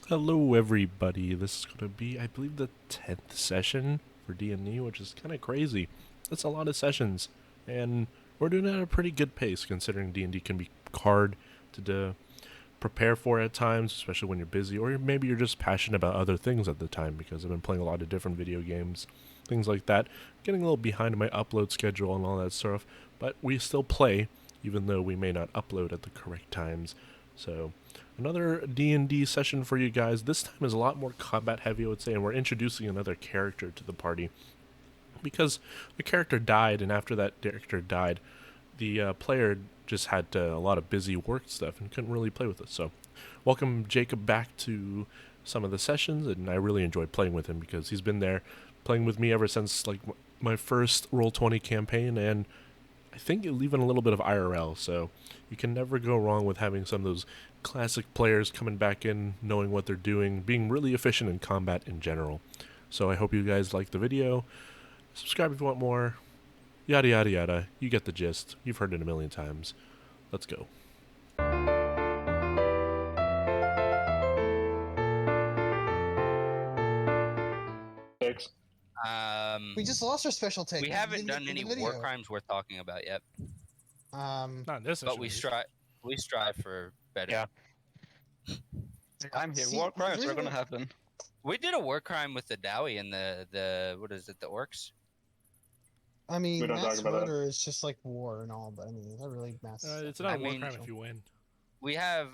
Hello, everybody. This is going to be, I believe, the 10th session for D&D, which is kind of crazy. That's a lot of sessions, and we're doing it at a pretty good pace, considering D&D can be hard to prepare for at times, especially when you're busy, or maybe you're just passionate about other things at the time, because I've been playing a lot of different video games, things like that. Getting a little behind in my upload schedule and all that stuff, but we still play, even though we may not upload at the correct times. So another D&D session for you guys. This time is a lot more combat heavy, I would say, and we're introducing another character to the party because the character died, and after that character died, the player just had a lot of busy work stuff and couldn't really play with us. So, welcome Jacob back to some of the sessions, and I really enjoyed playing with him because he's been there playing with me ever since like my first Roll20 campaign, and I think even a little bit of IRL. So you can never go wrong with having some of those classic players coming back in, knowing what they're doing, being really efficient in combat in general. So I hope you guys like the video. Subscribe if you want more. Yada yada yada. You get the gist. You've heard it a million times. Let's go. Six. We just lost our special take. We haven't done any war crimes worth talking about yet. Not in this but we strive for better. Yeah. I'm here. War crimes are gonna happen. We did a war crime with the Dowie and the what is it, the orcs? I mean, We don't mass talk about that. murder is just like war and all, but I mean, is that really mass? It's not a war crime if you win. We have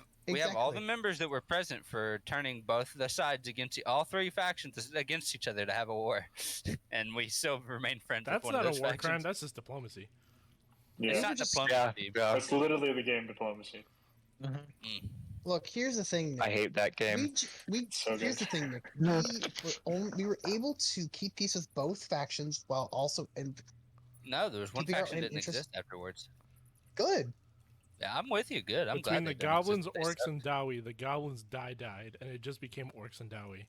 all the Exactly. members that were present for turning both the sides against all three factions against each other to have a war, and we still remain friends. That's with one not of those a war factions. crime. That's just diplomacy. Yeah. It's not diplomacy. Yeah. That's literally the game diplomacy. Look, here's the thing, Nick. I hate that game. Here's the thing, Nick. We were able to keep peace with both factions while also No, there was one keeping our faction didn't interest- exist afterwards. good. Yeah, I'm with you. Good. I'm Between glad the they didn't goblins, exist. They orcs, sucked. and Dowie, the goblins died, and it just became orcs and Dowie.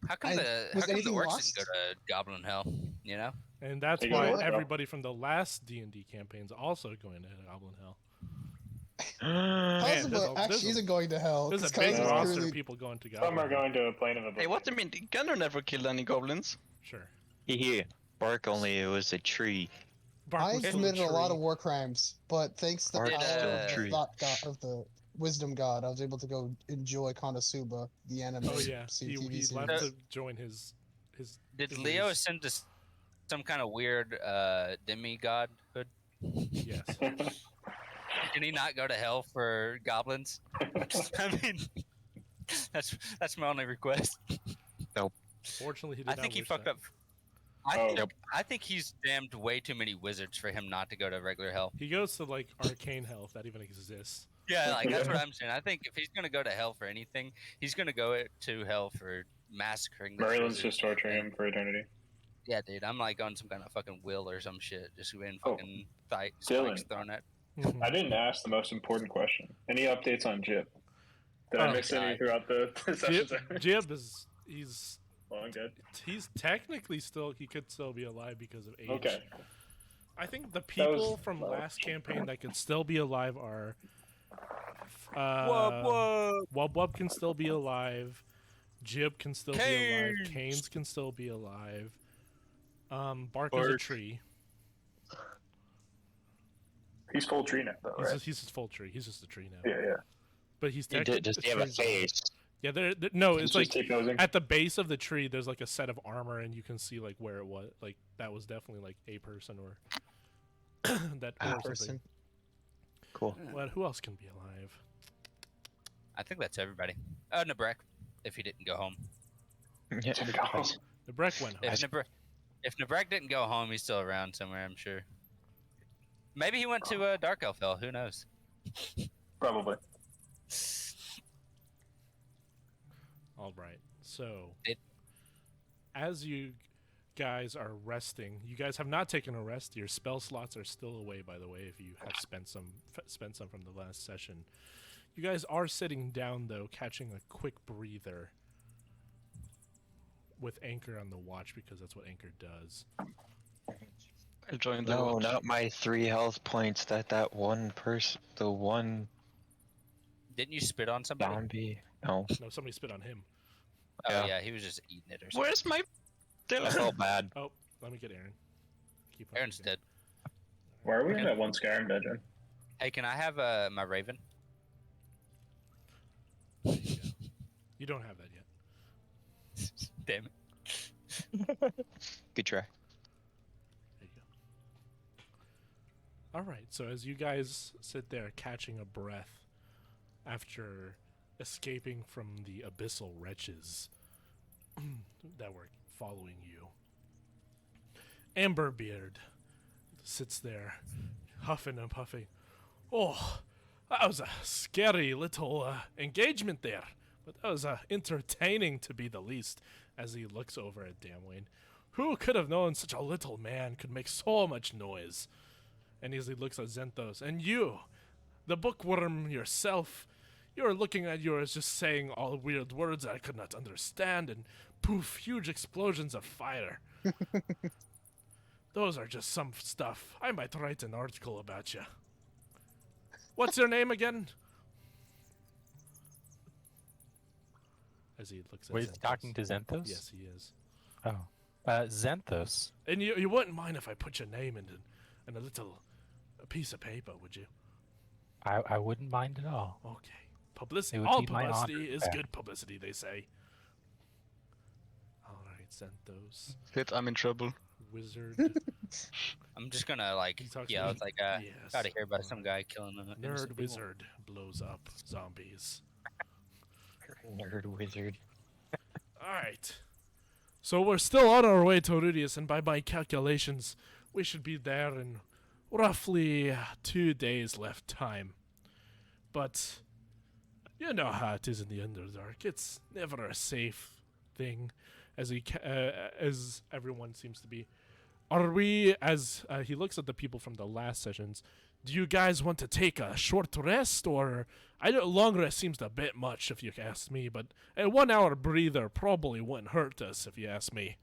How come the anything orcs lost? didn't go to Goblin Hell? You know. And that's They why go to everybody from the last D&D campaign's also going to Goblin Hell. Cosmo there's a- actually isn't going to hell. There's a 'cause big Cosmo's roster clearly- of people going to Some Goblin are Hell. going to a plane of Hey, what do you mean? Gunnar never killed any goblins. Sure. Hehe. Bark only, it was a tree. Bark I was still committed a lot tree. of war crimes, but thanks to the Bark power still of the tree. thought god of the wisdom god, I was able to go enjoy Konosuba, the anime. Oh yeah, TV he series. left to join his. Did his Leo race. ascend to some kind of weird demigodhood? Yes. Can he not go to hell for goblins? I mean, that's my only request. Fortunately, he did I not think he wish fucked that. up. I think he's damned way too many wizards for him not to go to regular hell. He goes to like arcane hell if that even exists. Yeah, like that's what I'm saying. I think if he's gonna go to hell for anything, he's gonna go to hell for massacring. these Merlin's wizards. just torturing him for eternity. Yeah, dude, I'm like on some kind of fucking will or some shit, just getting Oh, fucking spikes Dylan. thrown at. Mhm. I didn't ask the most important question. Any updates on Jip? Did Oh, I miss any God. throughout the sessions? Jib is he's Long dead. technically he could still be alive because of age. Okay. I think the people was- from last campaign that could still be alive are Wub. Wub Wub can still be alive. Jib can still be alive. Canes can still be alive. Bark is a Bark. tree. He's full tree now, though, right? He's just full tree. He's just a tree now. Yeah. But he's He technically does he have a face? Yeah, no, He's it's just like keep nosing. at the base of the tree. There's like a set of armor, and you can see like where it was. Like that was definitely like a person or that or something. person. Cool. Well, who else can be alive? I think that's everybody. Nebrek, if he didn't go home. Yeah. The Breck went home. If Nebrek didn't go home, he's still around somewhere, I'm sure. Maybe he went to Dark Elfell. Who knows? Probably. All right. So, as you guys are resting, you guys have not taken a rest. Your spell slots are still away, by the way, if you have spent some from the last session. You guys are sitting down, though, catching a quick breather with Anchor on the watch, because that's what Anchor does. I joined the No, watch. not my 3 health points that one person, the one Didn't you spit on somebody? zombie. No. No, somebody spit on him. Oh Yeah. yeah, he was just eating it or something. Where's my I Dylan? felt bad. Oh, let me get Aaron. Keep up, Aaron's you guys. dead. Why are we in that one Skyrim dungeon? Hey, can I have my raven? There you go. You don't have that yet. Damn it. Good try. There you go. All right. So as you guys sit there catching a breath after escaping from the abyssal wretches that were following you, Amberbeard sits there, huffing and puffing. Oh, that was a scary little engagement there, but that was entertaining to be the least. As he looks over at Damwain, who could have known such a little man could make so much noise? And as he looks at Zenthos, and you, the bookworm yourself, you're looking at yours just saying all weird words I could not understand, and poof, huge explosions of fire. Those are just some stuff. I might write an article about you. What's your name again? As he looks at Wait, he's Zenthos. talking to Zenthos? Yes, he is. Oh. Zenthos. And you wouldn't mind if I put your name in a little piece of paper, would you? I wouldn't mind at all. Okay. Publicity. It would All be my publicity honor. is Yeah. good publicity, they say. All right, Zenthos. Shit, I'm in trouble. Wizard. I'm just gonna like He talks yell. to It's me. like Yes. gotta hear about some guy killing an innocent Nerd people. wizard blows up zombies. Nerd wizard. All right. So we're still on our way to Rudius, and by my calculations, we should be there in roughly 2 days left time. But you know how it is in the Underdark. It's never a safe thing, as everyone seems to be. Are we, as he looks at the people from the last sessions, do you guys want to take a short rest, or long rest seems a bit much if you ask me, but a 1 hour breather probably wouldn't hurt us if you ask me.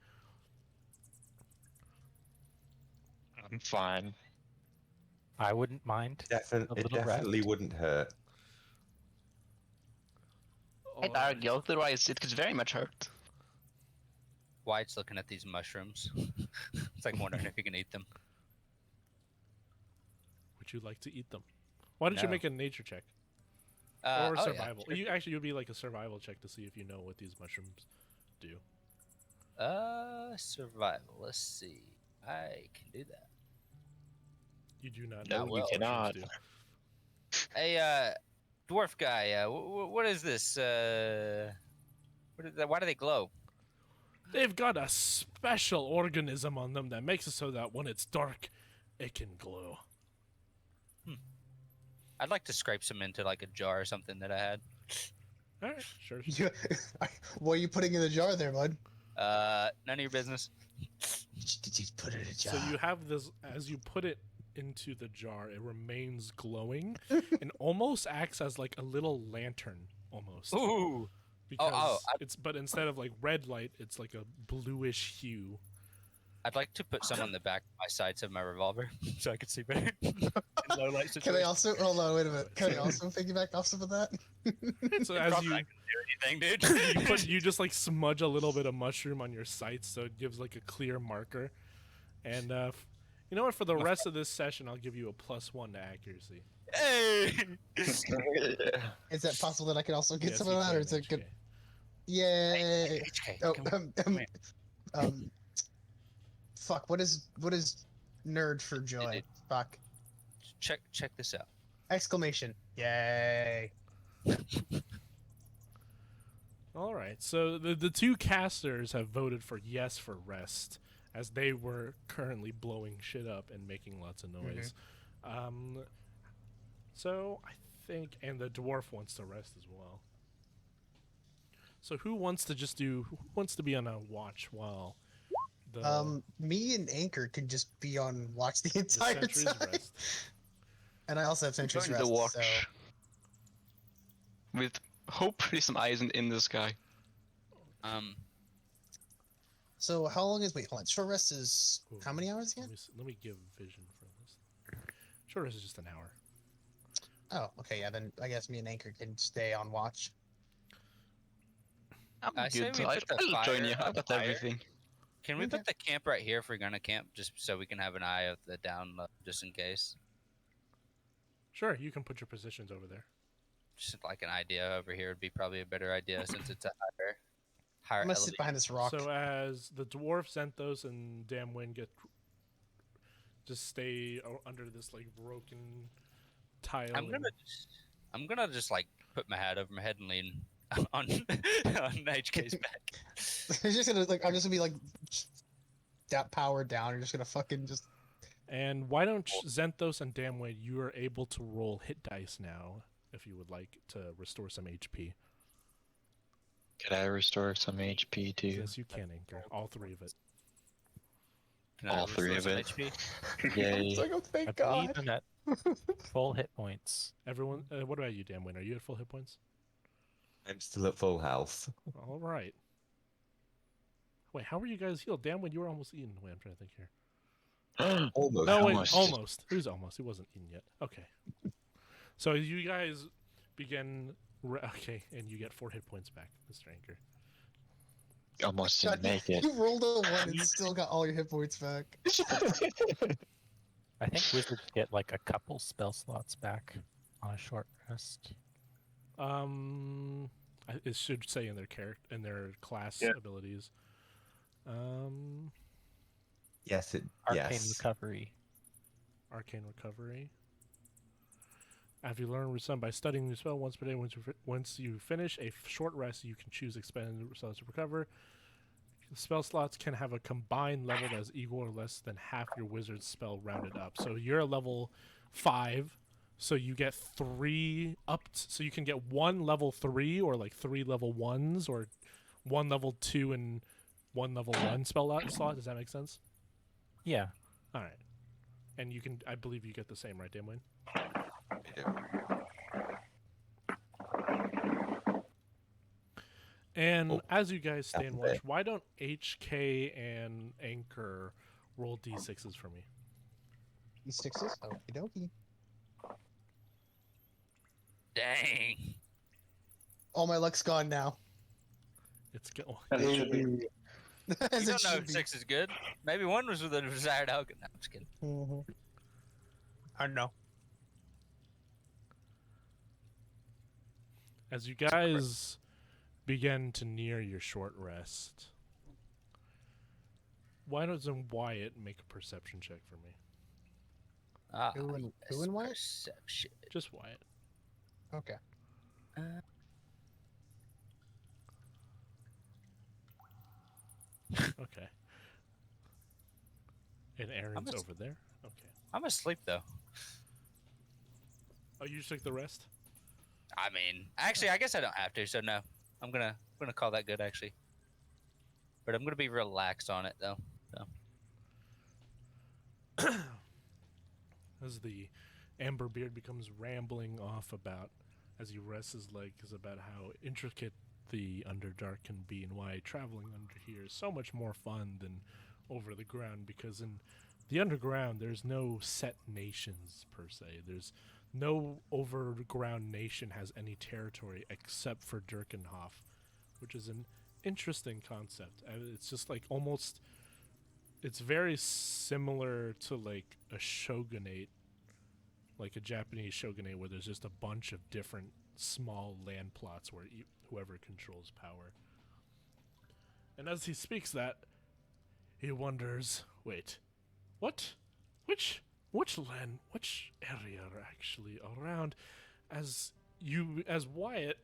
I'm fine. I wouldn't mind. A It little definitely rest. wouldn't hurt. Otherwise, it could very much hurt. White's looking at these mushrooms. It's like wondering if he can eat them. Would you like to eat them? Why don't you No. make a nature check? Oh, Or yeah, survival. sure. You actually would be like a survival check to see if you know what these mushrooms do. Survival. Let's see. I can do that. You do not No, know you what cannot. mushrooms do. Hey, dwarf guy. What is this? Why do they glow? They've got a special organism on them that makes it so that when it's dark, it can glow. I'd like to scrape some into like a jar or something that I had. All right, sure. What are you putting in the jar there, bud? None of your business. Just put it in a jar. So you have this, as you put it into the jar, it remains glowing and almost acts as like a little lantern, almost. Ooh. Because but instead of like red light, it's like a bluish hue. I'd like to put some on the back of my sights of my revolver so I can see better. In low light Can I situations. also hold on? Wait a minute. Can I also piggyback off some of that? So as Probably you not gonna do anything, dude. you just like smudge a little bit of mushroom on your sights, so it gives like a clear marker. And you know what? For the rest of this session, I'll give you a +1 to accuracy. Hey! Is that possible that I can also get Yes, some you of that, can, or is it HK. good? Yay! HK, Oh, come here. fuck. What is nerd for joy? Dude. Fuck! Check this out. Exclamation! Yay! All right. So the two casters have voted for yes for rest, as they were currently blowing shit up and making lots of noise. So I think, and the dwarf wants to rest as well. So who wants to be on a watch while the Me and Anchor can just be on watch the the entire sentries time. rest? And I also have sentries Join rest. the watch. So With hopefully some eyes in the sky. So how long is hold on? Short rest is Ooh, how many hours again? Let me give vision for this. Short rest is just an hour. Oh, okay, yeah. Then I guess me and Anchor can stay on watch. I'm I say good. we put the I'll join fire you. I've up got higher. everything. Can we Okay. put the camp right here if we're gonna camp, just so we can have an eye of the down low, just in case? Sure, you can put your positions over there. Just like an idea over here would be probably a better idea since it's a higher I'm gonna sit elevation. behind this rock. So as the dwarf Xanthos and Damwain just stay under this like broken tile. I'm gonna just like put my hat over my head and lean on HK's back. I'm just gonna be like powered down. You're just gonna fucking just. And why don't Xanthos and Damwain, you are able to roll hit dice now if you would like to restore some HP. Could I restore some HP too? Yes, you can, Anchor. All three of it. Can I All three restore of some it. HP? Yay. It's like, oh, I thank believe God. I'm at full hit points. Everyone, what about you, Damwain? Are you at full hit points? I'm still at full health. All right. Wait, how were you guys healed? Damwain, you were almost eaten. Wait, I'm trying to think here. Almost. No, wait, Almost. almost. It was almost. It wasn't eaten yet. Okay. So you guys begin. Okay, and you get 4 hit points back, Mr. Anchor. Almost God, didn't make it. You rolled a 1 and still got all your hit points back. I think wizards get like a couple spell slots back on a short rest. It should say in their their class Yeah. abilities. Yes, it. Arcane yes. recovery. Arcane recovery. After you learn some by studying the spell once per day, once you finish a short rest, you can choose expanded spells to recover. Spell slots can have a combined level that is equal or less than half your wizard's spell rounded up. So you're a level 5, so you get 3 up. So you can get 1 level 3 or like 3 level 1s or 1 level 2 and 1 level 1 spell slot. Does that make sense? Yeah. All right. And you can, I believe you get the same, right, Damwain? And Oh, as you guys stay and that's watch, why don't HK and Anchor roll d6s for me? These sixes? Okie dokie. Dang. All my luck's gone now. It's go. As it should be. As You it don't know should if be. 6 is good. Maybe 1 was with a desired outcome. No, I'm just kidding. Mhm. I know. As you guys begin to near your short rest, why doesn't Wyatt make a perception check for me? Ah, Who yes, and what? perception. Just Wyatt. Okay. Okay. And Aaron's I'm a- over there? Okay. I'm asleep though. Oh, you took the rest? I mean, actually, I guess I don't have to. So no, I'm gonna call that good actually. But I'm gonna be relaxed on it though. So As the Amberbeard becomes rambling off about, as he rests his legs, about how intricate the Underdark can be and why traveling under here is so much more fun than over the ground, because in the underground there's no set nations per se. There's no overground nation has any territory except for Dirkenhof, which is an interesting concept. It's just like almost, it's very similar to like a shogunate, like a Japanese shogunate, where there's just a bunch of different small land plots where whoever controls power. And as he speaks that, he wonders, wait, what? Which land, which area are actually around? As Wyatt,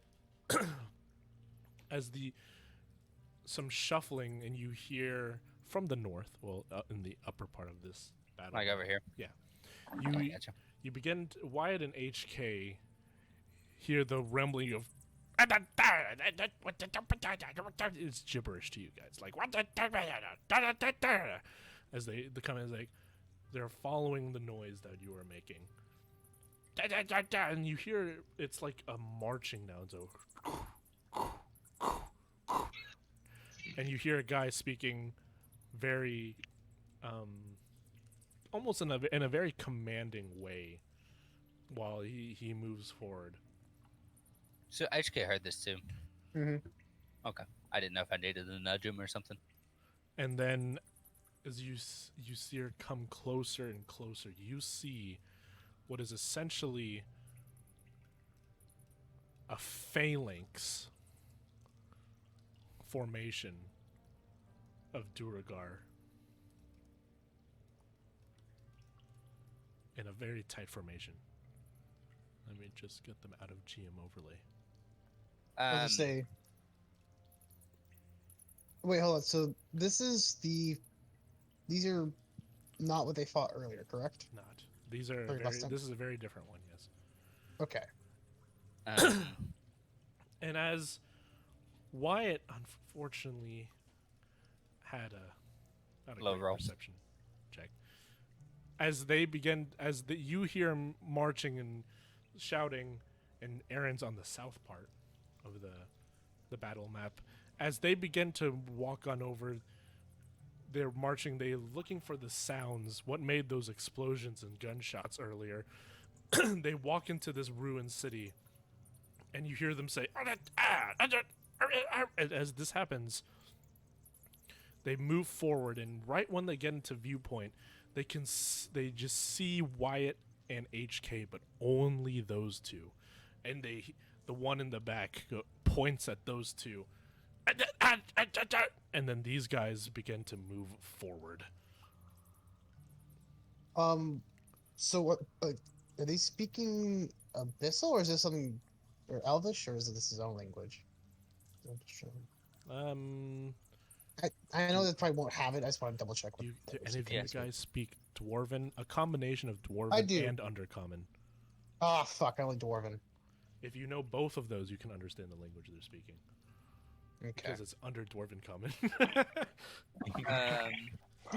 as some shuffling, and you hear from the north, well, in the upper part of this battle. like over here. You Gotcha. you begin to, Wyatt and HK hear the rumbling of it's gibberish to you guys, like as they come in, like they're following the noise that you are making, and you hear it's like a marching now, so and you hear a guy speaking very almost in a very commanding way while he moves forward. So HK heard this too. Mhm. Okay. I didn't know if I needed to nudge him or something. And then, as you see her come closer and closer, you see what is essentially a phalanx formation of Duragar in a very tight formation. Let me just get them out of GM overlay. I was gonna say. Wait, hold on. So these are not what they fought earlier, correct? Not. These are Sorry, last time. this is a very different one, yes. Okay. And as Wyatt unfortunately had a not a Low great roll. perception check. You hear him marching and shouting, and Aaron's on the south part of the battle map. As they begin to walk on over, they're marching. They're looking for the sounds. What made those explosions and gunshots earlier? They walk into this ruined city, and you hear them say, and as this happens, they move forward, and right when they get into viewpoint, they just see Wyatt and HK, but only those two. And the one in the back points at those two. And then these guys begin to move forward. So what? Are they speaking Abyssal, or is this something, or Elvish, or is this his own language? I know that probably won't have it. I just want to double check. Do what any of you Yes. guys speak Dwarven? A combination of I Dwarven do. and Undercommon. Ah, fuck! I only Dwarven. If you know both of those, you can understand the language they're speaking. Okay. Because it's under Dwarven Common.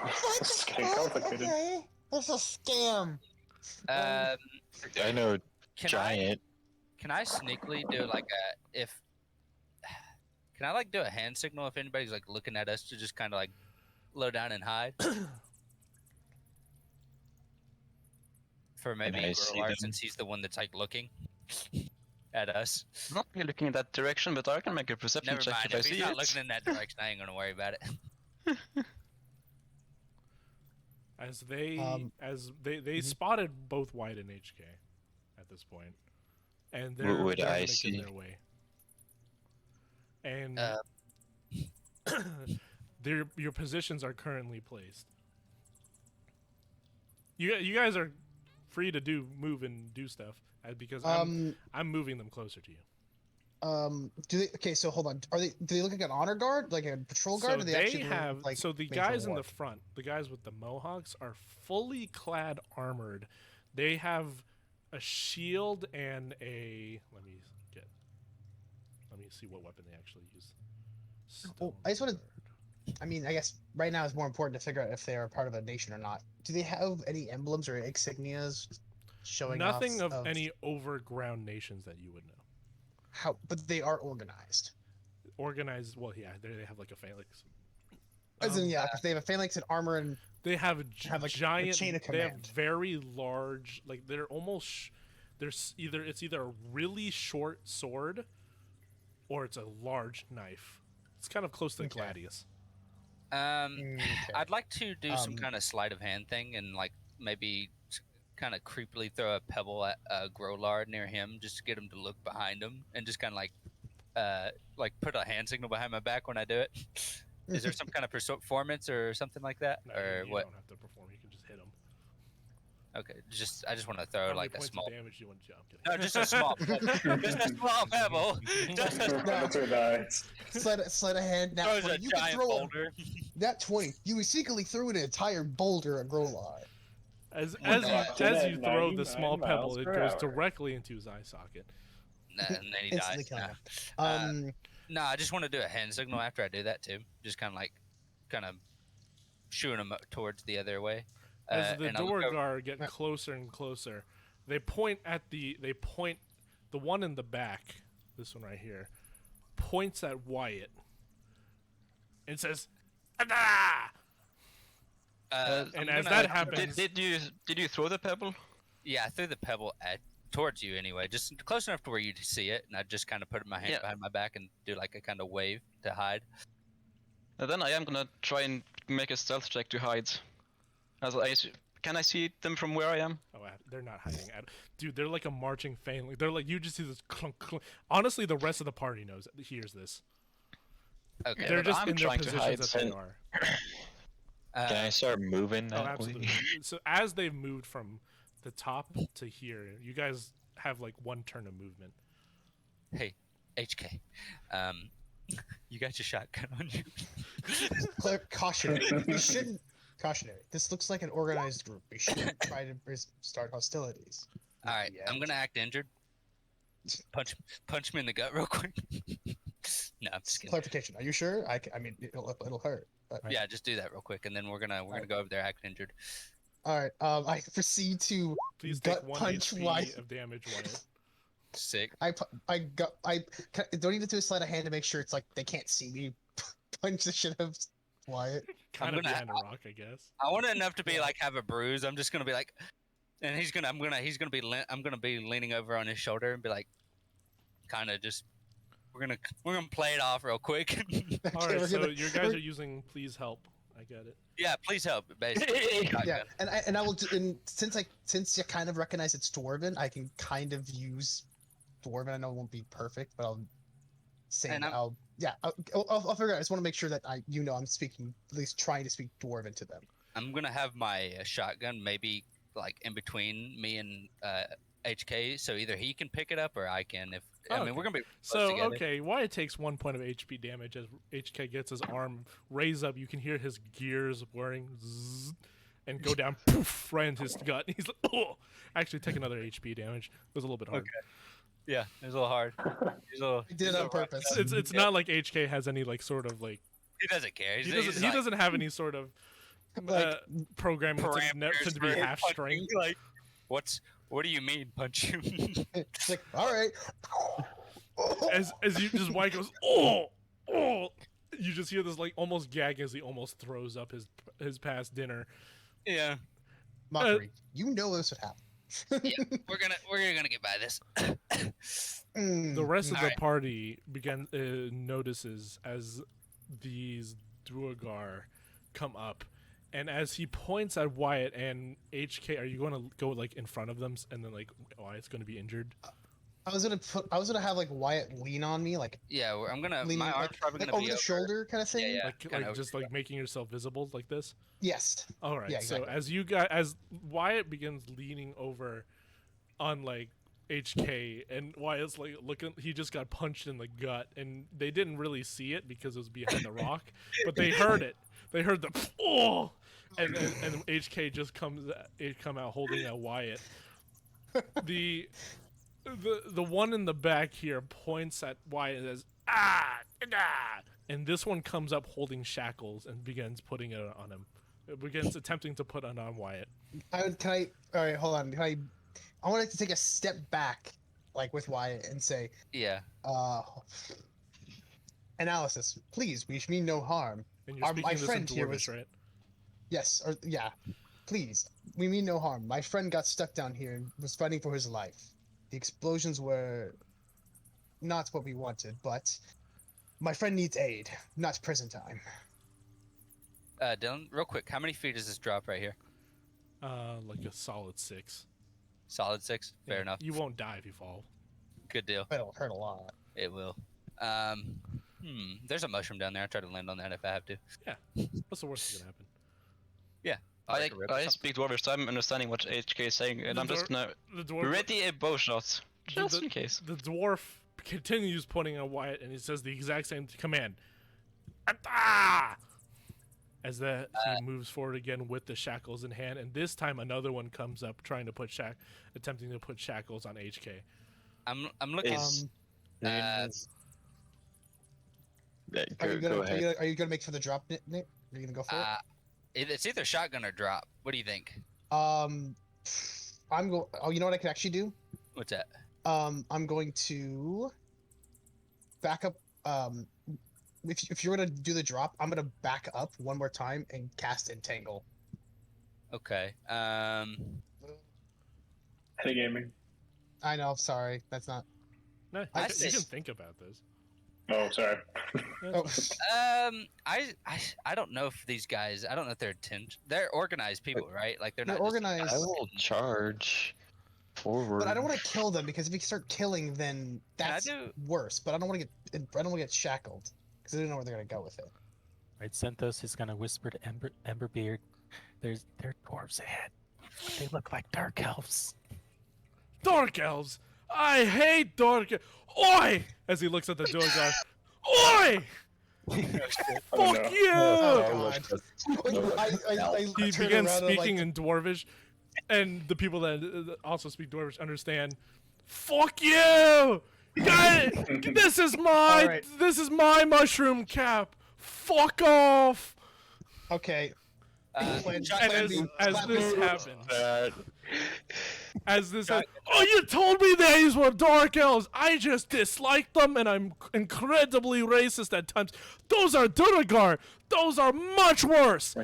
This is getting complicated. Okay. It's a scam. I know giant. Can I sneakily do like can I like do a hand signal if anybody's like looking at us to just kind of like low down and hide? For maybe I see Grillard, them? since he's the one that's like looking at us. I'm not really looking in that direction, but I can make a perception Never check mind. if I If he's see not it. looking in that direction, I ain't gonna worry about it. As they mhm. spotted both White and HK at this point, and they're, What would they're I making see? their way. And Uh, your positions are currently placed. You guys are free to move and do stuff because I'm moving them closer to you. Do they? Okay, so hold on. Do they look like an honor guard, like a patrol guard? So or they they actually have look like so the made for guys in war? the front, the guys with the mohawks, are fully clad, armored. They have a shield and a. Let me see what weapon they actually use. Well, I just wanna- I mean, I guess right now it's more important to figure out if they are part of a nation or not. Do they have any emblems or insignias showing Nothing off of any overground nations that you would know. how? But they are organized. Organized. Well, yeah, they have like a phalanx. As in, yeah, because they have a phalanx and armor and They have a have, like, a giant. chain of They have command. very large. Like they're almost. There's either a really short sword, or it's a large knife. It's kind of close to Okay. Gladius. Okay. I'd like to do some Um, kind of sleight of hand thing and like maybe kind of creepily throw a pebble at Grolard near him just to get him to look behind him and just kind of like put a hand signal behind my back when I do it. Is there some kind of performance or something like that, No, or you what? don't have to perform. You can just hit them. Okay, I just want to throw like a points small. of damage do you want to jump? No, just a small. Just a small pebble. Just a That's our dice. sleight of hand. Now throws a you can giant throw boulder. that 20. You secretly threw an entire boulder at Grolard. As Dropped it as at you throw the 99 small miles pebble, it per goes hour. directly into his eye socket. Nah, and then he Instantly dies. killing Nah. him. No, I just want to do a hand signal after I do that too. Just kind of shooing him towards the other way. As the and I look over- Dorgar get closer and closer, they point the one in the back, this one right here, points at Wyatt and says, "Ada!" I'm and as gonna- that happens, Did you throw the pebble? Yeah, I threw the pebble at towards you anyway, just close enough to where you see it, and I just kind of put my hand Yeah. behind my back and do like a kind of wave to hide. And then I am gonna try and make a stealth check to hide. Can I see them from where I am? Oh, they're not hiding. Dude, they're like a marching family. They're like, you just see this clunk, clunk. Honestly, the rest of the party hears this. Okay. They're but just I'm in their trying to positions hide, that they and- are. Can I start moving Oh, that absolutely. way? So as they've moved from the top to here, you guys have like one turn of movement. Hey, HK, you got your shotgun on you. Cautionary. We shouldn't. Cautionary. This looks like an organized group. We shouldn't try to start hostilities. All right, Yeah. I'm gonna act injured. Punch me in the gut real quick. No, I'm just kidding. Clarification. Are you sure? I mean, it'll hurt. But... Yeah, just do that real quick, and then we're gonna go over there, act injured. All right. I proceed to Please gut take 1 punch HP Wyatt. of damage, Wyatt. Sick. I don't even do a sleight of hand to make sure it's like they can't see me punch the shit out of Wyatt. Kind of gonna- behind a rock, I guess. I want it enough to be like have a bruise. I'm just gonna be like, and I'm gonna be leaning over on his shoulder and be like, kind of just, we're gonna play it off real quick. All Okay, right, we're so gonna- you guys are using please help. I get it. Yeah, please help. Basically. Yeah, and I will since you kind of recognize it's Dwarven, I can kind of use Dwarven. I know it won't be perfect, but I'll say And I'll figure it out. I just want to make sure that I'm speaking, at least trying to speak Dwarven to them. I'm gonna have my shotgun maybe like in between me and HK, so either he can pick it up or I can. I mean, we're gonna be close So, together. okay, Wyatt takes 1 point of HP damage as HK gets his arm raised up. You can hear his gears whirring zzz, and go down poof, right into his gut. He's like, oh! Actually, take another HP damage. It was a little bit hard. Okay. Yeah, it was a little hard. He's a little, I did it on purpose. It's not like HK has any like sort of like he doesn't care. he doesn't have any sort of Like, programming parameters to be for half punching, strength. Like, what do you mean punch you? it's like, all right. As you just Wyatt goes, oh, you just hear this like almost gag as he almost throws up his past dinner. Yeah, Mockery. You know this would happen. we're gonna get by this. The rest of the Alright. party notices as these Duergar come up, and as he points at Wyatt and HK, are you going to go like in front of them and then like Wyatt's going to be injured? I was gonna have like Wyatt lean on me, like Yeah, I'm gonna. leaning My arm's like, probably like gonna over be the shoulder kind of thing. Yeah. Like kinda just like making yourself visible like this. Yes. All right. Yeah, exactly. So as Wyatt begins leaning over on like HK, and Wyatt's like looking, he just got punched in the gut, and they didn't really see it because it was behind the rock, but they heard it. They heard the oh, and HK just come out holding a Wyatt. The one in the back here points at Wyatt and says and this one comes up holding shackles and begins putting it on him. It begins attempting to put it on Wyatt. All right, hold on. I wanted to take a step back, like with Wyatt, and say, Yeah. analysis, please. We mean no harm. And you're speaking my this in friend here Dwarvish, was- right? Yes, or yeah, please. We mean no harm. My friend got stuck down here and was fighting for his life. The explosions were not what we wanted, but my friend needs aid, not prison time. Dylan, real quick, how many feet is this drop right here? Like a solid 6. Solid 6. Fair Yeah, enough. You won't die if you fall. Good deal. But it'll hurt a lot. It will. There's a mushroom down there. I'll try to land on that if I have to. What's the worst that's gonna happen? I'll take a rip or I something. speak Dwarvish, so I'm understanding what HK is saying, and The I'm just gonna The dwarf. ready a bow shot, just the- in case. The dwarf continues pointing at Wyatt, and he says the exact same command. Ah! As he moves forward again with the shackles in hand, and this time another one comes up trying to put attempting to put shackles on HK. I'm looking. Is- uh, Yeah, Are go, you go gonna ahead. are you gonna make for the drop, Nick? Are you gonna go for It's either shotgun or drop. What do you think? it? I'm going. Oh, you know what I could actually do? What's that? I'm going to back up. If you're gonna do the drop, I'm gonna back up one more time and cast Entangle. Okay. Hey, gaming. I know. Sorry, that's not. No, I you can just- think about this. Oh, sorry. Oh, I don't know if these guys. I don't know if they're organized people, right? Like they're they're not just organized. I will charge forward. But I don't want to kill them because if we start killing, then Can I that's do- worse. But I don't want to get. I don't want to get shackled because I don't know where they're gonna go with it. Right, Synthos is gonna whisper to Emberbeard, there are dwarves ahead. But they look like dark elves. Dark elves! I hate dark elves! Oi! As he looks at the door guard. Oi! Oh, Fuck no. you! Oh, God. I He turn begins around and I'm speaking like, in Dwarvish, and the people that also speak Dwarvish understand. Fuck you! Guy, this is my Alright. this is my mushroom cap. Fuck off! okay. Plan- Shotgun- And plan B, as plan this B. happens, oh, you told me these were dark elves. I just dislike them, and I'm incredibly racist at times. Those are Dunagar. Those are much worse.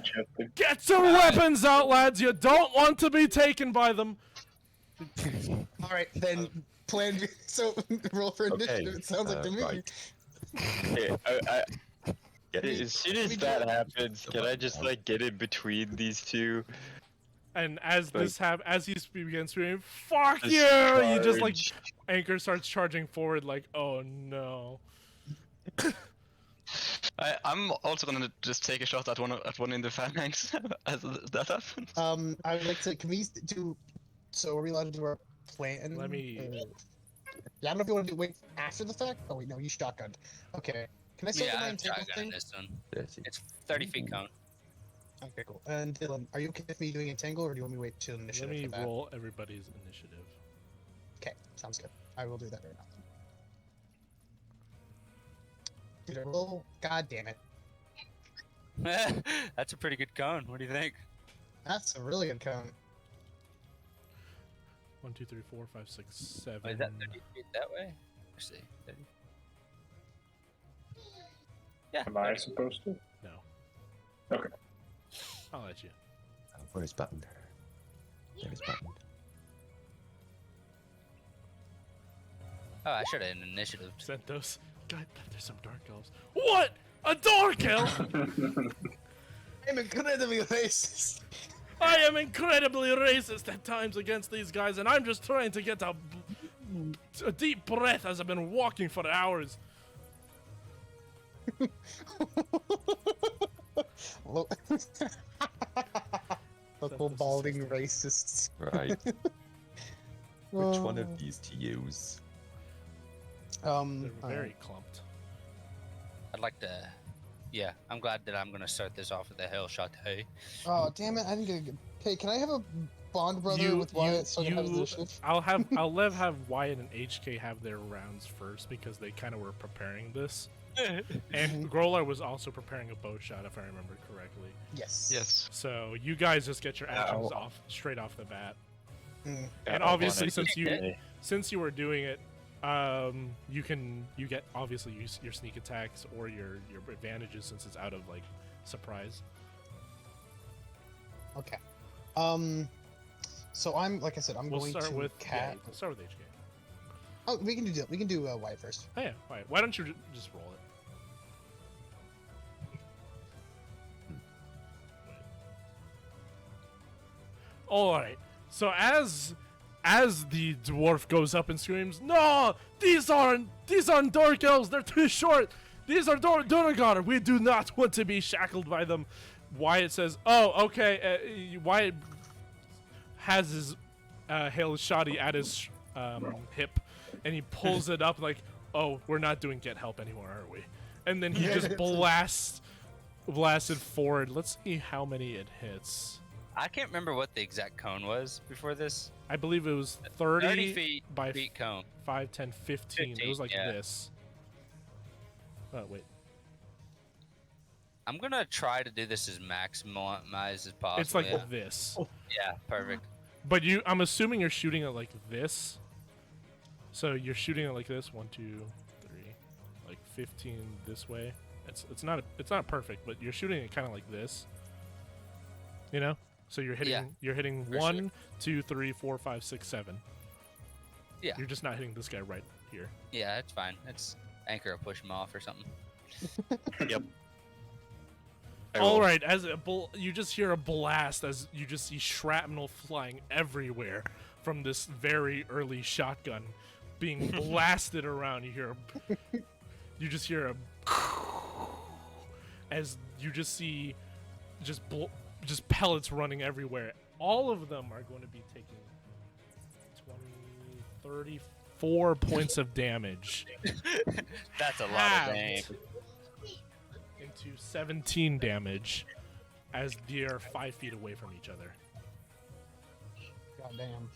Get your weapons out, lads. You don't want to be taken by them. All right, then plan B. So roll for initiative. It sounds like to me. right. Okay, Get it? as soon as that happens, can I just like get in between these two? And as Like- this as he begins screaming, "Fuck Just you!" You just like charge. Anchor starts charging forward, like, "Oh no!" I'm also gonna just take a shot at one in the phalanx as that happens. I would like to. Can we do? So are we allowed to do our plan? Let me- Yeah, I don't know if you want to do wait after the fact. Oh wait, no, you shotgunned. Okay. Can I say Yeah, the I'm name table shotgunning thing? this one. 30. It's 30 feet cone. Okay, cool. And Dylan, are you okay with me doing entangle, or do you want me to wait till Let initiative me for that? roll everybody's initiative. Okay, sounds good. I will do that right now. Did I roll? God damn it. That's a pretty good cone. What do you think? That's a really good cone. 1, 2, 3, 4, 5, 6, 7. Oh, is that 30 feet that way? Let's see. 30. Yeah. Am I supposed to? No. Okay. I'll let you. Where's button? There's button. Oh, I should have an initiative. Sentos. God, there's some dark elves. What? A dark elf? I'm incredibly racist. I am incredibly racist at times against these guys, and I'm just trying to get a deep breath as I've been walking for hours. Local balding racists. Right. Which one of these to use? They're very clumped. I'd like to. Yeah, I'm glad that I'm gonna start this off with the hell shot. Hey. Oh damn it! I didn't get a good. Hey, can I have a bond brother with Wyatt so I can have his initiative? I'll have Wyatt and HK have their rounds first because they kind of were preparing this. And Grolar was also preparing a bow shot, if I remember correctly. Yes. Yes. So you guys just get your actions off straight off the bat. Mm. And I obviously, wanted since you were doing it, you get obviously use your sneak attacks or your advantages since it's out of like surprise. Okay. So I'm like I said, I'm We'll going start to with cat. we'll start with HK. Oh, we can do Wyatt first. Oh yeah, all right. Why don't you just roll it? All right. So as the dwarf goes up and screams, "No! These aren't dark elves. They're too short. These are Dunagar. We do not want to be shackled by them." Wyatt says, "Oh, okay." Wyatt has his hail shoddy at his hip, and he pulls it up like, "Oh, we're not doing get help anymore, are we?" And then he just blasted forward. Let's see how many it hits. I can't remember what the exact cone was before this. I believe it was 30 feet by feet cone. 5, 10, 15. It was like 15, yeah. this. Oh, wait. I'm gonna try to do this as maximized as possible. It's like yeah. this. Yeah, perfect. But I'm assuming you're shooting it like this. So you're shooting it like this. 1, 2, 3, like 15 this way. It's not perfect, but you're shooting it kind of like this. You know? So you're hitting Yeah, you're hitting for 1, 2, 3, 4, 5, 6, 7. Yeah. You're just not hitting this guy right here. Yeah, it's fine. It's Anchor will push him off or something. Yep. All right, you just hear a blast as you just see shrapnel flying everywhere from this very early shotgun being blasted around. You just hear a as you just see just pellets running everywhere. All of them are going to be taking 20, 34 points of damage. That's a lot of damage. Into 17 damage as they are 5 feet away from each other. Goddamn.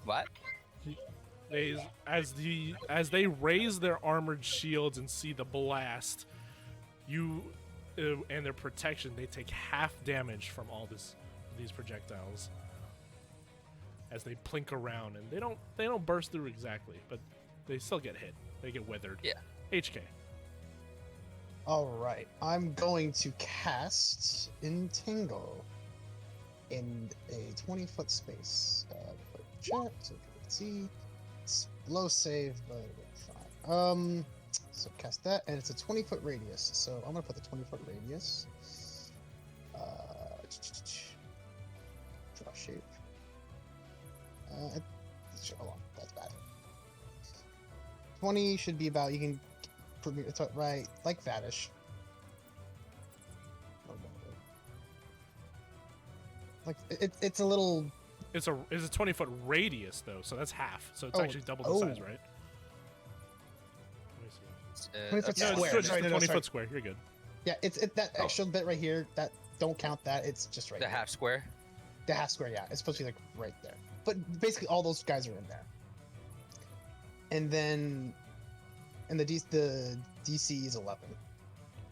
What? As they raise their armored shields and see the blast, and their protection, they take half damage from all these projectiles as they plink around, and they don't burst through exactly, but they still get hit. They get weathered. Yeah. HK. Alright, I'm going to cast Entangle in a 20-foot space. Check, so you can see. It's low save, but it'll be fine. So cast that, and it's a 20-foot radius. So I'm gonna put the 20-foot radius. Draw shape. Hold on, that's bad. 20 should be about, you can put me, it's right, like Vadish. Like, it's a little... It's a 20-foot radius though, so that's half. So it's actually double the size, right? Let me see. 20-foot No, square. it's just a 20-foot square. You're good. Yeah, it's that extra bit right here. That don't count that. It's just right. The here. half square? The half square, yeah. It's supposed to be like right there. But basically, all those guys are in there. And then, the DC is 11.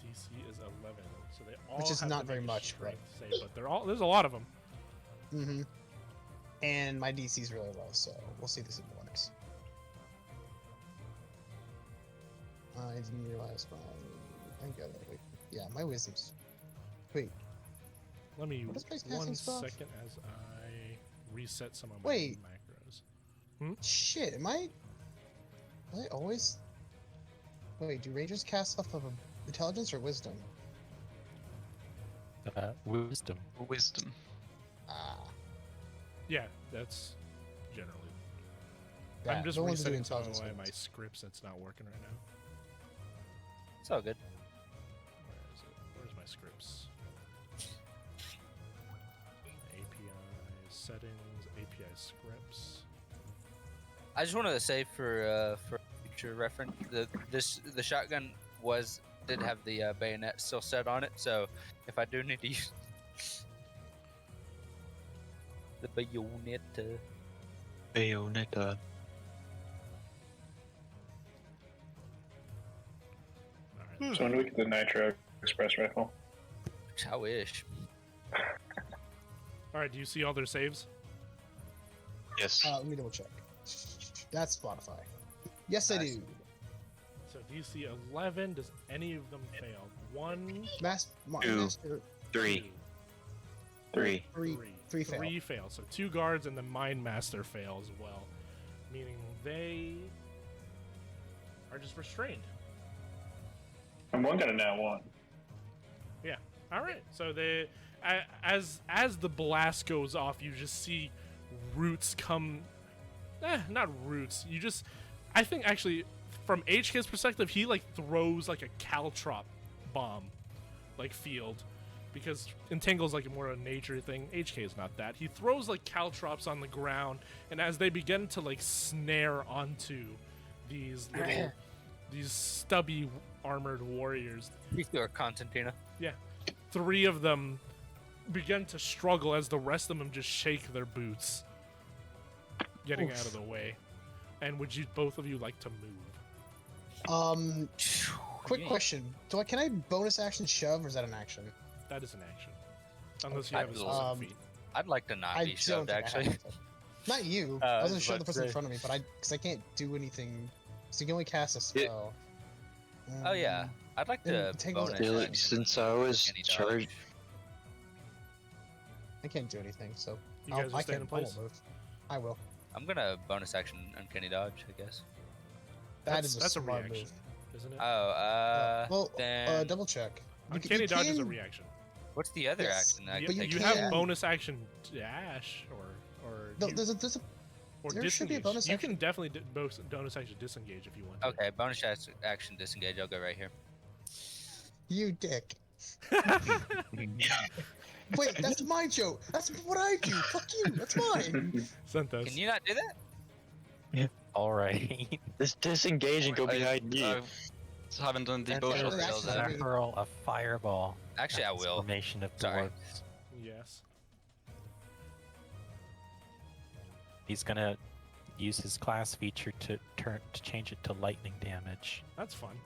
DC is 11, so they all Which is have not to very make a much, strength save, but there's a lot of them. Mm-hmm. And my DC is really low, so we'll see this if it works. I didn't realize my... I got it. Wait. Yeah, my wisdom's... Wait. Let me What is my 1 casting spell? second as I reset some of my Wait. macros. Shit, am I always... Wait, do rangers cast off of intelligence or wisdom? Wisdom. Wisdom. Ah. Yeah, that's generally. Yeah, I'm just no one's doing resetting some of intelligence my ones. scripts that's not working right now. It's all good. Where is it? Where's my scripts? API settings, API scripts. I just wanted to say for future reference, the shotgun did have the bayonet still set on it, so if I do need to use the bayonet, Bayonetta. Alright. So when do we get the Nitro Express rifle? I wish. Alright, do you see all their saves? Yes. Let me double check. That's Spotify. Yes, I Nice. do. So DC 11, does any of them fail? 1, Two. Master... 3. 3. Three fail. 3 fail. So 2 guards and the Mind Master fail as well. Meaning they are just restrained. And one got a nat 1. Yeah. All right. So as the blast goes off, you just see roots come. Not roots. I think actually, from HK's perspective, he like throws like a caltrop bomb, like field, because Entangle's like more a nature thing. HK is not that. He throws like caltrops on the ground, and as they begin to like snare onto these little, these stubby armored warriors, You threw a Constantina. 3 of them begin to struggle as the rest of them just shake their boots, getting out of the way. And would you both of you like to move? Quick question. Can I bonus action shove, or is that an action? That is an action, unless you I have a will. specific feat. I'd like to not I be don't shoved, think I actually. have to. Not you. I I was wasn't shove the about to person in say. front of me, but because I can't do anything. So you can only cast a spell. Oh yeah, I'd like to Entangle's bonus action. action. Since I was Any charged, dodge. I can't do anything, so You guys I are staying in I won't place. move. I will. I'm gonna bonus action uncanny dodge, I guess. That's that's a smart reaction, move. isn't it? Well, then double check. Uncanny dodge is a can- reaction. what's the other Yes, action? That I You, can but take you to have dash? bonus action dash or No, you- there's a or there should be a disengage. bonus You action. can definitely bonus action disengage if you want to. Okay, bonus action disengage. I'll go right here. you dick. Wait, that's my joke. That's what I do. Fuck you. That's mine. Santos. Can you not do that? All right. Just disengage and go behind me. I haven't done the And bow there's- shot. that's Build not up. me. gonna hurl a fireball. Actually, I at this will. Formation of Sorry. dwarves. Yes. He's gonna use his class feature to change it to lightning damage. That's fun.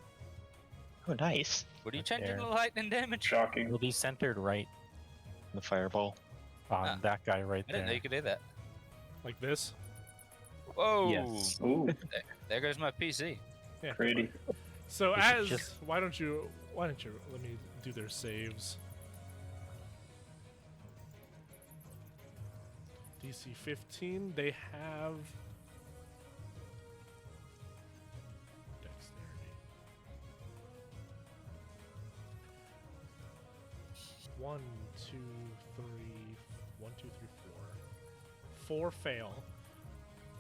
Oh, nice. What are you Right changing there. the lightning damage? Shocking. It'll be centered right The fireball. on Ah. that guy right I didn't know there. you could do that. Like this. Whoa! Yes. Ooh, There goes my PC. Yeah. pretty. So We should as just- why don't you let me do their saves. DC 15. They have dexterity. 1, 2, 3, 1, 2, 3, 4. 4 fail.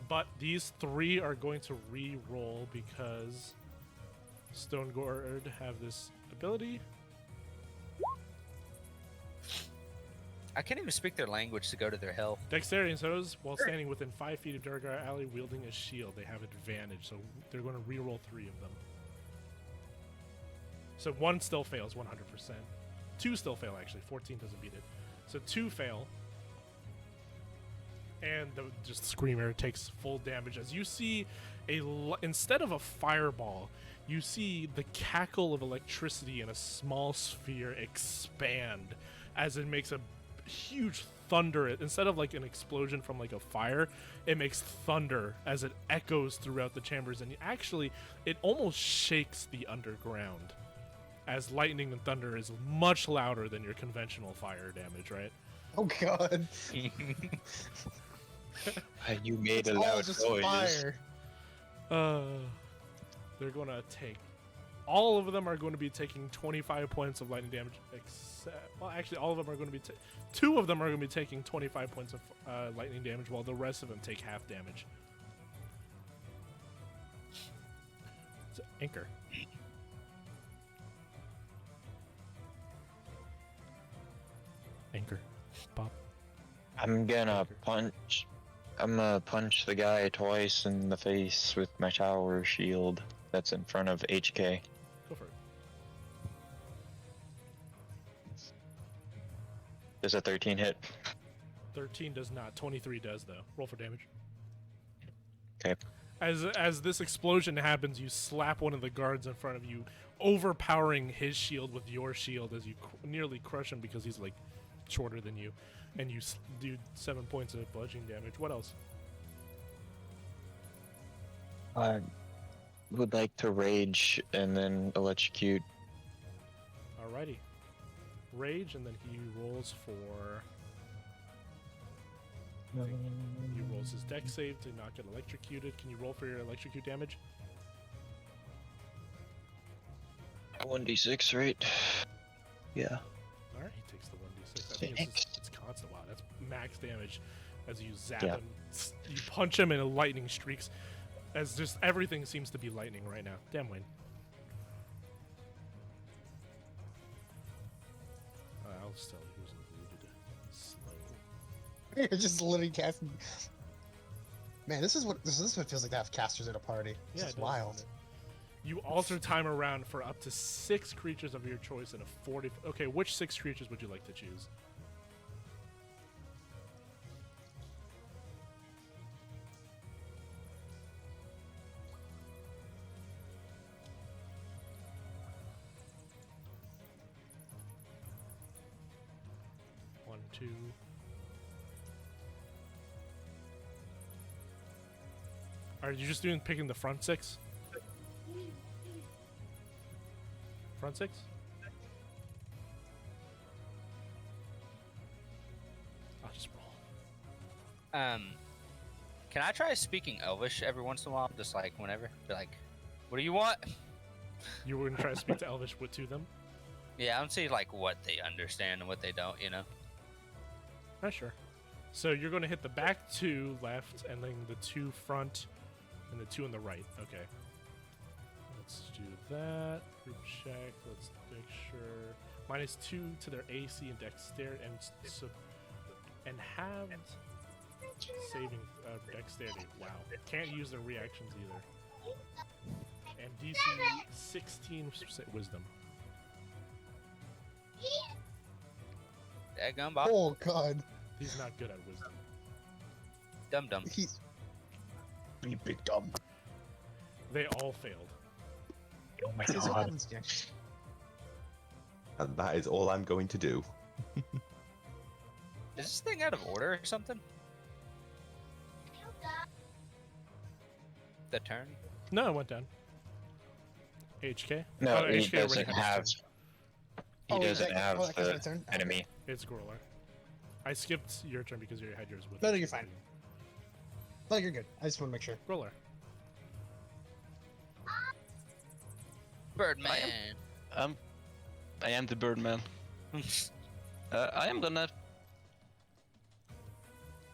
But these 3 are going to re-roll because Stoneguard have this ability. I can't even speak their language to go to their health. Dexterity and those while standing within 5 feet of Durgar Alley wielding a shield. They have advantage, so they're going to re-roll 3 of them. So 1 still fails 100%. 2 still fail, actually. 14 doesn't beat it. So 2 fail. And the just Screamer takes full damage as you see instead of a fireball, you see the cackle of electricity in a small sphere expand as it makes a huge thunder. Instead of like an explosion from like a fire, it makes thunder as it echoes throughout the chambers, and actually it almost shakes the underground as lightning and thunder is much louder than your conventional fire damage, right? Oh god. You made a It's all loud just noise. fire. They're going to take. All of them are going to be taking 25 points of lightning damage. Except, well, actually, all of them are going to be. 2 of them are going to be taking 25 points of lightning damage, while the rest of them take half damage. So, Anchor. Anchor. Bob. I'm gonna punch the guy twice in the face with my tower shield that's in front of HK. Go for it. Does a 13 hit? 13 does not. 23 does, though. Roll for damage. Okay. As this explosion happens, you slap one of the guards in front of you, overpowering his shield with your shield as you nearly crush him because he's like shorter than you, and you do 7 points of bludgeoning damage. What else? I would like to rage and then electrocute. Alrighty. Rage, and then he rolls for. He rolls his dex save to not get electrocuted. Can you roll for your electrocute damage? 1d6, right? Yeah. Alright, he takes the 1d6. I think it's constant. Wow, that's max damage as you zap Yeah. him. You punch him and lightning streaks. As just everything seems to be lightning right now. Damwain. I'll still use rooted slow. You're just literally casting. Man, this is what it feels like to have casters at a party. This Yeah, is it does, wild. doesn't it? You alter time around for up to 6 creatures of your choice in a 40. Okay, which 6 creatures would you like to choose? One, two. Are you just picking the front 6? Front 6? I'll just roll. Can I try speaking Elvish every once in a while? Just like whenever. Be like, what do you want? You were gonna try to speak to Elvish to them? Yeah, I'm seeing like what they understand and what they don't, you know? Sure. So you're gonna hit the back 2 left, and then the 2 front, and the 2 on the right. Okay. Let's do that. Group check. Let's make sure. -2 to their AC and dexterity, and halved saving dexterity. Wow. Can't use their reactions either. And DC 16 wisdom. Daggum bop. Oh god. He's not good at wisdom. Dum dum. He's Be big dumb. They all failed. Oh my this is what god. happens, Jack. And that is all I'm going to do. Is this thing out of order or something? The turn? No, it went down. HK? No, Oh, he HK already doesn't had his have. turn. He doesn't have that's my the turn. enemy. It's Gorlar. I skipped your turn because you had yours with No, us. you're fine. No, you're good. I just want to make sure. Gorlar. Birdman. I am the Birdman. I am gonna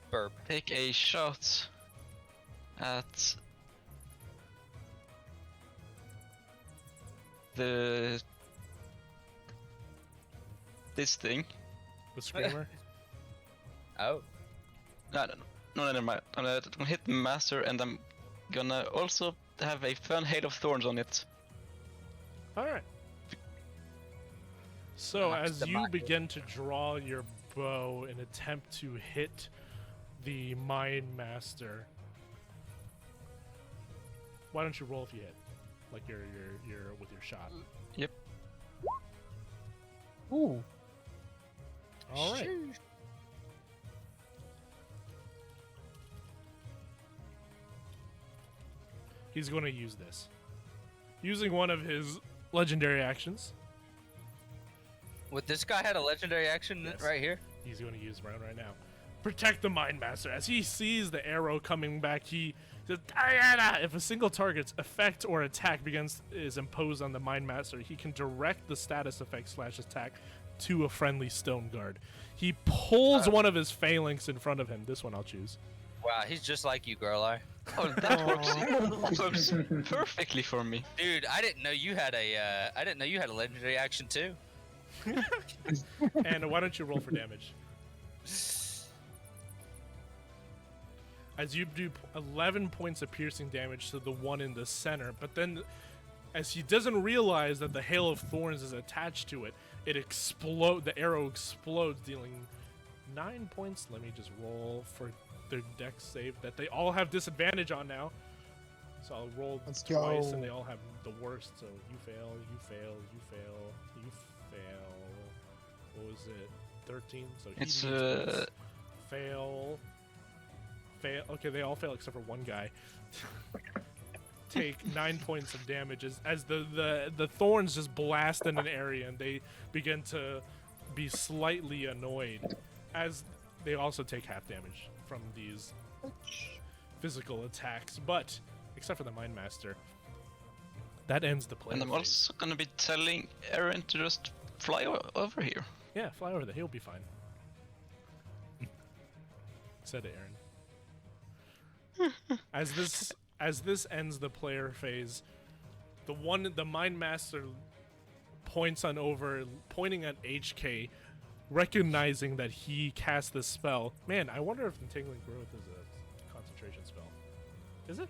Burp. take a shot at this thing. The Screamer. Oh. No, never mind. I'm gonna hit the master, and I'm gonna also have a fun hail of thorns on it. Alright. So Knocks as the you mark. begin to draw your bow and attempt to hit the Mind Master, why don't you roll if you hit? Like you're with your shot. Yep. Ooh. Alright. He's going to use this. Using one of his legendary actions. What, this guy had a legendary action Yes. right here? He's going to use right now. Protect the Mind Master. As he sees the arrow coming back, he says, Diana! If a single target's effect or attack is imposed on the Mind Master, he can direct the status effect / attack to a friendly stone guard. He pulls one of his phalanx in front of him. This one I'll choose. Wow, he's just like you, Girlar. Oh, that works perfectly for me. Dude, I didn't know you had a legendary action too. And why don't you roll for damage? As you do 11 points of piercing damage to the one in the center, but then as he doesn't realize that the hail of thorns is attached to it, the arrow explodes, dealing 9 points. Let me just roll for their dex save that they all have disadvantage on now. So I'll roll Let's twice go. and they all have the worst. So you fail, you fail, you fail, you fail. What was it? 13? So he It's needs points. Fail. Okay, they all fail except for one guy. Take 9 points of damage as the thorns just blast in an area and they begin to be slightly annoyed. As they also take half damage from these physical attacks, but except for the Mind Master, that ends the play. And I'm also gonna be telling Aaron to just fly over here. Yeah, fly over there. He'll be fine. Said it, Aaron. As this ends the player phase, the Mind Master pointing at HK, recognizing that he cast this spell. Man, I wonder if Entangling Growth is a concentration spell. Is it?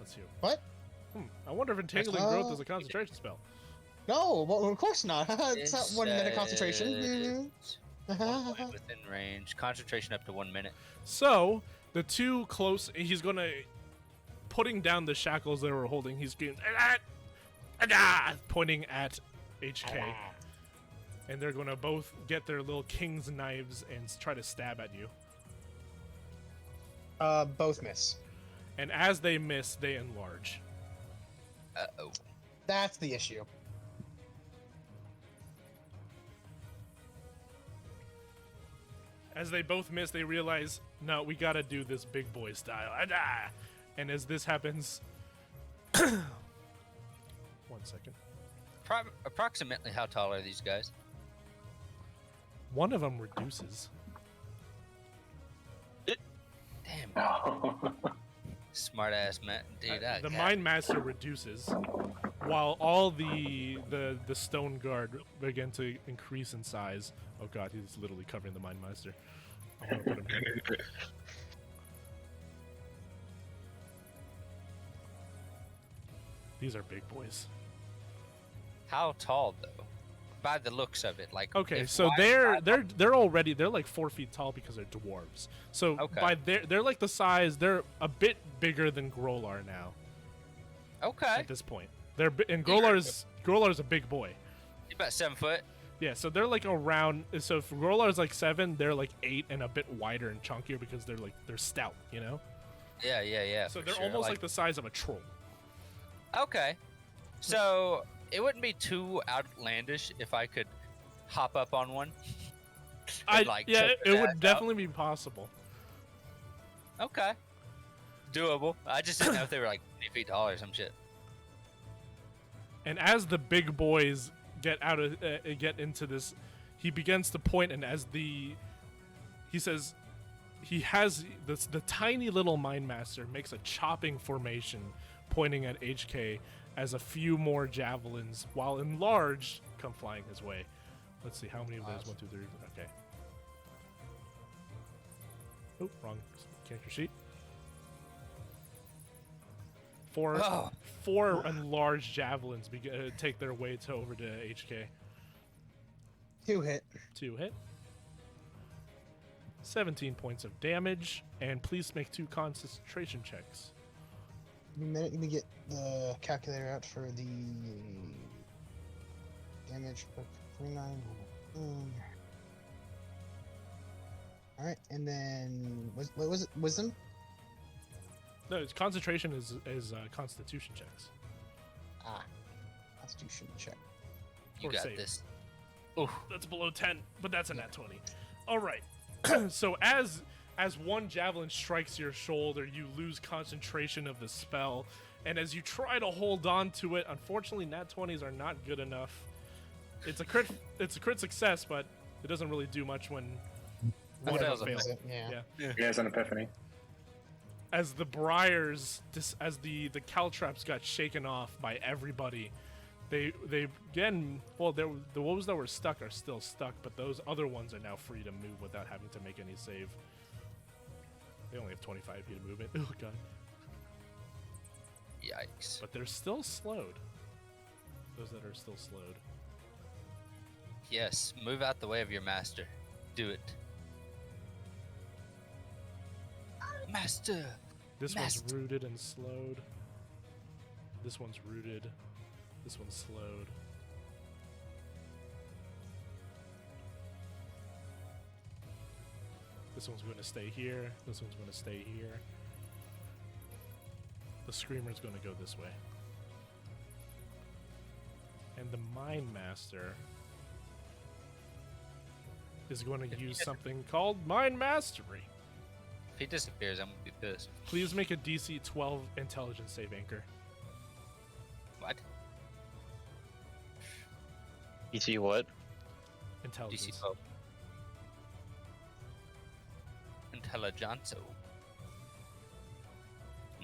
Let's see. What? I wonder if Entangling Growth is a concentration spell. No, well, of course not. It's not It 1 minute concentration. said 1 point within range. Concentration up to 1 minute. So the two close, he's gonna putting down the shackles they were holding. He's going pointing at HK, and they're gonna both get their little king's knives and try to stab at you. Both miss. And as they miss, they enlarge. Uh-oh. That's the issue. As they both miss, they realize, no, we gotta do this big boy style. And as this happens, 1 second. Approximately how tall are these guys? One of them reduces. Damn, Oh. smart ass man, dude. I The got- Mind Master reduces, while all the Stone Guard begin to increase in size. Oh god, he's literally covering the Mind Master. I want to put him here. These are big boys. How tall though? By the looks of it, like Okay, if so wide- they're like 4 feet tall because they're dwarves. So Okay. by they're like the size, they're a bit bigger than Grolar now Okay, at this point. And Grolar's a big boy. you about 7 foot. Yeah, so they're like around. So if Grolar's like 7, they're like 8 and a bit wider and chunkier because they're stout, you know. Yeah. So for they're sure. almost like the size of a troll. Okay, so it wouldn't be too outlandish if I could hop up on one. and, like, Yeah, check it their ass would out. definitely be possible. Okay, doable. I just didn't know if they were like 20 feet tall or some shit. And as the big boys get into this, he begins to point, and he says he has the tiny little Mind Master makes a chopping formation, pointing at HK as a few more javelins, while enlarged, come flying his way. Let's see how many of those. 1, 2, 3. Okay. Oh, wrong character sheet. Oh. Four enlarged javelins take their way over to HK. 2 hit. 2 hit. 17 points of damage, and please make 2 concentration checks. Give me a minute. Let me get the calculator out for the damage. 49. All right, and then what was it? Wisdom. No, it's concentration is Constitution checks. Constitution check. You Or got save. this. That's below 10, but that's a nat 20. All right. So as one javelin strikes your shoulder, you lose concentration of the spell, and as you try to hold on to it, unfortunately, nat 20s are not good enough. It's a crit success, but it doesn't really do much when one of fails them a fails. Yeah. He has an epiphany. As the briars, as the caltraps got shaken off by everybody, they again, well, the ones that were stuck are still stuck, but those other ones are now free to move without having to make any save. They only have 25 feet of movement. Oh god! Yikes. But they're still slowed. Those that are still slowed. Yes, move out the way of your master. Do it. Master! This Master. one's rooted and slowed. This one's rooted. This one's slowed. This one's going to stay here. This one's going to stay here. The Screamer's going to go this way. And the Mind Master is going to use something called Mind Mastery. If he disappears, I'm gonna be pissed. Please make a DC 12 intelligence save, Anchor. What? You see what? Intelligence. DC 12. Intelligenzo.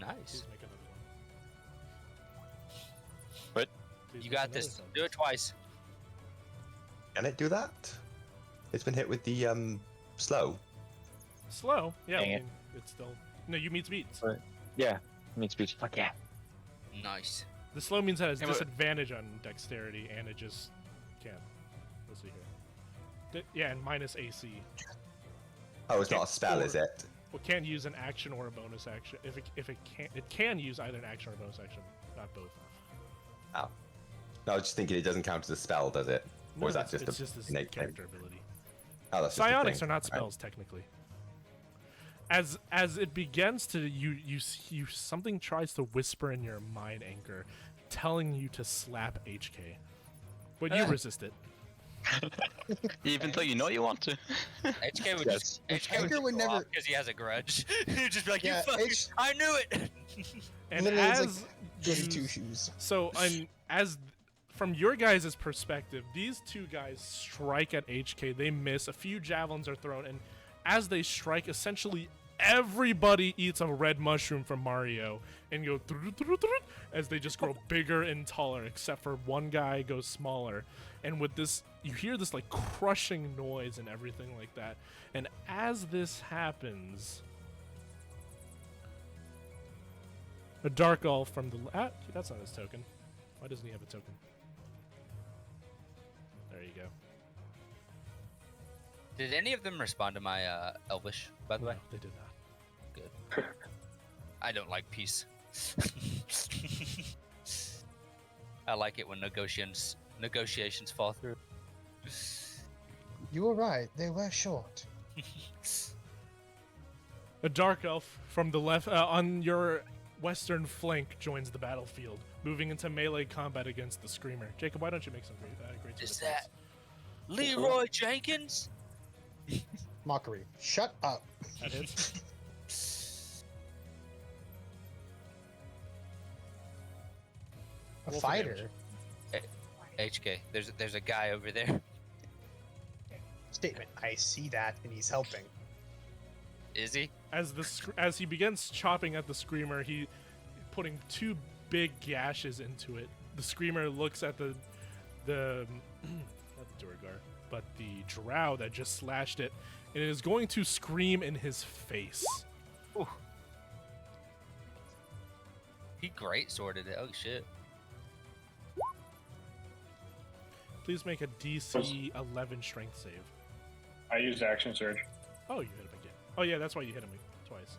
Nice. Please make another one. What? Please You make got another this. intelligence. Do it twice. Can it do that? It's been hit with the slow. Slow. Yeah, Dang I it. mean, it's still. No, you meet beats. Right. Yeah. Meat speech. Fuck yeah. Nice. The slow means that it has Yeah, but- disadvantage on dexterity, and it just can't. Let's see here. Yeah, and minus AC. Oh, it's not a Okay, spell, or- is it? Well, can't use an action or a bonus action. If it can use either an action or a bonus action, not both. Oh. No, I was just thinking it doesn't count as a spell, does it? No, Or is that it's just just a his innate thing? character ability. Oh, that's just a Psionics thing. are not Right. spells technically. As it begins to you something tries to whisper in your mind, Anchor, telling you to slap HK, but you resist it. Even though you know you want to. HK would Yes. just Edgar would never. because he has a grudge. He'd just be like, Yeah, "You fucking, I knew it." And Literally, it's as Goody two you- shoes. so, as from your guys' perspective, these two guys strike at HK. They miss. A few javelins are thrown, and as they strike, essentially everybody eats a red mushroom from Mario and go as they just grow bigger and taller, except for one guy goes smaller. And with this, you hear this like crushing noise and everything like that. And as this happens, a dark elf from the that's not his token. Why doesn't he have a token? There you go. Did any of them respond to my Elvish? By the way, No, they did not. good. I don't like peace. I like it when negotiations fall through. You were right. They were short. A dark elf from the left on your western flank joins the battlefield, moving into melee combat against the Screamer. Jacob, why don't you make some great Is sword attacks? that Leroy Jenkins? Mockery. Shut up. That hits. A Roll for fighter. HK, there's a guy over there. Statement. I see that, and he's helping. Is he? As he begins chopping at the Screamer, he putting two big gashes into it. The Screamer looks at the not the Durgar, but the Drow that just slashed it, and it is going to scream in his face. Ooh. He great sorted it. Oh shit. Please make a DC 11 strength save. I used action surge. Oh, you hit him again. Oh yeah, that's why you hit him twice.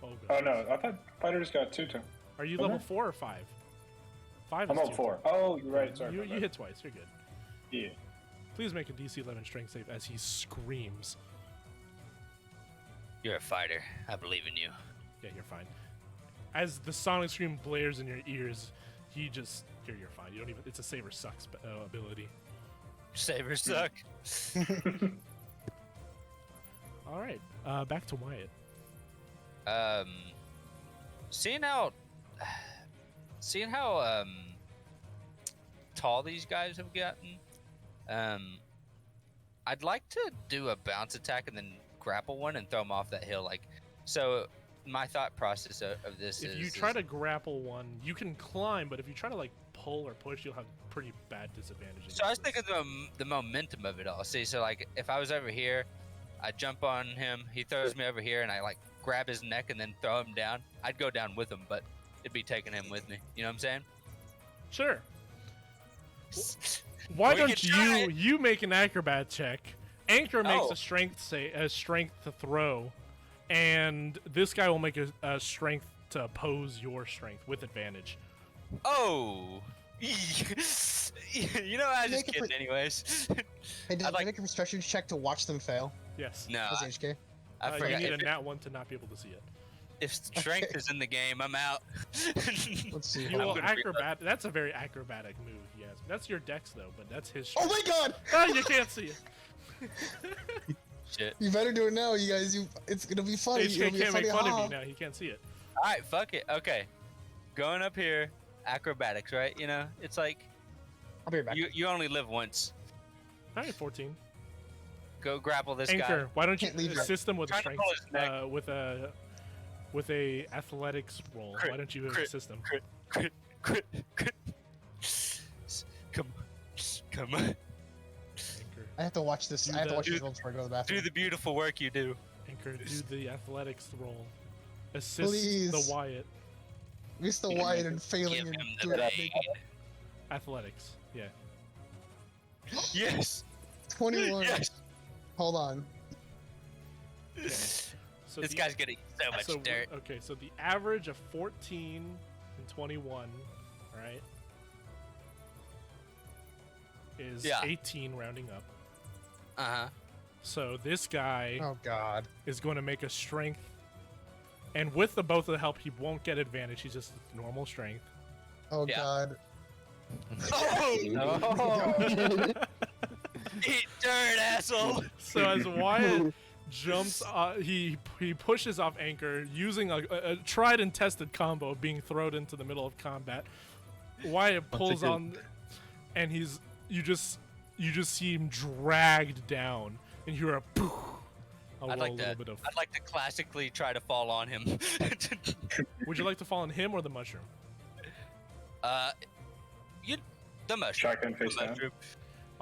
Oh Oh god. no, I thought fighters got two too. Are you Okay. level 4 or 5? 5 I'm is level 2. 4. Oh, you're right. Sorry. You about that. hit twice. You're good. Yeah. Please make a DC 11 strength save as he screams. You're a fighter. I believe in you. Yeah, you're fine. As the sonic scream blares in your ears, he just you're fine. You don't even. It's a saber sucks ability. Sabers suck. All right, back to Wyatt. Seeing how tall these guys have gotten, I'd like to do a bounce attack and then grapple one and throw them off that hill. Like, so my thought process of this If is you try to grapple one, you can climb, but if you try to like pull or push, you'll have pretty bad disadvantage. So I was against thinking the momentum of it all. See, so like if I was over here, I jump on him, he throws me over here, and I like grab his neck and then throw him down. I'd go down with him, but it'd be taking him with me. You know what I'm saying? this. Sure. Why We don't can try it. you make an acrobat check? Anchor makes Oh. a strength to throw, and this guy will make a strength to oppose your strength with advantage. Oh. You know, I was just Make it kidding anyways. Hey, did I'd I like- make a perception check to watch them fail? Yes. No, As HK? I You forgot. need a If, nat 1 to not be able to see it. if strength is in the game, I'm out. Let's see. You Hold will on. gonna be- acrobat. That's a very acrobatic move. Yes, that's your dex though, but that's his. Oh Strength. my god! Ah, you can't see it. Shit. You better do it now, you guys. It's gonna be funny. HK It'll be a can't make funny fun of ha. you now. He can't see it. All right, fuck it. Okay, going up here, acrobatics, right? You know, it's like I'll be right back. you only live once. All right, 14. Go grapple this Anchor, guy. why don't you Can't leave yet. assist him with a Trying to strength, pull his neck. with a athletics roll? Crit, Why don't you crit, assist him? Crit. Come on. Anchor, I have to watch this. I have to watch this roll before I go to the Do bathroom. the beautiful work you do. Anchor, do the athletics roll. Assist Please. the Wyatt. Mr. Wyatt and failing Give and him doing the it. bag. Athletics. Yeah. Yes. 21. Yes. Hold on. So This the- guy's getting so much so, dirt. Okay, so the average of 14 and 21, right, is Yeah. 18 rounding up. Uh-huh. So this guy Oh god. is going to make a strength, and with the both of the help, he won't get advantage. He's just normal strength. Oh Yeah. god. Oh! Eat dirt, asshole. So as Wyatt jumps, he pushes off Anchor using a tried and tested combo of being thrown into the middle of combat. Wyatt pulls on, and you just see him dragged down, and you hear a poof. I'd like to classically try to fall on him. Would you like to fall on him or the mushroom? The mushroom. Shotgun face down.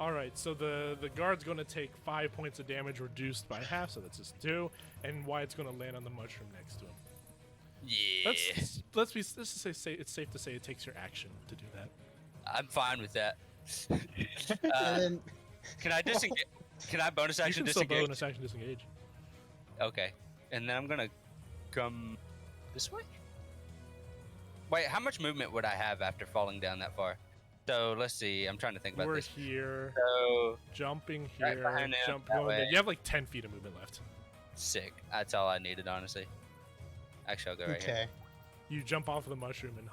All right, so the guard's going to take 5 points of damage reduced by half, so that's just 2, and Wyatt's going to land on the mushroom next to him. Yeah. Let's just say it's safe to say it takes your action to do that. I'm fine with that. And then, Can I disengage? Can I bonus You action can still disengage? bonus action disengage. Okay. And then I'm gonna come this way? Wait, how much movement would I have after falling down that far? So let's see. I'm trying to think about We're this. here, So jumping Right here, behind him, jump that going there. way. You have like 10 feet of movement left. sick. That's all I needed, honestly. Actually, I'll go right here. okay. You jump off of the mushroom and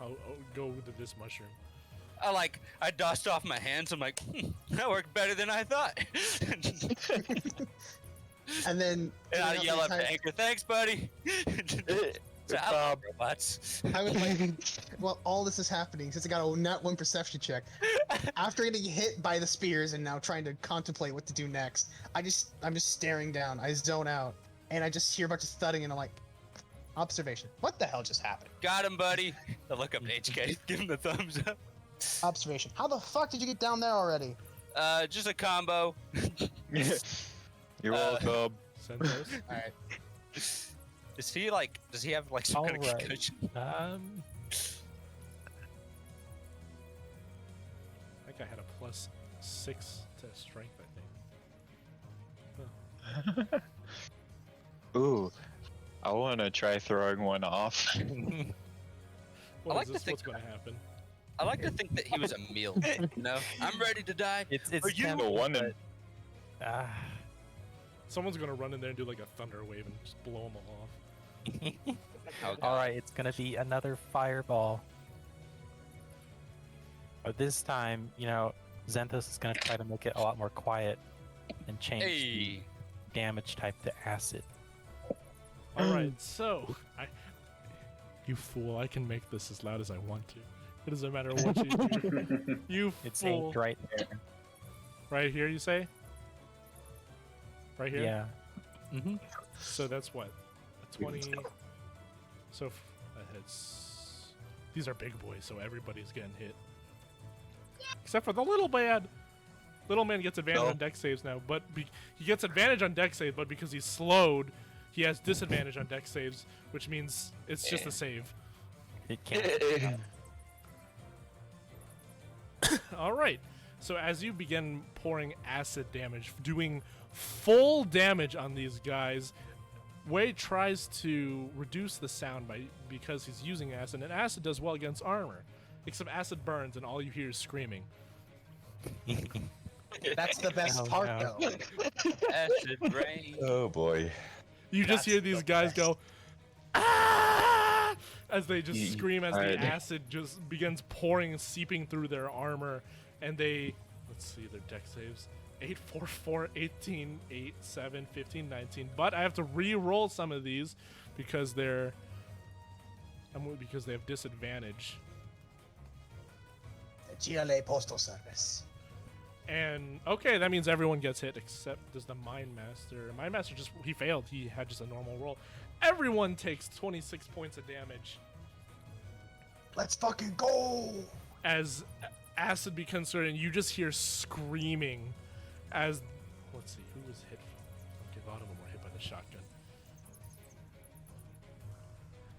go to this mushroom. I dust off my hands. I'm like, that worked better than I thought. And then And I throughout yell the up to entire- Anchor, thanks, buddy. So I love robots. I would like, well, all this is happening since I got a nat 1 perception check. After getting hit by the spears and now trying to contemplate what to do next, I'm just staring down. I zone out, and I just hear a bunch of thudding, and I'm like, observation. What the hell just happened? Got him, buddy. I look up at HK, give him the thumbs up. Observation. How the fuck did you get down there already? Just a combo. You're welcome. Sentos. All right. Does he have some kind of Alright. concussion? I think I had a +6 to strength, I think. Ooh, I want to try throwing one off. What like is to this? think What's going to happen? I like to think that he was a meal. You know, I'm ready to die. It's Are you- tempting, one in- but, Someone's going to run in there and do like a thunder wave and just blow them all off. Oh, God. all right, it's gonna be another fireball. But this time, Xanthos is gonna try to make it a lot more quiet and change the Hey. damage type to acid. All right, so you fool! I can make this as loud as I want to. It doesn't matter what you do. You It's fool! aimed right there. Right here, you say? Right here. Yeah. Mm-hmm. So that's what? A 20. So that hits. These are big boys, so everybody's getting hit. Except for the little man. Little man gets advantage on dex saves now, but he gets advantage on dex save, but because he's slowed, he has disadvantage on dex saves, which means it's just a save. It can't. All right. So as you begin pouring acid damage, doing full damage on these guys, Wei tries to reduce the sound because he's using acid, and acid does well against armor. Except acid burns, and all you hear is screaming. That's the best Oh, part, no. though. Acid rain. Oh boy. You just hear these guys go, ah! As they just scream as the Alright. acid just begins pouring and seeping through their armor, and they, let's see their dex saves. 8, 4, 4, 18, 8, 7, 15, 19. But I have to re-roll some of these because they have disadvantage. GLA Postal Service. And okay, that means everyone gets hit except does the Mind Master. Mind Master he failed. He had just a normal roll. Everyone takes 26 points of damage Let's fucking go! as acid becomes started, and you just hear screaming as, let's see, who was hit? Okay, a lot of them were hit by the shotgun.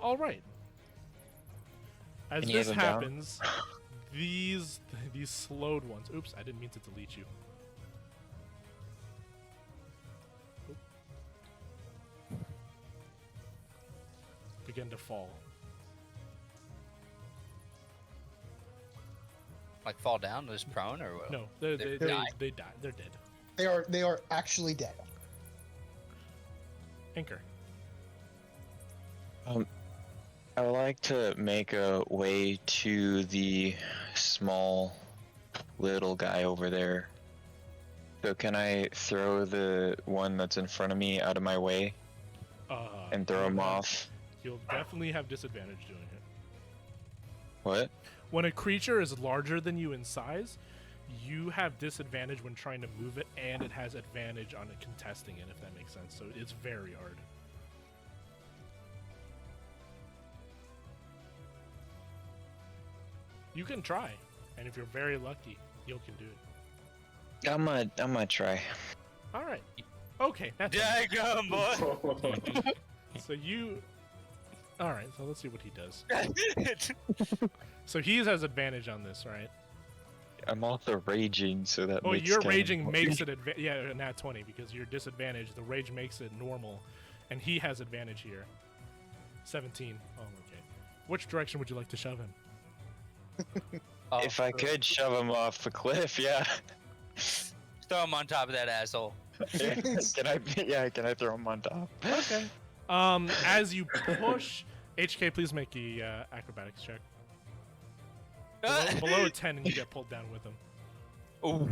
All right. As Any this of them down? happens, these slowed ones. Oops, I didn't mean to delete you. Oop. Begin to fall. Like fall down, just prone, or what? No, They they die. die. They're dead. They are actually dead. Anchor. I would like to make a way to the small little guy over there. So can I throw the one that's in front of me out of my way and throw him off? You'll definitely have disadvantage doing it. What? When a creature is larger than you in size, you have disadvantage when trying to move it, and it has advantage on it contesting it, if that makes sense. So it's very hard. You can try, and if you're very lucky, you can do it. I'm gonna try. All right. Okay. That's Daggum, boy. So you. All right. So let's see what he does. So he has advantage on this, right? I'm also raging, so that Oh, makes your kind of raging more- makes it yeah, nat 20 because you're disadvantaged. The rage makes it normal, and he has advantage here. 17. Oh, okay. Which direction would you like to shove him? If I could shove him off a cliff, yeah. Throw him on top of that asshole. Yeah, can I throw him on top? Okay. As you push, HK, please make a acrobatics check. Below a 10, and you get pulled down with him. Ooh.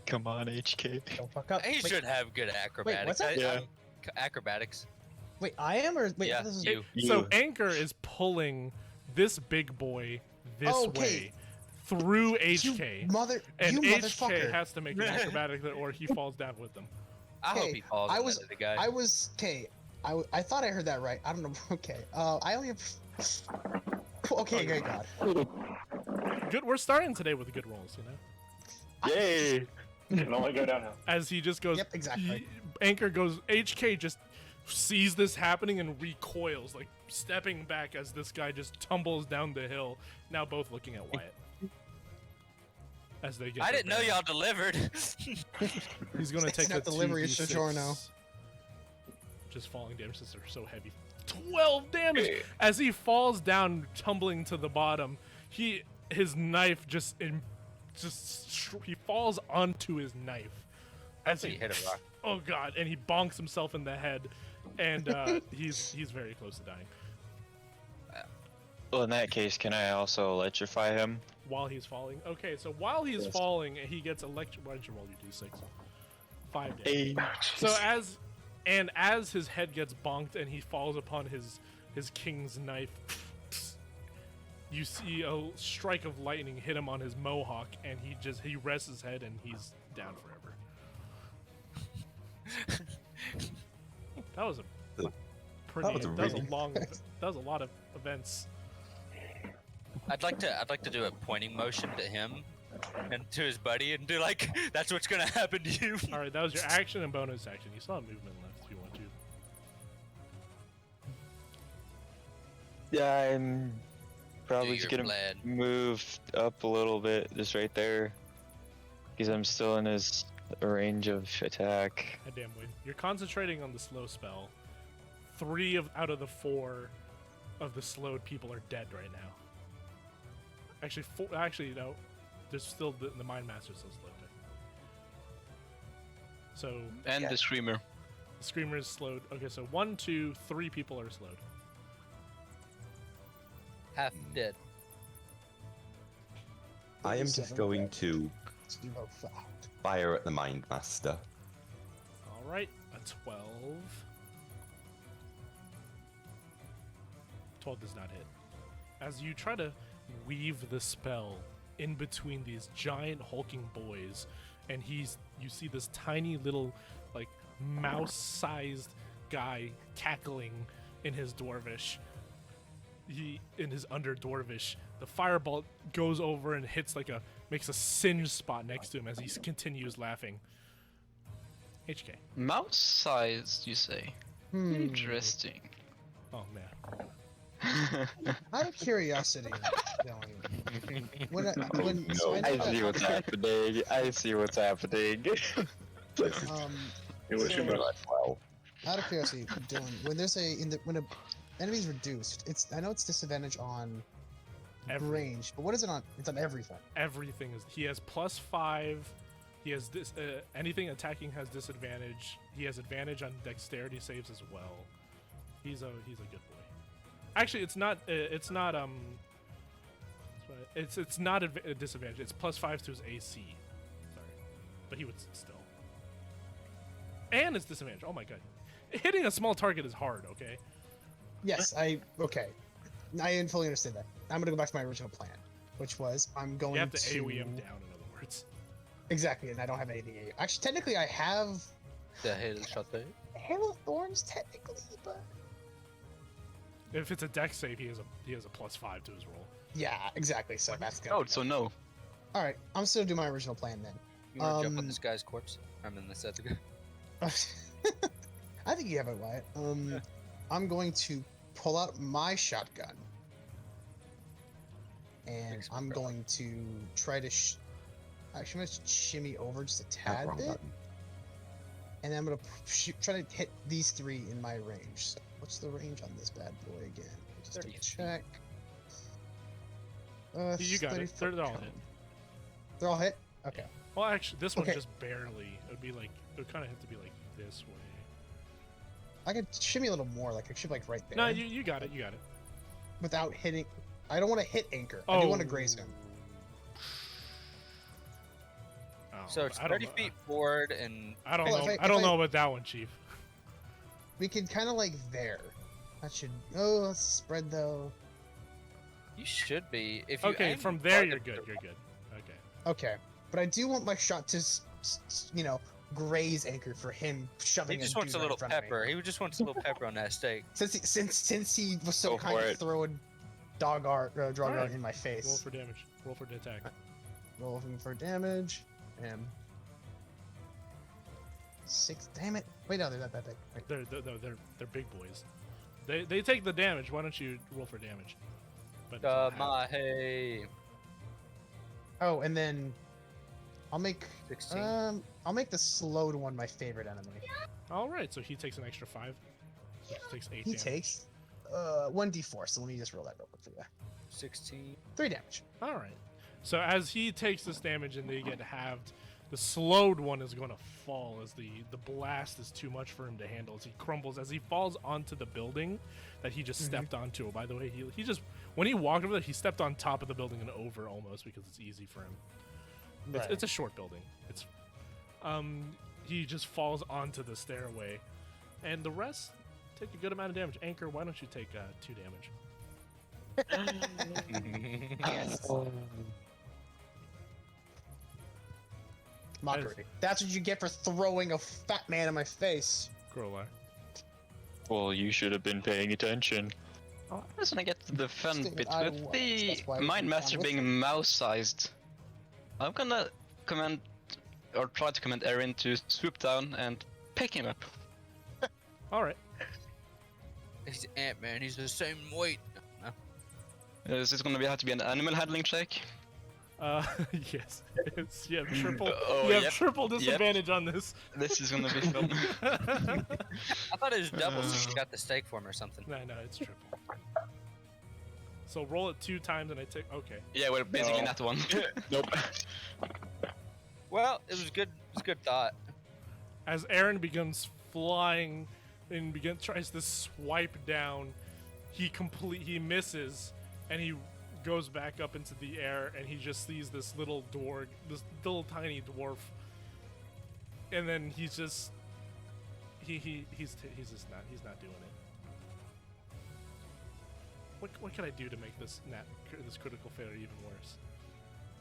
Come on, HK. Don't fuck up. He Wait, should have good acrobatics. what's that? Yeah. Acrobatics. wait, I am or wait? Yeah, this is you. So Anchor is pulling this big boy this Okay. way through You HK, mother, and you HK motherfucker. has to make an acrobatic or he falls down with them. I hope he falls I on was, that other guy. I was, okay. I thought I heard that right. I don't know. Okay. I only have. Okay, great God. Good. We're starting today with good rolls, you know. Yay! It can only go downhill. As he just goes. Yep, exactly. Anchor goes. HK just sees this happening and recoils, like stepping back as this guy just tumbles down the hill. Now both looking at Wyatt. As they get. I their didn't know bearings. y'all delivered. He's gonna It's take not the delivery, 2d6, it's Sojourno. just falling damage since they're so heavy. 12 damage as he falls down, tumbling to the bottom. His knife he falls onto his knife as He hit a rock. Oh god! And he bonks himself in the head, and he's very close to dying. Well, in that case, can I also electrify him? While he's falling. Okay, so while he's falling, he gets electric. Why don't you roll your d6? 5 damage. So as his head gets bonked and he falls upon his king's knife, you see a strike of lightning hit him on his mohawk, and he rests his head and he's down forever. That was a pretty. was a That was a really- long. That was a lot of events. I'd like to do a pointing motion to him and to his buddy and do like that's what's gonna happen to you. All right, that was your action and bonus action. You still have movement left if you want to. Yeah, I'm probably your just gonna bled. move up a little bit, just right there, because I'm still in his range of attack. God damn, Wade. You're concentrating on the slow spell. 3 out of the 4 of the slowed people are dead right now. Actually, 4. Actually, no. There's still the Mind Master's still slowed. So And the Screamer. the Screamer is slowed. Okay, so 1, 2, 3 people are slowed. Half dead. I am just going to 0, 5. fire at the Mind Master. All right, a 12. 12 does not hit. As you try to weave the spell in between these giant hulking boys, and you see this tiny little like mouse-sized guy cackling in his dwarvish. In his under dwarvish, the firebolt goes over and makes a singe spot next to him as he continues laughing. HK. Mouse sized, you say? Interesting. Oh man. Out of curiosity, Dylan, I see what's happening. I see what's happening. It was So- your Well, out of curiosity, Dylan, when a enemy's reduced, I know it's disadvantage on range, but what is it on? It's on everything. Everything is. He has +5. He has this. Anything attacking has disadvantage. He has advantage on dexterity saves as well. He's a good boy. Actually, it's not. It's not. It's not a disadvantage. It's +5 to his AC. but he would still. And it's disadvantage. Oh my god. Hitting a small target is hard, okay? Yes, okay. I didn't fully understand that. I'm gonna go back to my original plan, which was I'm going You have to AoE him down, in other words. Exactly, and I don't have anything. Actually, technically, I have The hail shot there. Hail of Thorns, technically, but If it's a dex save, he has a +5 to his roll. yeah, exactly. So that's gonna. Oh, so no. All right, I'm still gonna do my original plan then. You want to jump on Um, this guy's corpse? I'm in this other guy. I think you have it, Wyatt. I'm going to pull out my shotgun, and Makes me I'm proud. going to try to. Actually, I'm gonna shimmy over just a tad wrong bit, button. and then I'm gonna try to hit these three in my range. So, what's the range on this bad boy again? Just 30 take a feet. check. You got 30 it. foot They're all cone. hit. They're all hit. Okay. Well, actually, this one Okay. just barely. It would be like it would kind of have to be like this way. I could shimmy a little more, like I should like right there. No, you got it. You got it. Without hitting. I don't want to hit Anchor. I do want to graze him. Oh, So it's I don't 30 know. feet forward and I don't Well, know. if I don't I- know about that one, Chief. We could kind of like there. That should. Oh, let's spread though. you should be. If you Okay, aim from the there target you're good. to- You're good. Okay. Okay, but I do want my shot to, graze Anchor for him He shoving. just a wants dude a little right in front of me. pepper. He just wants a little pepper on that steak. Since he was so Go kind for to it. throw a dog art, dog art Alright. in my Roll face. for damage. Roll for the attack. Rolling for damage. And 6. Damn it! Wait, no, they're not that big. Wait. They're big boys. They take the damage. Why don't you roll for damage? But Hey. Oh, and then I'll make 16. I'll make the slowed one my favorite enemy. all right. So he takes an extra 5. He takes 8 He damage. takes 1d4. So let me just roll that real quick for you. 16. 3 damage. All right. So as he takes this damage and they get halved, the slowed one is going to fall as the blast is too much for him to handle. As he crumbles, as he falls onto the building that he just stepped onto. Oh, by the way, he just when he walked over there, he stepped on top of the building and over almost because it's easy for him. Right. It's a short building. It's he just falls onto the stairway, and the rest take a good amount of damage. Anchor, why don't you take 2 damage? Mockery. That's what you get for throwing a fat man in my face. Grolar. Well, you should have been paying attention. I just want to get to the fun Stupid bit I with was. the That's why we Mind keep Master on being mouse-sized. I'm gonna command, or try to command Erin to swoop down and pick him up. All right. He's Ant-Man. He's the same weight. No. Is this gonna have to be an animal handling check? Yes. You have triple. Oh, you have yep. triple disadvantage on this. This is gonna be fun. I thought it was double, so you got the steak for him or something. No, it's triple. So roll it 2 times and I take. Okay. Yeah, we're basically No. that one. Nope. Well, it was good. It was a good thought. As Aaron begins flying and tries to swipe down, he misses, and he goes back up into the air, and he just sees this little tiny dwarf, and then he's just he's not doing it. What can I do to make this critical failure even worse?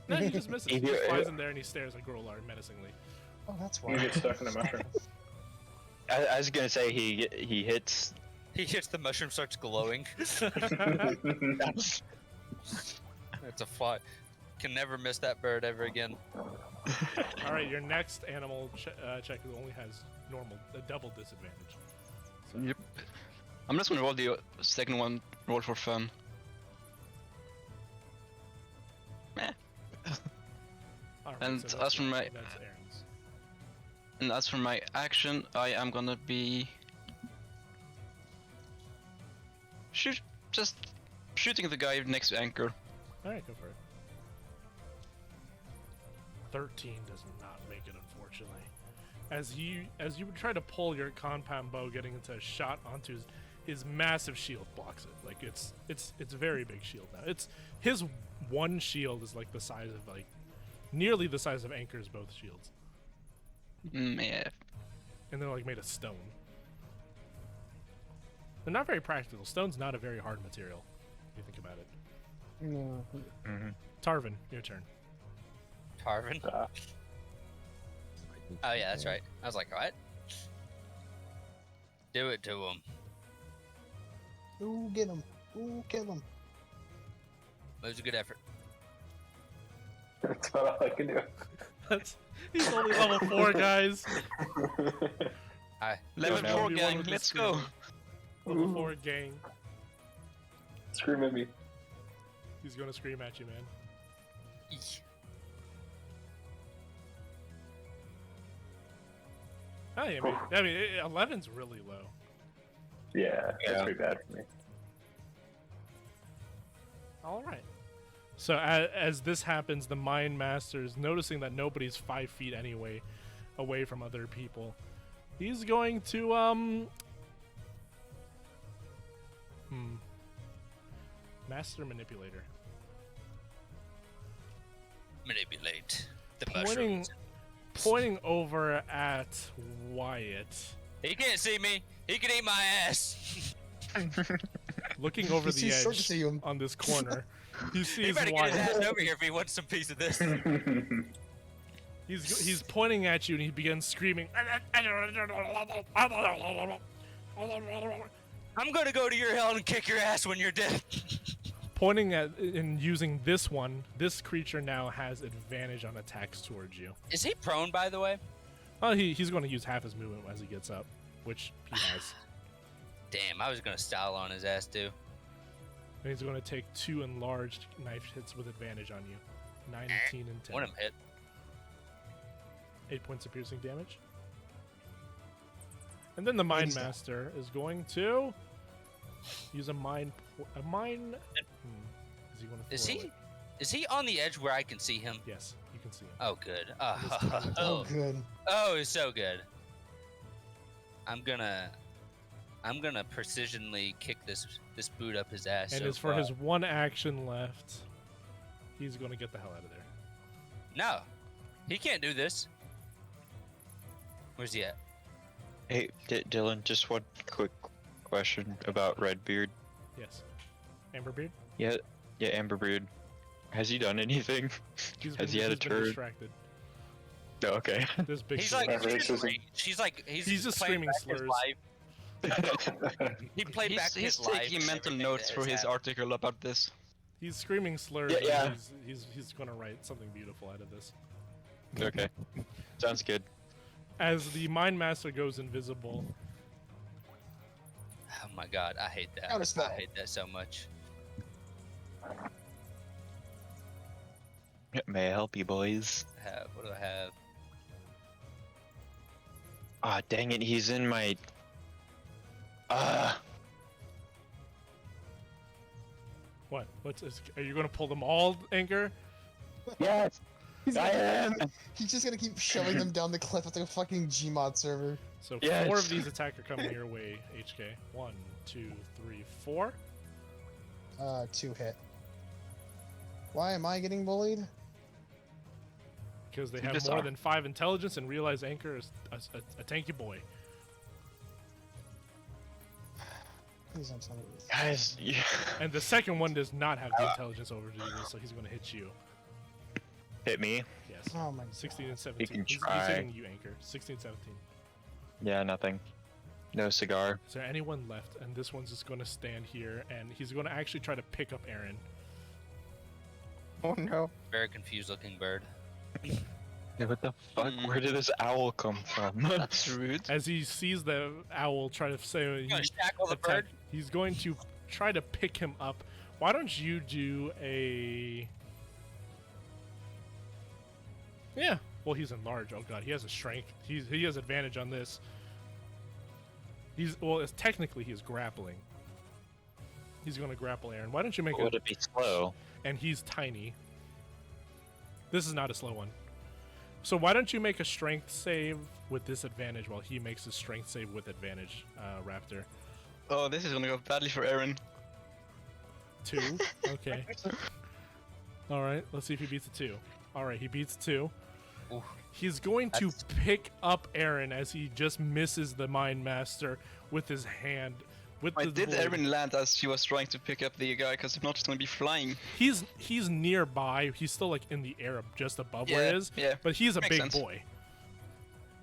No, he just misses. He just flies in there and he stares at Grolar menacingly. Oh, that's You why. get stuck in a mushroom. I was gonna say he hits. He hits the mushroom, starts glowing. That's It's a fly. Can never miss that bird ever again. All right, your next animal check only has a double disadvantage. So, Yep. I'm just gonna roll the second one, roll for fun. Meh. all right, And so as for my- that's Aaron's. And as for my action, I am gonna be just shooting the guy next to Anchor. All right, go for it. 13 does not make it, unfortunately. As you would try to pull your compound bow, getting into a shot onto his massive shield blocks it. Like it's a very big shield now. It's his one shield is like the size of nearly the size of Anchor's both shields. Yeah. And they're like made of stone. They're not very practical. Stone's not a very hard material, if you think about it. No. Tarvin, your turn. Tarvin. Oh yeah, that's right. I was like, what? Do it to him. Ooh, get him. Ooh, kill him. It was a good effort. That's all I can do. He's only level 4, guys. Hi. Level Yeah, 4 man. gang, With the let's go. Level 4 gang. Scream at me. He's gonna scream at you, man. Eek. I mean, 11's really low. Yeah, Yeah. that's pretty bad for me. All right. So as this happens, the Mind Master is noticing that nobody's 5 feet anyway, away from other people. He's going to Master Manipulator. Manipulate the Pointing, mushrooms. pointing over at Wyatt, He can't see me. He can eat my ass. looking over He the sees edge Circasium. on this corner. He He sees better get his Wyatt. ass over here if he wants some piece of this. He's pointing at you and he begins screaming. I'm gonna go to your hell and kick your ass when you're dead. Pointing at and using this one, this creature now has advantage on attacks towards you. Is he prone, by the way? Oh, he's going to use half his movement as he gets up, which he has. Damn, I was gonna style on his ass too. And he's going to take 2 enlarged knife hits with advantage on you. 19 and 10. One of them hit. 8 points of piercing damage. And then the Mind He's down. Master is going to use a mind. Is he going to? Is he on the edge where I can see him? Yes, you can see him. Oh, good. Oh, Oh, good. oh, it's so good. I'm gonna precisionally kick this boot up his ass. And so as for far. his one action left, he's going to get the hell out of there. No, he can't do this. Where's he at? Hey, Dylan, just one quick question about Redbeard. Yes. Amberbeard? Yeah, Amberbeard. Has he done anything? Has he had a he's been turn? distracted. No, okay. This big He's sword. like, Racism. he's just playing screaming back his slurs. life. He played back He's his life. taking and mental everything notes that for has his happened. article about this. He's screaming slurs. Yeah, and yeah. He's going to write something beautiful out of this. Okay. Sounds good. As the Mind Master goes invisible, Oh my god, I hate that. Counterspell. I hate that so much. May I help you, boys? What do I have? Ah, dang it, he's in my... what? Are you going to pull them all, Anchor? Yes! I am! He's just gonna keep shoving them down the cliff like a fucking Gmod server. So Yes. 4 of these attack are coming your way, HK. 1, 2, 3, 4. 2 hit. Why am I getting bullied? Because they You have just more are. than 5 intelligence and realize Anchor is a tanky boy. Please don't tell me this. Guys, yeah. And the second one does not have the intelligence over to do this, so he's going to hit you. Hit me? Yes. Oh my 16 and 17. can He's try. hitting you, Anchor. 16, 17. Yeah, nothing. No cigar. Is there anyone left? And this one's just going to stand here, and he's going to actually try to pick up Aaron. Oh no. Very confused looking bird. Yeah, what the fuck? Where did this owl come from? That's rude. As he sees the owl try to say, You gonna shackle the bird? he's going to try to pick him up. Why don't you do a... Yeah, well, he's enlarged. Oh god, he has a strength. He has advantage on this. Technically he is grappling. He's going to grapple Aaron. Why don't you make Would it be slow? And he's tiny. This is not a slow one. So why don't you make a strength save with disadvantage while he makes a strength save with advantage, Raptor? Oh, this is gonna go badly for Aaron. 2. Okay. All right. Let's see if he beats a 2. All right, he beats 2. Oof. He's going to That's- pick up Aaron as he just misses the Mind Master with his hand. With I the did blade. Erin land as she was trying to pick up the guy, because if not, she's gonna be flying. He's nearby. He's still like in the air just above where Yeah, he is. yeah. But he's a Makes big sense. boy.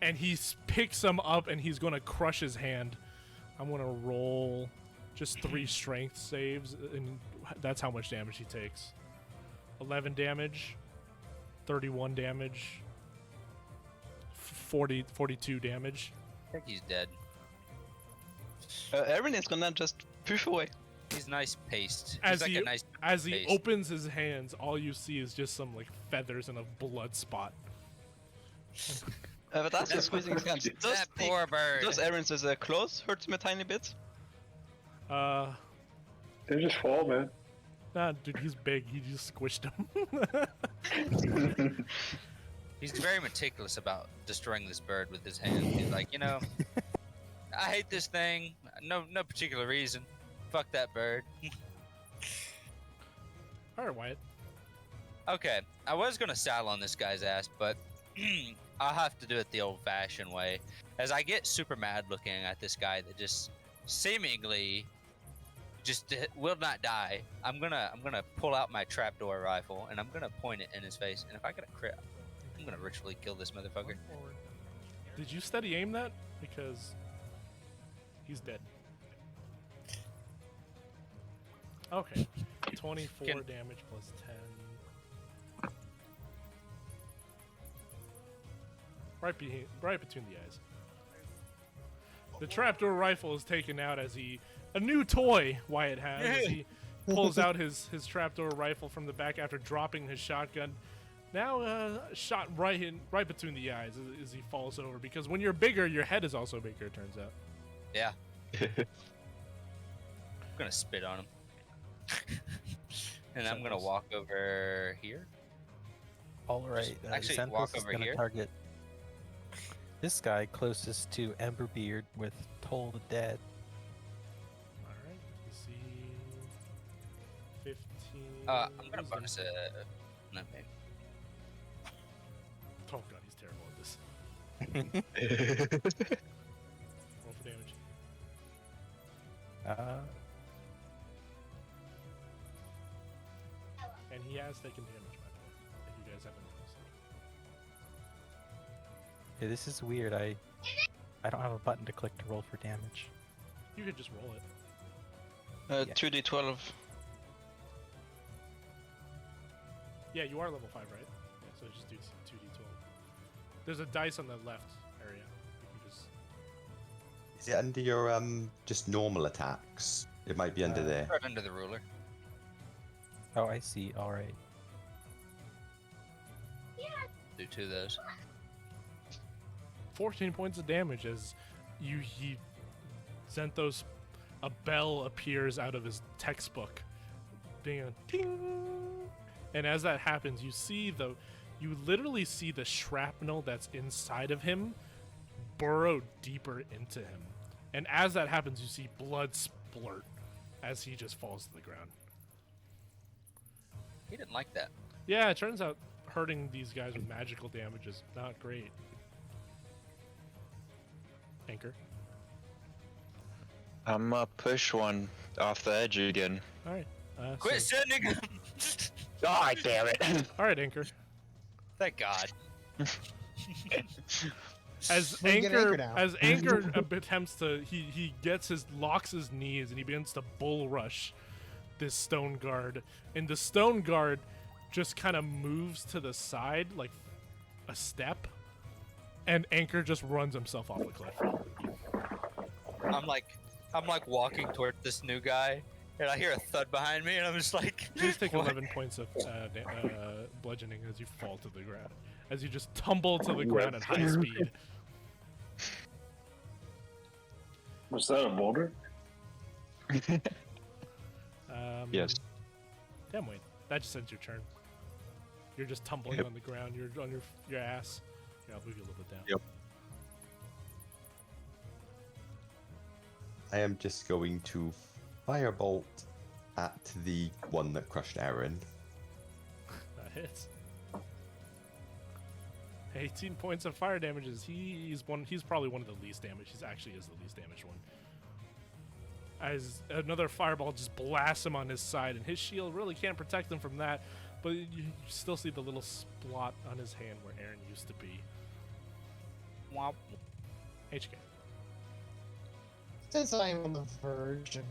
And he picks him up and he's gonna crush his hand. I'm gonna roll just 3 strength saves, and that's how much damage he takes. 11 damage, 31 damage, 42 damage. I think he's dead. Erin is gonna just poof away. He's nice paced. As He's like he a nice as he paste. opens his hands, all you see is just some like feathers and a blood spot. But that's just squeezing his hands. That poor bird. Does Erin's claws hurt him a tiny bit? They just fall, man. Nah, dude, he's big. He just squished him. He's very meticulous about destroying this bird with his hands. He's like, I hate this thing. No particular reason. Fuck that bird. All right, Wyatt. Okay, I was gonna saddle on this guy's ass, but I'll have to do it the old-fashioned way. As I get super mad looking at this guy that just seemingly just will not die, I'm gonna pull out my trapdoor rifle and I'm gonna point it in his face. And if I get a crit, I'm gonna ritually kill this motherfucker. Did you steady aim that? Because he's dead. Okay. 24 Can- damage plus 10. Right between the eyes. The trapdoor rifle is taken out as a new toy Wyatt has. As he pulls out his trapdoor rifle from the back after dropping his shotgun. Now shot right between the eyes as he falls over. Because when you're bigger, your head is also bigger, it turns out. Yeah. I'm gonna spit on him. And I'm gonna walk over here. All right. actually Xanthos walk is over gonna here. target this guy closest to Emberbeard with Toll the Dead. Alright, you see 15. I'm gonna bonus a. No, maybe. Oh god, he's terrible at this. Roll for damage. And he has taken damage, by the way, if you guys haven't noticed. Yeah, this is weird. I don't have a button to click to roll for damage. You could just roll it. Yeah. 2d12. Yeah, you are level 5, right? Yeah, so just do 2d12. There's a dice on the left area. You can just... Is it under your just normal attacks? It might be under there. Right under the ruler. Oh, I see. All right. Do 2 of those. 14 points of damage as Xanthos, a bell appears out of his textbook. Ding, ding. And as that happens, you literally see the shrapnel that's inside of him burrow deeper into him. And as that happens, you see blood splurt as he just falls to the ground. He didn't like that. Yeah, it turns out hurting these guys with magical damage is not great. Anchor. I'm gonna push one off the edge again. Alright. Quit sending him! God damn it! Alright, Anchor. Thank God. As We can get Anchor now. as Anchor attempts to, he locks his knees and he begins to bull rush this stone guard, and the stone guard just kind of moves to the side like a step, and Anchor just runs himself off the cliff. I'm like walking toward this new guy, and I hear a thud behind me, and I'm just like, Please take what? 11 points of bludgeoning as you fall to the ground, as you just tumble to the ground at high speed. Was that a boulder? Yes. Damwain, that just ends your turn. You're just tumbling Yep. on the ground. You're on your ass. Yeah, I'll move you a little bit down. Yep. I am just going to firebolt at the one that crushed Aaron. That hits. 18 points of fire damages. He's probably one of the least damaged. He actually is the least damaged one. As another fireball just blasts him on his side, and his shield really can't protect him from that. But you still see the little splot on his hand where Aaron used to be. Womp. HK. Since I am on the verge of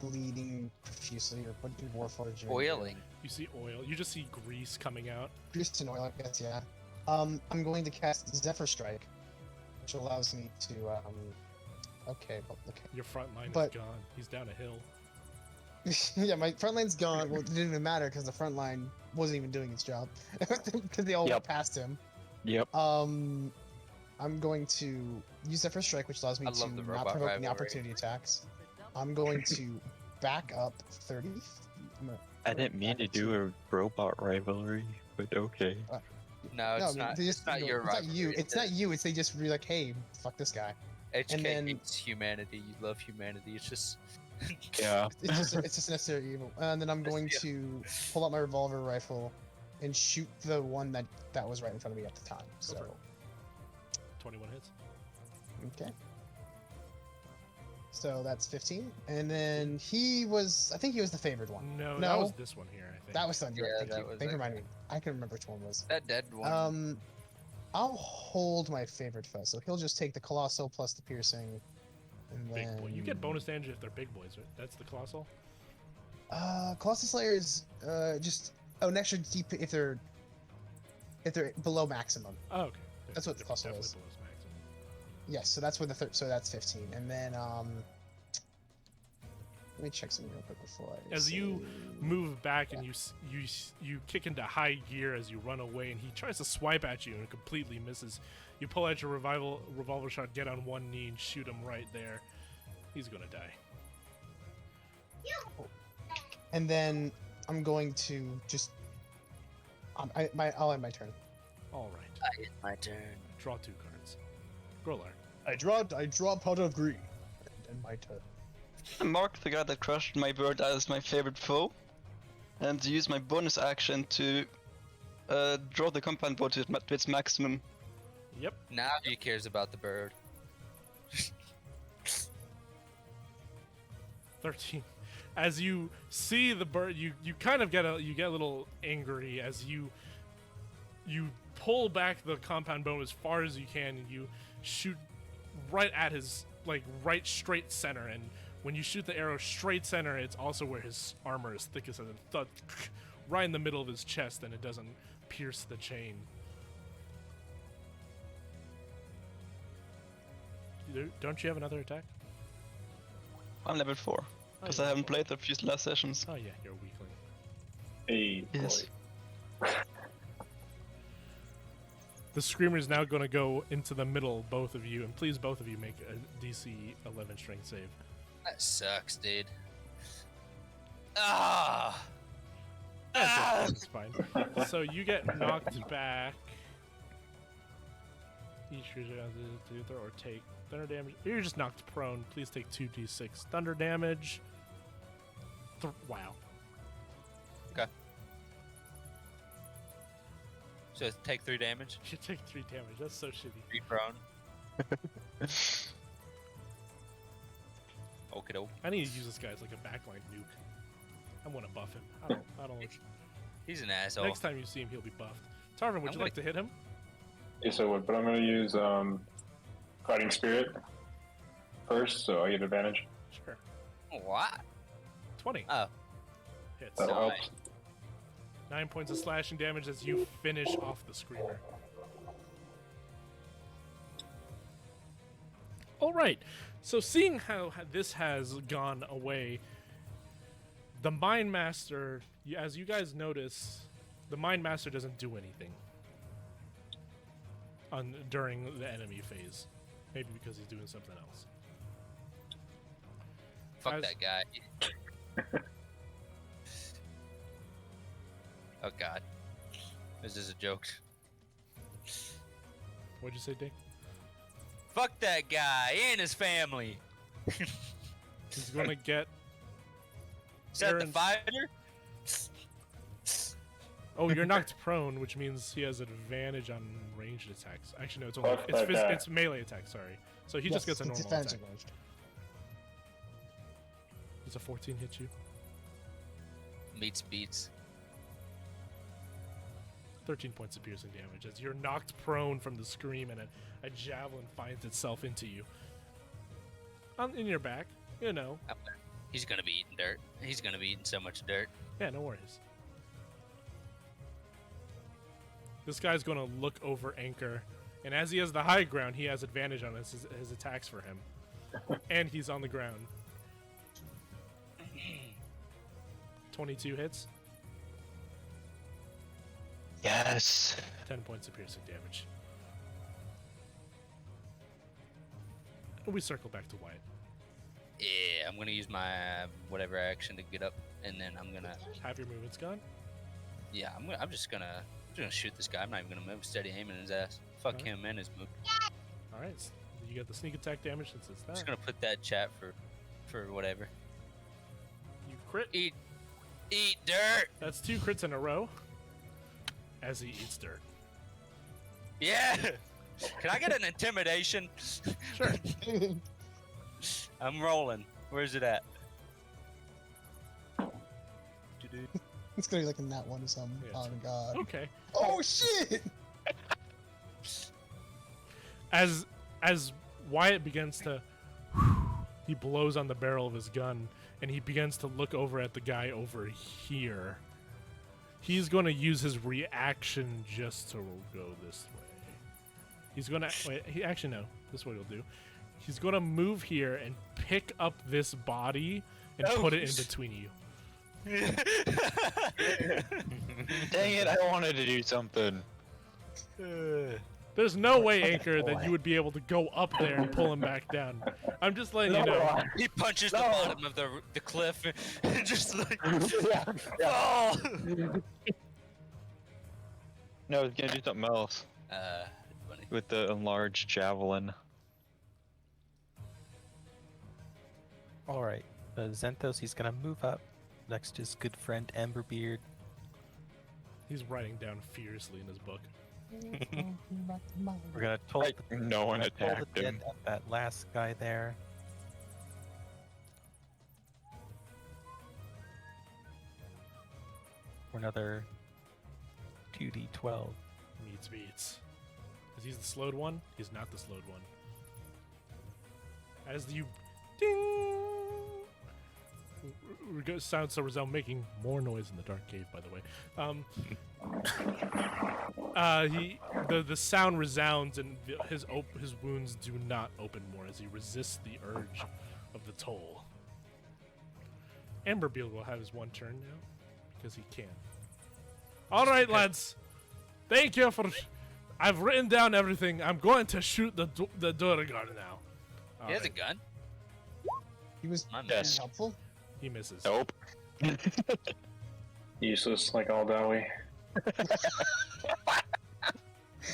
bleeding profusely, or what do Warforged do? Oiling. You see oil. You just see grease coming out. Grease and oil, I guess, yeah. I'm going to cast Zephyr Strike, which allows me to, okay. Your front line But- is gone. He's down a hill. Yeah, my front line's gone. Well, it didn't even matter because the front line wasn't even doing its job because they all went past him. Yep. I'm going to use Zephyr Strike, which allows me I to love the not robot provoke any rivalry. opportunity attacks. I'm going to back up 30. I didn't mean to do a robot rivalry, but okay. No, it's not. they It's not your It's not you. rivalry. It's not you. It's they just be like, hey, fuck this guy. HK and then- hates humanity. You love humanity. It's just. Yeah. It's just necessary evil. And then I'm going to pull out my revolver rifle and shoot the one that was right in front of me at the time. for it. So 21 hits. okay. So that's 15, and then I think he was the favored one. No, No. that was this one here, I think. That was Thunder. Yeah, Thank that you. was Thank you for that reminding me. I can remember which one was. That dead one. I'll hold my favorite foe, so he'll just take the colossal plus the piercing, and big then boy. You get bonus damage if they're big boys, right? That's the colossal. Colossal Slayer is just an extra deep if they're below maximum. Oh, okay. That's what the colossal definitely is. below his maximum. Yes, so that's where so that's 15, and then let me check something real quick before I As you say- move back and you kick into high gear as you run away, and he tries to swipe at you and completely misses. You pull out your revolver shot, get on one knee, and shoot him right there. He's gonna die. And then I'm going to just I'll end my turn. All right. It's my turn. Draw 2 cards. Grolar. I draw Pot of Green. And my turn. Mark the guy that crushed my bird as my favorite foe, and use my bonus action to draw the compound bow to its maximum. Yep. Now he cares about the bird. 13. As you see the bird, you kind of get a little angry as you pull back the compound bow as far as you can, and you shoot right at his right straight center. And when you shoot the arrow straight center, it's also where his armor is thickest, and thud right in the middle of his chest, and it doesn't pierce the chain. Don't you have another attack? I'm level 4, because I haven't played the few last sessions. Oh yeah, you're a weakling. Hey, Yes. boy. The screamer is now going to go into the middle, both of you, and please, both of you, make a DC 11 strength save. That sucks, dude. Ah! That's fine. So you get knocked back. Each creature has to throw or take thunder damage. You're just knocked prone. Please take 2d6 thunder damage. Wow. Okay. So take 3 damage. You take 3 damage. That's so shitty. 3 prone. Okie doke. I need to use this guy as like a backline nuke. I want to buff him. I don't. He's an asshole. Next time you see him, he'll be buffed. Tarvin, would I'm you like to hit him? Yes, I would, but I'm going to use Fighting Spirit first, so I get advantage. Sure. What? 20. Oh. Hits. That'll help. Nice. 9 points of slashing damage as you finish off the screamer. Alright, so seeing how this has gone away, the Mind Master, as you guys notice, the Mind Master doesn't do anything during the enemy phase. Maybe because he's doing something else. Fuck As- that guy. Oh god. This is a joke. What'd you say, Dick? Fuck that guy and his family. He's gonna get Is that the Aaron's- fighter? Oh, you're knocked prone, which means he has advantage on ranged attacks. Actually, no, it's only But, it's melee attack. Sorry, so he just gets a it's normal defense attack. advantage. Does a 14 hit you? Meets beats. 13 points of piercing damage as you're knocked prone from the scream, and a javelin finds itself into you. In your back, you know. He's gonna be eating dirt. He's gonna be eating so much dirt. Yeah, no worries. This guy's going to look over Anchor, and as he has the high ground, he has advantage on his attacks for him. And he's on the ground. 22 hits, Yes. 10 points of piercing damage. We circle back to Wyatt. Yeah, I'm gonna use my whatever action to get up, and then I'm gonna. Have your movements gone? Yeah, I'm just gonna shoot this guy. I'm not even gonna move. Steady aiming his ass. Fuck Alright. him and his move. Alright, so you got the sneak attack damage since it's I'm that. just gonna put that chat for whatever. You crit. Eat dirt. That's 2 crits in a row as he eats dirt. Yeah. Can I get an intimidation? Sure. I'm rolling. Where's it at? It's gonna be like in that one or something. Yeah, Oh it's- my god. Okay. Oh shit! As Wyatt begins to, he blows on the barrel of his gun, and he begins to look over at the guy over here. He's going to use his reaction just to go this way. He's going to wait. He actually no. This is what he'll do. He's going to move here and pick up this body and put it in between you. Dang it! I wanted to do something. There's no way, Anchor, that you would be able to go up there and pull him back down. I'm just letting you know. He punches the bottom of the cliff and just like No, I was gonna do something else funny. with the enlarged javelin. All right, Zenthos, he's gonna move up next to his good friend Amberbeard. He's writing down fiercely in his book. We're gonna toll No one toll the attacked dead him. at that last guy there. For another 2d12. Meets beats. Is he the slowed one? He's not the slowed one. As you ding, sound so resound, making more noise in the dark cave. By the way, the sound resounds, and his wounds do not open more as he resists the urge of the toll. Amberbeard will have his one turn now because he can. All right, lads. Thank you for. I've written down everything. I'm going to shoot the Duragar now. He has a Alright, gun. He was My man. Yes. helpful. He misses. Nope. Useless like all Dowie.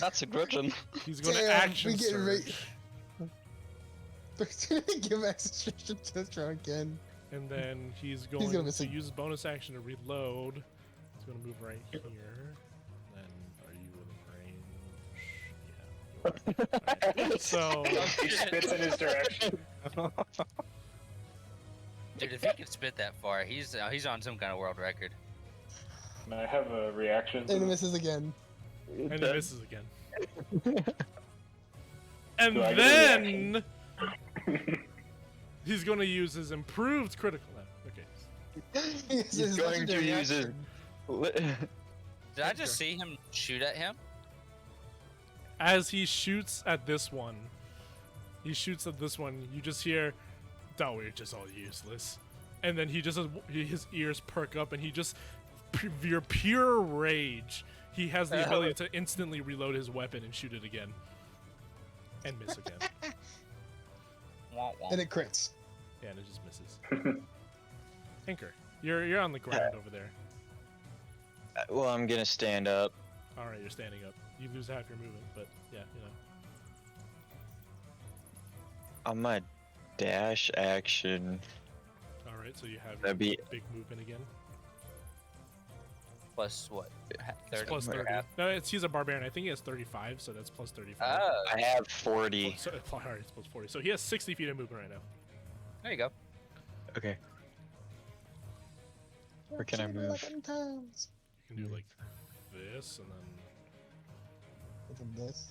That's a grudgeon. He's going to Damn, action we getting surge, Give extra to throw again. and then he's going gonna miss to it. use his bonus action to reload. He's going to move right here. Then, are you within range? Yeah. Alright. So, He spits in his direction. Dude, if he can spit that far, he's on some kind of world record. And I have a reaction. And it misses again. and he misses again. And Do I get a then he's going to use his improved critical. Okay. He's going to use his. Did I just see him shoot at him? As he shoots at this one, you just hear, "Oh, we're just all useless," and then his ears perk up, and he just, pure rage, he has the ability to instantly reload his weapon and shoot it again, and miss again. Wah, wah. And it crits. Yeah, and it just misses. Anchor, you're on the ground over there. Well, I'm gonna stand up. All right, you're standing up. You lose half your movement, but yeah, On my dash action, All right, so you have your That'd be- big movement again. plus what? It's 30 plus or 30. half? No, he's a barbarian. I think he has 35, so that's plus 35. Oh, I have 40. So, alright, it's plus 40. So he has 60 feet of movement right now. there you go. Okay. Where can I move? 11 times. You can do like this, and then From this.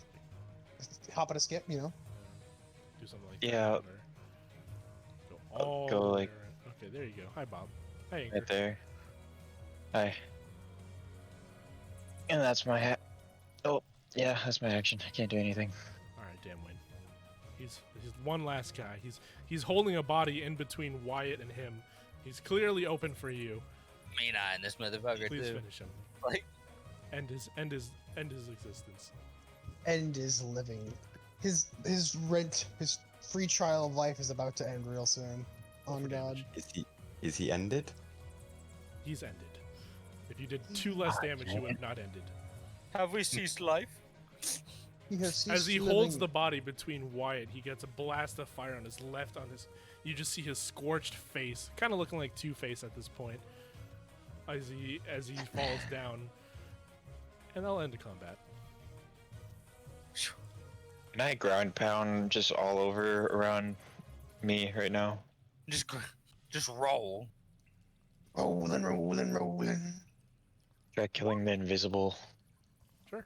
Just hop on a skip, you know. do something like Yeah. that. Or go all go the way like- around. Okay, there you go. Hi, Bob. Hi, Anchor. Right there. Hi. And that's my hat. Oh, yeah, that's my action. I can't do anything. All right, Damwain. He's one last guy. He's holding a body in between Wyatt and him. He's clearly open for you. Mean eye in this motherfucker Please too. finish him. Like, End his existence. End is living. His rent, his free trial of life is about to end real soon. On for God. damage. Is he ended? He's ended. If you did 2 less damage, he would have not ended. have we ceased life? He has As he ceased holds the living. body between Wyatt, he gets a blast of fire on his left. You just see his scorched face, kind of looking like Two-Face at this point, as he falls down. And that'll end the combat. Can I ground pound just all over around me right now? Just roll. Rolling. Try killing the invisible. Sure.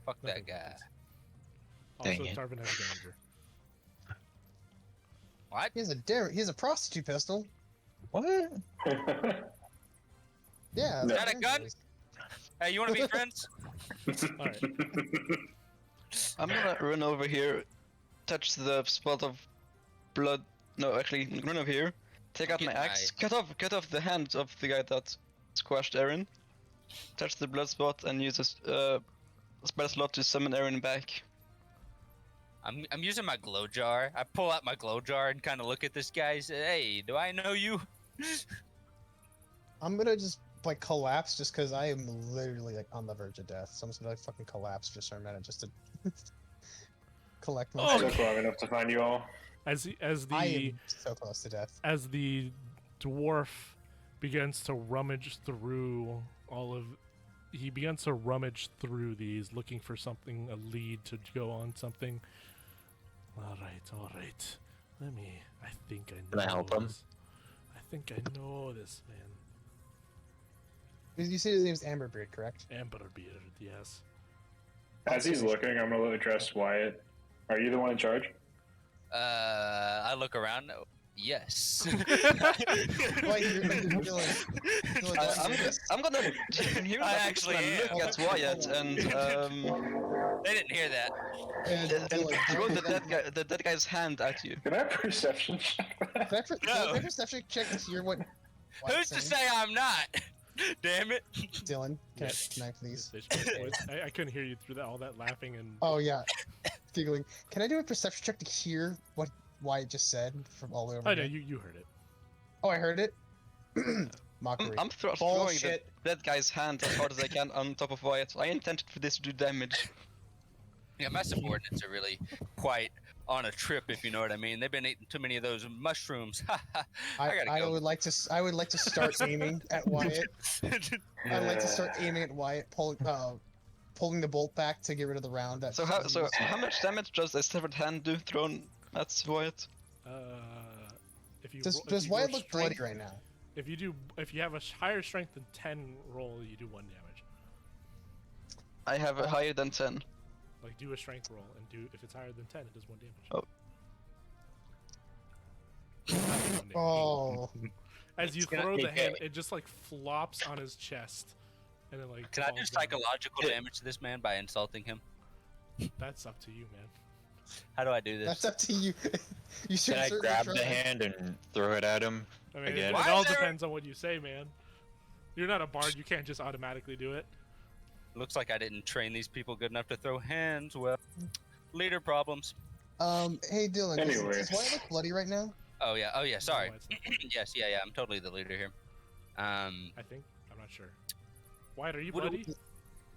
Fuck that Nothing guy. happens. Dang Also, it. Tarvin has a danger. What? He has a prostitute pistol. What? Yeah. Is that's that a gun? nice. Hey, you want to be friends? All right. I'm gonna run over here, touch the spot of blood. No, actually, run over here, take out my Get axe, cut off the hand of the guy that squashed Aaron, touch the blood spot, and use a spell slot to summon Aaron back. I'm using my glow jar. I pull out my glow jar and kind of look at this guy. And say, hey, do I know you? I'm gonna just like collapse just because I am literally like on the verge of death. So I'm just gonna like fucking collapse just for a minute just to collect my. Oh, Took long enough to find you all. As I the am so close to death. as the dwarf begins to rummage through he begins to rummage through these, looking for something, a lead to go on something. All right. I think I know. Can I help him? this. I think I know this man. You say his name's Amberbeard, correct? Amberbeard, yes. As he's looking, I'm gonna address Wyatt. Are you the one in charge? I look around. Oh, yes. Wait, I'm gonna hear I that. actually I'm gonna look at Wyatt and They didn't hear that. throw the dead guy's hand at you. Can I have perception check? Can I perception check to hear what? Who's to say I'm not? Damn it. Dylan, can I please? I couldn't hear you through all that laughing and. Oh yeah, giggling. Can I do a perception check to hear what Wyatt just said from all the way over I know here? you heard it. Oh, I heard it. Mockery. I'm throwing the Bullshit. dead guy's hand as hard as I can on top of Wyatt. I intended for this to do damage. Yeah, my subordinates are really quite on a trip, if you know what I mean. They've been eating too many of those mushrooms. I gotta I go. would like to start aiming at Wyatt. I'd like to start aiming at Wyatt, pulling the bolt back to get rid of the round. So how much damage does a severed hand do thrown at Wyatt? If you Does Wyatt look bloody right now? If you have a higher strength than 10 roll, you do 1 damage. I have a higher than 10. Like do a strength roll and if it's higher than 10, it does 1 damage. Oh. Oh. As you It's gonna throw the take hand, damage. it just like flops on his chest, and then like. Can I do falls down. psychological damage to this man by insulting him? That's up to you, man. How do I do That's this? up to you. You should Can I certainly grab try. the hand and throw it at him? I mean, Again. it Why all is there- depends on what you say, man. You're not a bard. You can't just automatically do it. Looks like I didn't train these people good enough to throw hands. Well, leader problems. Hey Dylan, Anyway. does Wyatt look bloody right now? Oh yeah. Sorry. No, it's not. Yes. Yeah. I'm totally the leader here. I think. I'm not sure. Wyatt, are you What do bloody?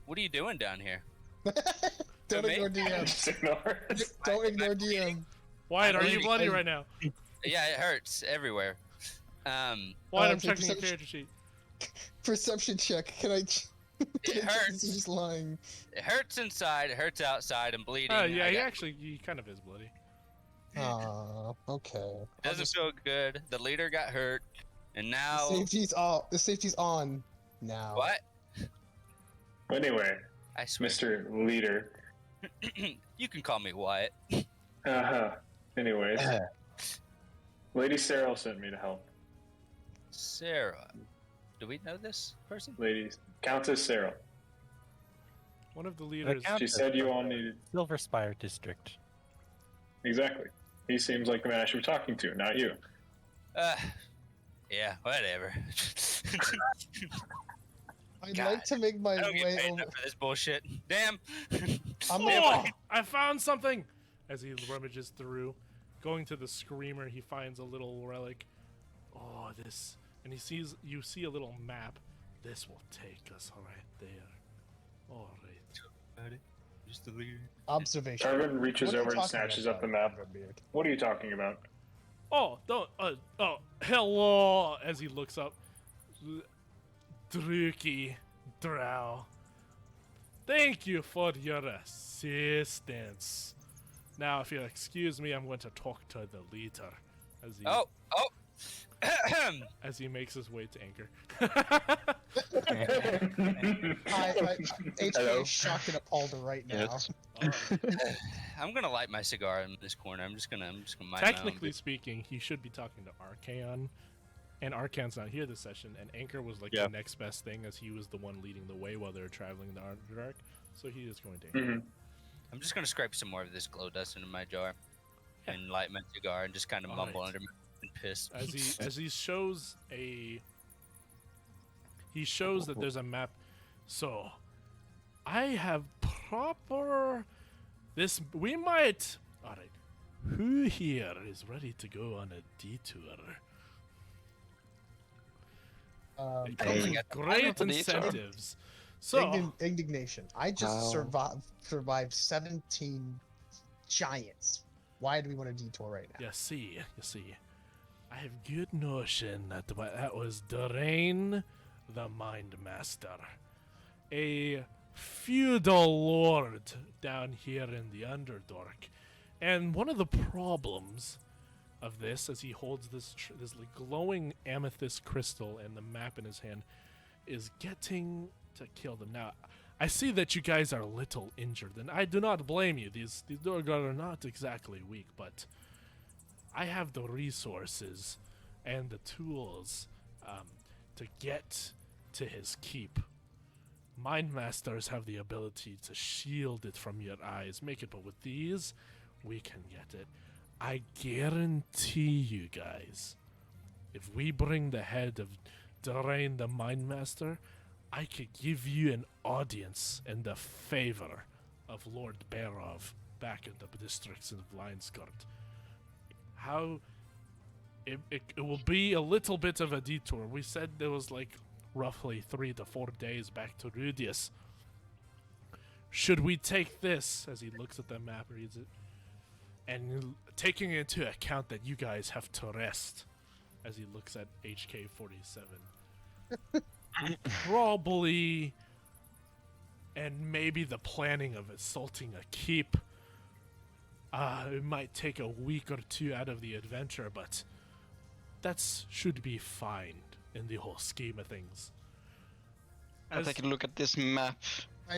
What are you doing down here? Don't me? ignore DM. Just ignore it. Don't ignore DM. Wyatt, are you bleeding. bloody right now? Yeah, it hurts everywhere. Wyatt, I'm take checking your perception- character sheet. Perception check. Can I? It hurts. He's just lying. It hurts inside. It hurts outside. I'm bleeding. Yeah, I he got- actually he kind of is bloody. Okay. I'll doesn't just- feel good. The leader got hurt, and now The safety's off. The safety's on now. what? Anyway, I swear. Mr. Leader. You can call me Wyatt. Anyways, Lady Cyril sent me to help. Sarah. Do we know this person? Ladies, Countess Cyril. One of the leaders. She said you all needed. Silverspire District. Exactly. He seems like the man I should be talking to, not you. Yeah, whatever. I'd God, like to make my I don't get way paid over. enough for this bullshit. Damn. Oh, I found something! As he rummages through, going to the screamer, he finds a little relic. Oh, this, and you see a little map. This will take us right there. All right. Just the leader. Observation. Tarvin reaches What are you over and talking snatches about, up the map. Redbeard? What are you talking about? Oh, don't. Hello! As he looks up. Druki, Drow. Thank you for your assistance. Now, if you'll excuse me, I'm going to talk to the leader. As he, Oh. as he makes his way to Anchor. HK Hello. is shocked and appalled right now. Yes. I'm gonna light my cigar in this corner. I'm just gonna mind my own Technically business. speaking, he should be talking to Archaon. And Archaon's not here this session, and Anchor was like Yeah. the next best thing, as he was the one leading the way while they were traveling the Underdark. So he is going to Anchor. Mhm. I'm just gonna scrape some more of this glow dust into my jar, and light my cigar, and just kind of All mumble right. under my piss. As he shows that there's a map. So I have proper this we might all right. Who here is ready to go on a detour? It comes Hey. with great for detour. incentives. So Indignation. I just How- survived 17 giants. Why do we want a detour right now? you see, I have good notion that that was Durain, the Mind Master, a feudal lord down here in the Underdark, and one of the problems of this, as he holds this like glowing amethyst crystal and the map in his hand, is getting to kill them. Now, I see that you guys are a little injured, and I do not blame you. These Durgar are not exactly weak, but I have the resources and the tools to get to his keep. Mind Masters have the ability to shield it from your eyes, make it, but with these, we can get it. I guarantee you guys, if we bring the head of Durain the Mind Master, I could give you an audience in the favor of Lord Berov back in the districts of Lionscourt. How it will be a little bit of a detour. We said there was like roughly 3 to 4 days back to Rudius. Should we take this, as he looks at the map, reads it, and taking into account that you guys have to rest, as he looks at HK-47, probably, and maybe the planning of assaulting a keep, it might take a week or two out of the adventure, but that should be fine in the whole scheme of things. I'll take a look at this map.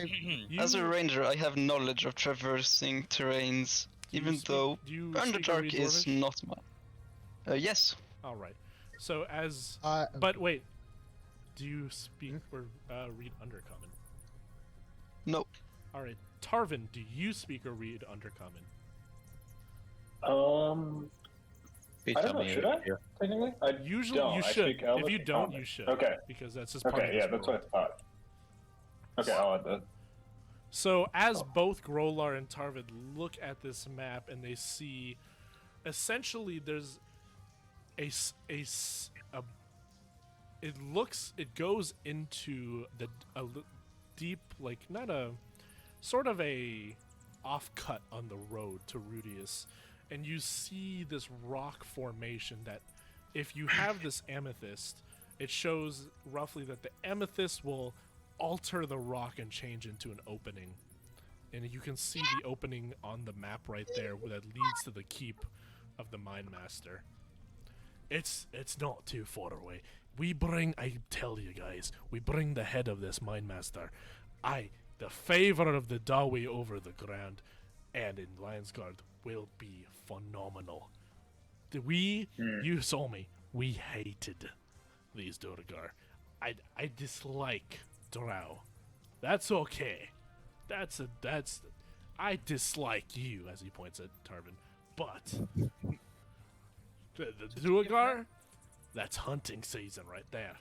You- As a ranger, I have knowledge of traversing terrains, do you even speak- though do you speak or Underdark read is Dwarvish? not mine. Yes. All right. So as, Uh, but wait, do you speak or read Undercommon? No. All right, Tarvin, do you speak or read Undercommon? Please I tell don't know. me Should I? yeah. Technically, I Usually don't. you I should. speak Elvish If you and don't, Common. you should. Okay. Because that's just part of Okay. this Yeah, that's role. what I thought. Okay, I'll add that. So as both Grolar and Tarvid look at this map and they see, essentially there's it goes into the deep, like not a sort of a off cut on the road to Rudius, and you see this rock formation that if you have this amethyst it shows roughly that the amethyst will alter the rock and change into an opening. And you can see the opening on the map right there that leads to the keep of the Mine Master. It's not too far away. I tell you guys, we bring the head of this Mine Master. The favor of the Dawi over the ground and in Lionsguard will be phenomenal. You saw me, we hated these Durgar. I dislike Drow. That's okay. I dislike you, as he points at Tarvin. But the Duergar, that's hunting season right there.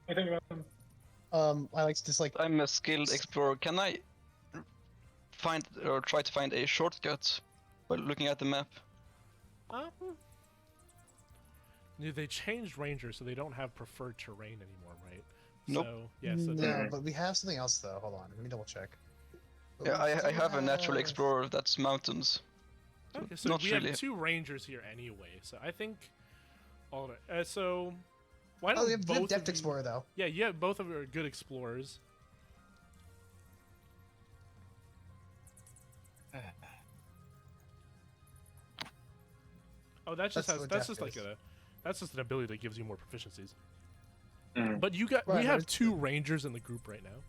Anything about them? I like to just like. I'm a skilled explorer. Can I find or try to find a shortcut by looking at the map? They changed rangers, so they don't have preferred terrain anymore, right? Nope. So, yeah, so No, but we have something else though. Hold on, let me double check. Yeah, I have a natural explorer that's mountains. Okay, so not we really. have 2 rangers here anyway, so I think... All right, so... Why don't Oh, we have both Depth of you- Explorer though. Yeah, both of you are good explorers. Oh, that's just That's what that's just depth like is. that's just an ability that gives you more proficiencies. Mhm. But we Right, have it's 2 rangers in the group right now,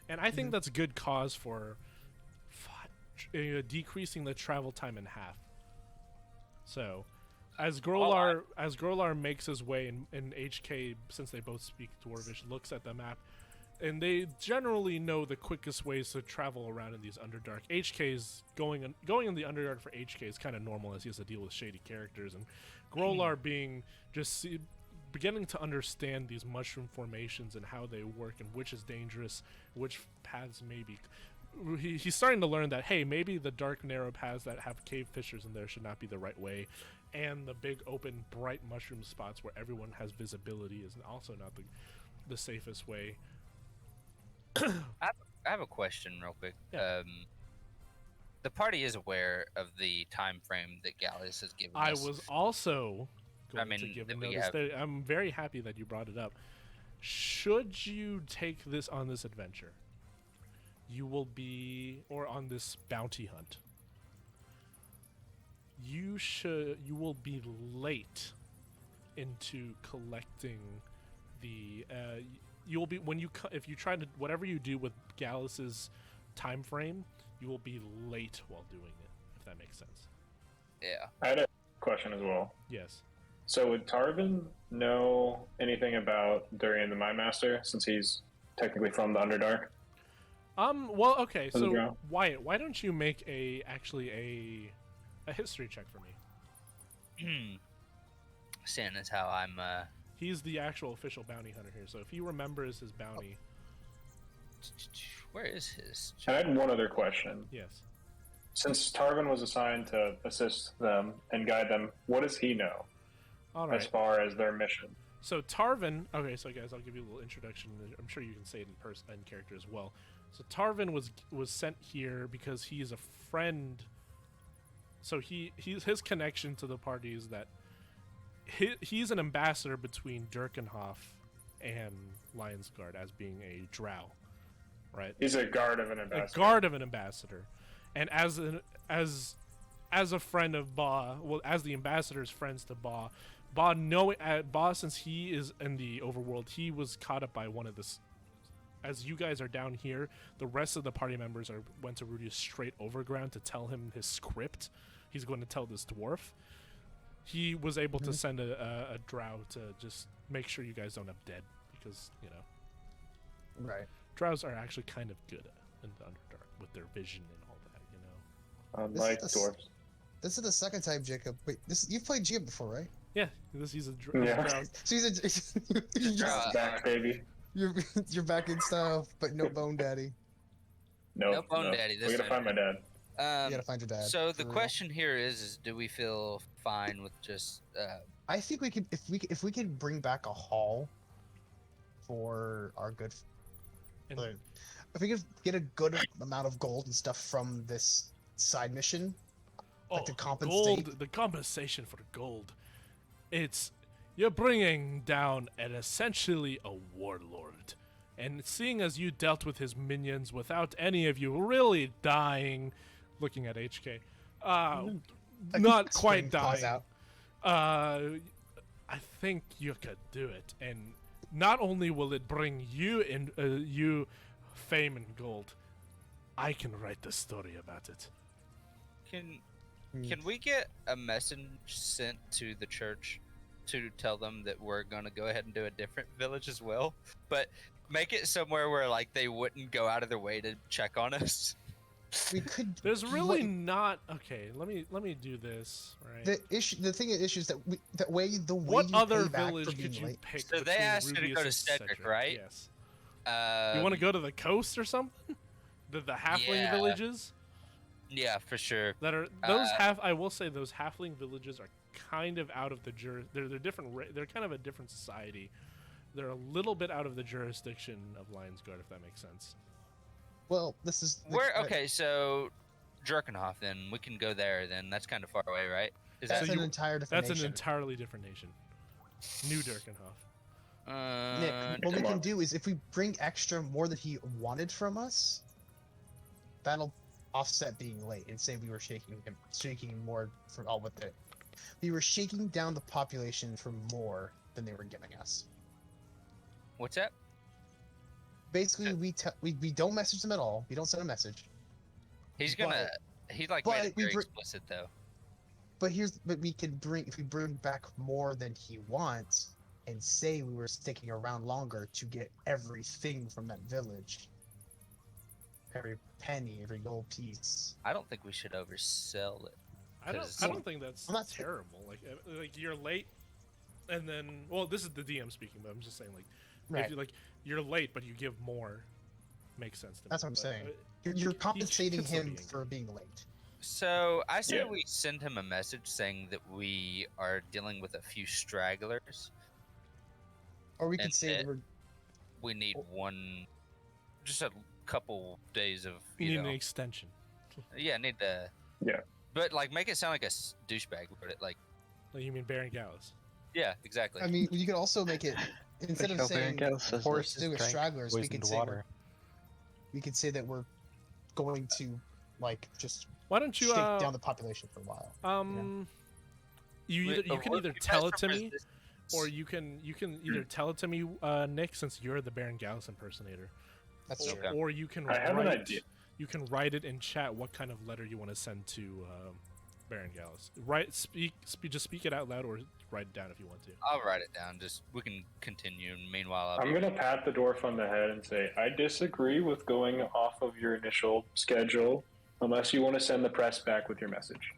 and I Mm-hmm. think that's a good cause for decreasing the travel time in half. So, as Grolar makes his way and HK, since they both speak Dwarvish, looks at the map, and they generally know the quickest ways to travel around in these Underdark. HK's going in the Underdark for HK is kind of normal, as he has to deal with shady characters, and Grolar being beginning to understand these mushroom formations and how they work and which is dangerous, which paths may be. He's starting to learn that, hey, maybe the dark, narrow paths that have cave fissures in there should not be the right way, and the big, open, bright mushroom spots where everyone has visibility is also not the safest way. I have a question real quick. Yeah. The party is aware of the time frame that Gallus has given I us. was also going to mean, give that we notice have- that I'm very happy that you brought it up. Should you take this on this adventure, you will be, or on this bounty hunt, you will be late into collecting the you will be if you try to whatever you do with Gallus's time frame, you will be late while doing it, if that makes sense. Yeah. I had a question as well. Yes. So would Tarvin know anything about Durian the Mine Master, since he's technically from the Underdark? Well, okay, Does it so grow? Wyatt, why don't you make a history check for me? Sin is how I'm. He's the actual official bounty hunter here, so if he remembers his bounty, Where is his? And I had one other question. yes. Since Tarvin was assigned to assist them and guide them, what does he know All as right. far as their mission? So Tarvin, okay, so guys, I'll give you a little introduction. I'm sure you can say it in character as well. So Tarvin was sent here because he is a friend. So his connection to the party is that he's an ambassador between Durkenhoff and Lionsguard as being a drow, right? He's a guard of an A ambassador. guard of an ambassador, and as a friend of Ba, well, as the ambassador's friends to Ba, Ba, since he is in the overworld, he was caught up by one of the. As you guys are down here, the rest of the party members went to Rudy straight overground to tell him his script. He's going to tell this dwarf. He was able to send a drow to just make sure you guys don't end up dead, because Right. drows are actually kind of good in the Underdark with their vision and all that. Unlike This is dwarves. This is the second time, Jacob. Wait, you've played GM before, right? Yeah, he's a drow. Yeah. So Back, baby. you're back in style, but no Bone Daddy. No Bone Daddy this We gotta time. find my dad. You gotta find your dad. So for the real. question here is, do we feel fine with just? I think we could, if we could bring back a haul for our good. And- If we could get a good amount of gold and stuff from this side mission, like to compensate. gold. The compensation for the gold, it's You're bringing down essentially a warlord. And seeing as you dealt with his minions without any of you really dying, looking at HK, not quite Paws dying, out. I think you could do it. And not only will it bring you in, you fame and gold, I can write the story about it. Can we get a message sent to the church to tell them that we're gonna go ahead and do a different village as well, but make it somewhere where like they wouldn't go out of their way to check on us? We could. There's really not. Okay, let me do this. Right. The thing is that the way you What other pay back village for being could you late. pick? So they between asked you to Rubius go to and Cedric, right? Yes. You want to go to the coast or something? The halfling Yeah. villages Yeah, for sure. that are those I will say those halfling villages are kind of out of the they're different. They're kind of a different society. They're a little bit out of the jurisdiction of Lionsguard, if that makes sense. Well, this is. Where? Okay, so Jerkenhoff. Then we can go there. Then that's kind of far away, right? Is That's So an you- entire different That's an nation. entirely different nation. New Dirkenhoff. Nick, what we come can on. do is if we bring extra more than he wanted from us, that'll offset being late and say we were shaking more for all with it. We were shaking down the population for more than they were giving us. What's that? Basically, we don't message them at all. We don't send a message. He's gonna. He like but made it we very br- explicit though. But we can bring if we bring back more than he wants and say we were sticking around longer to get everything from that village. Every penny, every gold piece. I don't think we should oversell it. I Because- don't think that's I'm not- terrible. Like you're late, and then this is the DM speaking, but I'm just saying Right. if you're late but you give more, makes sense to me. That's what I'm But, saying. uh, You're he compensating can still be him angry. for being late. So I say Yeah. we send him a message saying that we are dealing with a few stragglers. Or we could And say it- that we're We need just a couple days of You you need know. an extension. Yeah, need to. Yeah. But like, make it sound like a douchebag wrote it. Like, Like you mean Baron Gallus? yeah, exactly. I mean, you could also make it instead of saying Horses do with drank stragglers, we poisoned could say water. we could say that we're going to like just Why don't you shake down the population for a while. you Wait, can what- either you guys tell it are to me, resist- or you can either tell it to me, Nick, since you're the Baron Gallus impersonator, That's true. Okay. or you can I have an write. idea. You can write it in chat. What kind of letter you want to send to Baron Gallus? Just speak it out loud, or write it down if you want to. I'll write it down. Just we can continue. Meanwhile, I'll I'm gonna pat the dwarf on the head and say, I disagree with going off of your initial schedule unless you want to send the press back with your message.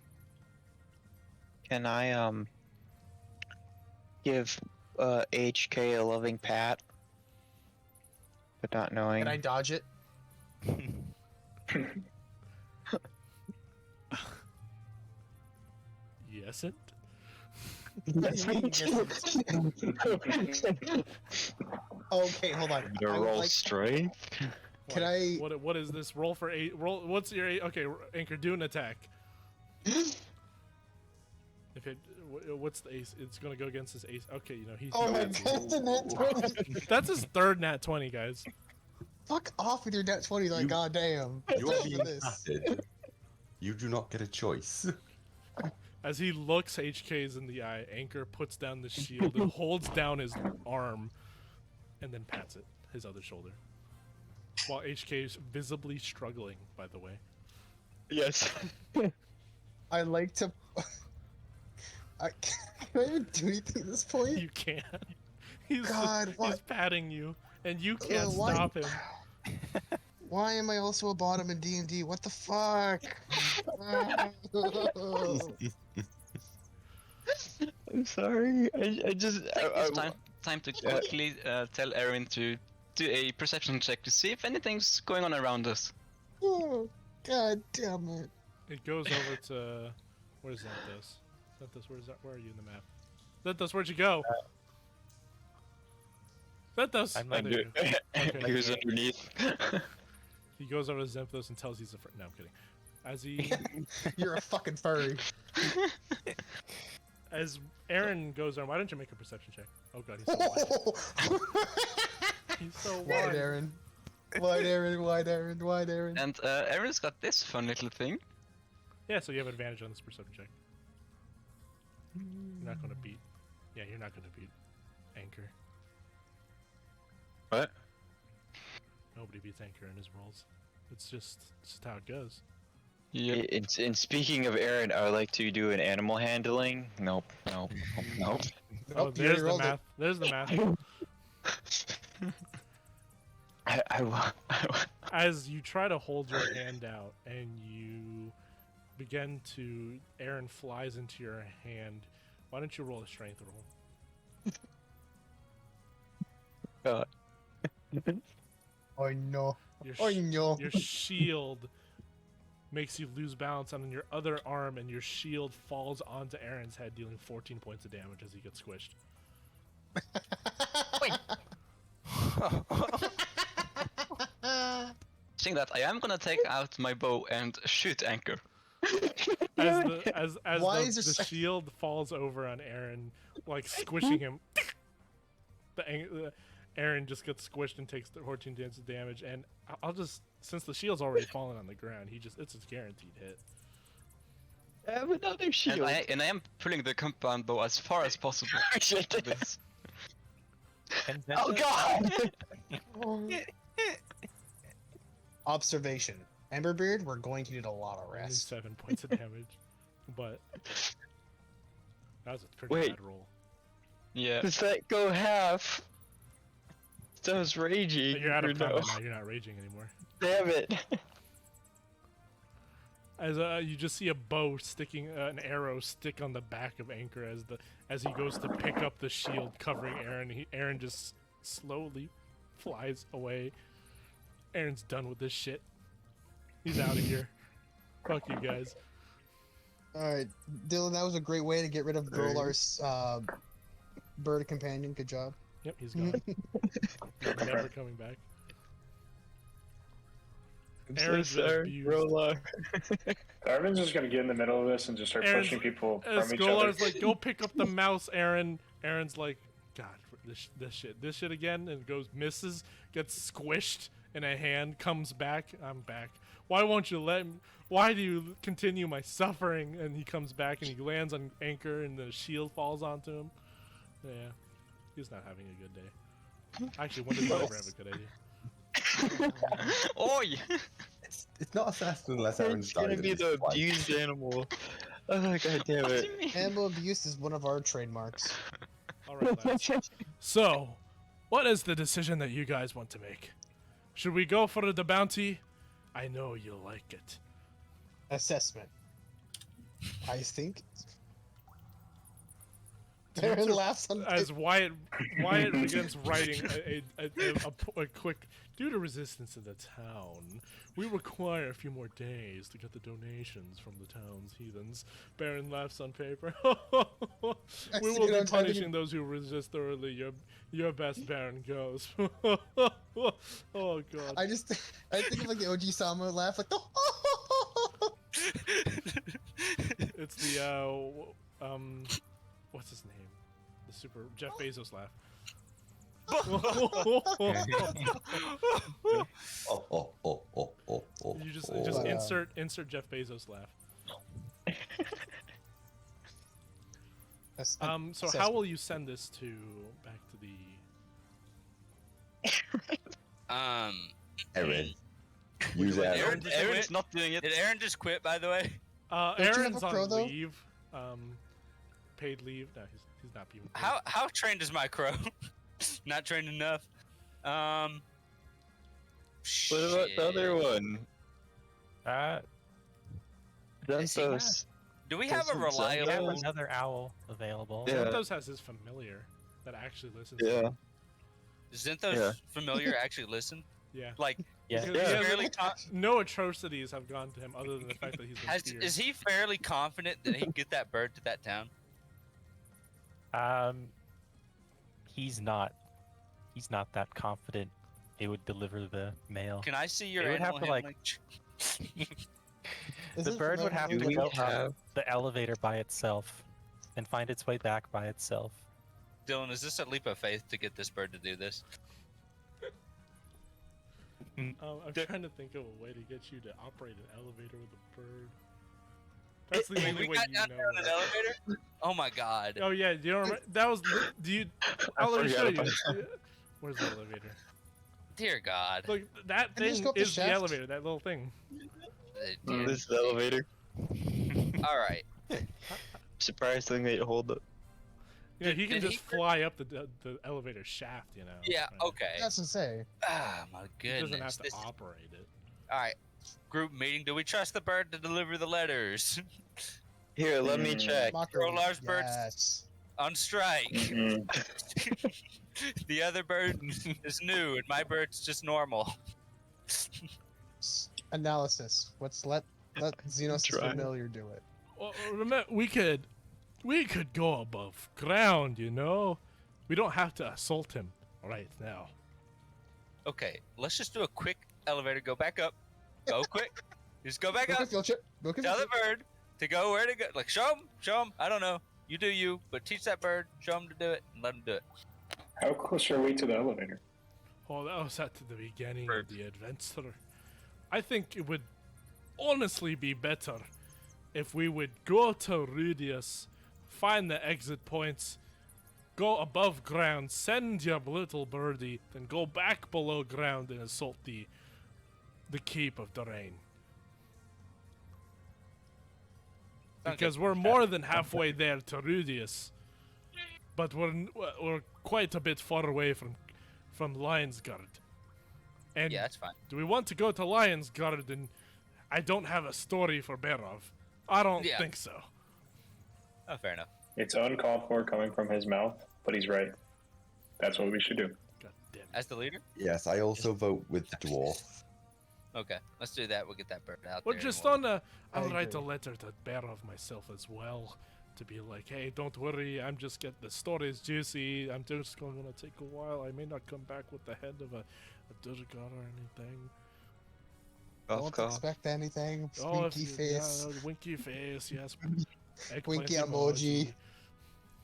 Can I give HK a loving pat, but not knowing? Can I dodge it? Yes, it. Okay, hold on. To I would roll like- strength. Can I? What is this? Roll for 8. Roll. What's your 8? Okay, Anchor, do an attack. If it, what's the ace? It's gonna go against his ace. Okay, he's. Oh my god, the nat 20. That's his third nat 20, guys. Fuck off with your nat 20, like You- goddamn. You are Look being at this. patted. You do not get a choice. As he looks HK's in the eye, Anchor puts down the shield and holds down his arm, and then pats it, his other shoulder. While HK is visibly struggling, by the way. Yes. I like to. Can I even do anything at this point? You can't. He's God, he's what? patting you, and you can't why- stop him. Why am I also a bottom in D&D? What the fuck? I'm sorry. I just. It's time to quickly tell Erin to do a perception check to see if anything's going on around us. Oh, God damn it. It goes over to where's Xanthos? Xanthos, where are you in the map? Xanthos, where'd you go? Xanthos! I'm Oh, under- there you go. Okay. He was underneath. He goes over to Xanthos and tells he's a friend. No, I'm kidding. As he You're a fucking furry. As Aaron goes on, why don't you make a perception check? Oh god, he's so wide. He's so Wide wide. Aaron. Wide Aaron, wide Aaron, wide Aaron. And Aaron's got this fun little thing. Yeah, so you have advantage on this perception check. You're not gonna beat. Yeah, you're not gonna beat Anchor. What? Nobody beats Anchor in his rolls. It's just how it goes. Yep. And speaking of Aaron, I would like to do an animal handling. Nope. Oh, you there's already the rolled math. it. There's the math. I As you try to hold your hand out and you begin to, Aaron flies into your hand. Why don't you roll a strength roll? Oh no. Your, Oh no. your shield makes you lose balance on your other arm, and your shield falls onto Aaron's head, dealing 14 points of damage as he gets squished. Saying that, I am gonna take out my bow and shoot Anchor. As Why the, is there the so- shield falls over on Aaron, like squishing him. Aaron just gets squished and takes 14 points of damage. And I'll just, since the shield's already fallen on the ground, it's a guaranteed hit. I have another shield. And I am pulling the compound bow as far as possible. for this. And then Oh god! Observation. Emberbeard, we're going to need a lot of Only rest. 7 points of damage, but that was a pretty Wait. bad roll. Yeah. Does that go half? I was raging. But you're out or of no? combat now. You're not raging anymore. Damn it! As you just see a bow sticking, an arrow stick on the back of Anchor as he goes to pick up the shield covering Aaron. Aaron just slowly flies away. Aaron's done with this shit. He's out of here. Fuck you guys. Alright, Dylan, that was a great way to get rid of Grolar's bird companion. Good job. Yep, he's gone. Never coming back. I'm Aaron's so sorry, abused. Rolar. Tarvin's just gonna get in the middle of this and just start Aaron's- pushing people As from each other. Golar's like, go pick up the mouse, Aaron. Aaron's like, God, this shit again, and goes, misses, gets squished in a hand, comes back. I'm back. Why won't you let me? Why do you continue my suffering? And he comes back and he lands on Anchor, and the shield falls onto him. Yeah, he's not having a good day. Actually, when did he ever have a good idea? Oi! It's not assassin unless Aaron's It's gonna died be at the this point. abused animal. Oh god damn What do it. you mean? Animal abuse is one of our trademarks. All right, lads. So, what is the decision that you guys want to make? Should we go for the bounty? I know you'll like it. Assessment. I think. Due Aaron to- laughs on As Wyatt begins writing a quick. Due to resistance in the town, we require a few more days to get the donations from the town's heathens. Baron laughs on paper. We will be punishing those who resist thoroughly. Your best, Baron, goes. Oh god. I think of like the OG Sama laugh, like It's the what's his name? The super Jeff Bezos laugh. You just insert Jeff Bezos laugh. So how assessment. will you send this to back to the Aaron. Use Aaron Aaron. just Aaron's quit? not doing it. Did Aaron just quit, by the way? you have Aaron's a pro, on though? leave. Paid leave. No, he's not being paid. How trained is my crow? Not trained enough. What about the other one? Is he Xanthos. Do we have a Doesn't sound we have reliable? another owl available. Yeah. Xanthos has his familiar that actually listens. Yeah. To him. Xanthos Yeah. familiar actually listen? Yeah. Like, Yeah. Because Yeah. he hasn't- fairly no atrocities have gone to him other than the fact that he's been speared. is he fairly confident that he can get that bird to that town? He's not that confident it would deliver the mail. Can I see your It would have animal to, like, handling? Is The it bird would have to familiar Do with we go up have? the elevator by itself and find its way back by itself. Dylan, is this a leap of faith to get this bird to do this? I'm trying to think of a way to get you to operate an elevator with a bird. That's the only We way got you down know. there on an elevator? Oh my god. Oh yeah, you don't remember? That was. Do you? I'll let me show forgot you. about Where's the elevator? Dear God. Look, that And just thing go up the is the shaft. elevator. That little thing. Dear- This is the elevator. All right. Surprisingly, it hold up. You know, he can Did just fly up the elevator shaft. You know. Yeah. right? Okay. That's to say. Ah, my He goodness. doesn't have to This- operate it. All right. Group meeting. Do we trust the bird to deliver the letters? Here, let me Mm. check. Mockery. Lars birds. Yes. On strike. Mhm. The other bird is new, and my bird's just normal. Analysis. Let Xenos' Try. familiar do it. Well, remember, we could go above ground. You know, we don't have to assault him right now. Okay, let's just do a quick elevator. Go back up. Go quick. Just go back Book a up. field trip. Book a Tell field the bird to go where to go. Like, show him. I don't know. You do you, but teach that bird, show him to do it, and let him do it. How close are we to the elevator? Oh, that was at the beginning Bird. of the adventure. I think it would honestly be better if we would go to Rudius, find the exit points, go above ground, send your little birdie, then go back below ground and assault the keep of Darain. Sounds Because good. we're more than halfway there to Rudius, but we're quite a bit far away from Lionsguard. And Yeah, that's fine. do we want to go to Lionsguard? And I don't have a story for Berov. I don't Yeah. think so. Oh, fair enough. It's uncalled for coming from his mouth, but he's right. That's what we should do. God damn it. As the leader? Yes, I also vote with the dwarf. Okay, let's do that. We'll get that bird out We're there. just and on a. I I'll write a agree. letter to Berov myself as well, to be like, hey, don't worry. I'm just get the story's juicy. I'm just going to take a while. I may not come back with the head of a Durgar or anything. Don't expect anything. Oh, if Winky you- face. yeah, winky face. Yes. Winky Eggplant emoji.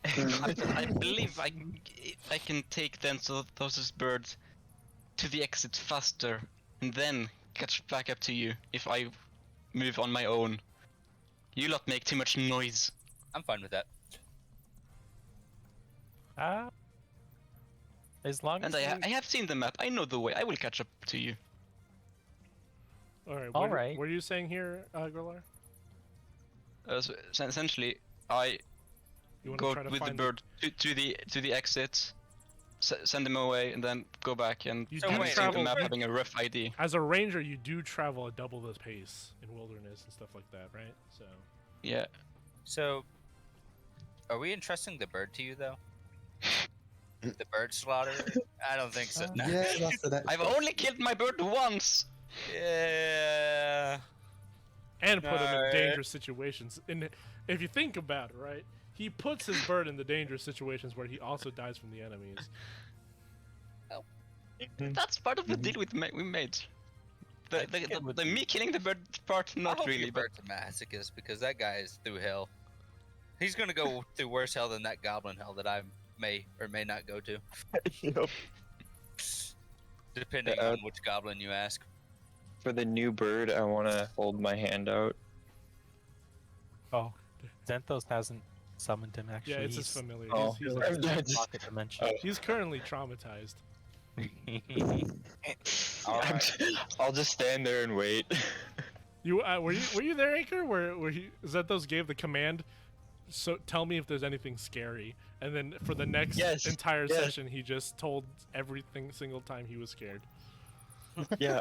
I believe I can take then so those birds to the exit faster and then catch back up to you if I move on my own. You lot make too much noise. I'm fine with that. As long And as I have seen the map. I know the way. I will catch up to you. All right. All What right. What are you saying here, Golar? So essentially, I You want go to try to with the find bird to the exit, send them away, and then go back and You So do have wait, seen travel the map wait. having a rough ID. as a ranger. You do travel at double the pace in wilderness and stuff like that, right? So Yeah. So, are we entrusting the bird to you, though? The bird slaughter? I don't think so. No. Yeah, that's the next I've step. only killed my bird once. Yeah. and put him in Alright. dangerous situations. And if you think about it, right, he puts his bird in the dangerous situations where he also dies from the enemies. That's part of the deal we made. I think it would The be- me killing the bird part, I not hope really, your but bird's a masochist because that guy is through hell. He's gonna go through worse hell than that goblin hell that I may or may not go to, Yup. depending Yeah, on which goblin you ask. For the new bird, I want to hold my hand out. Oh, Xanthos hasn't summoned him actually. Yeah, it's his He's- familiar. Oh, He's, I'm dead. Pocket dimension. he's currently traumatized. I'll just stand there and wait. You were you there, Anchor? Where he Zethos gave the command. So tell me if there's anything scary, and then for the next Yes, entire yes. session, he just told everything single time he was scared. Yeah,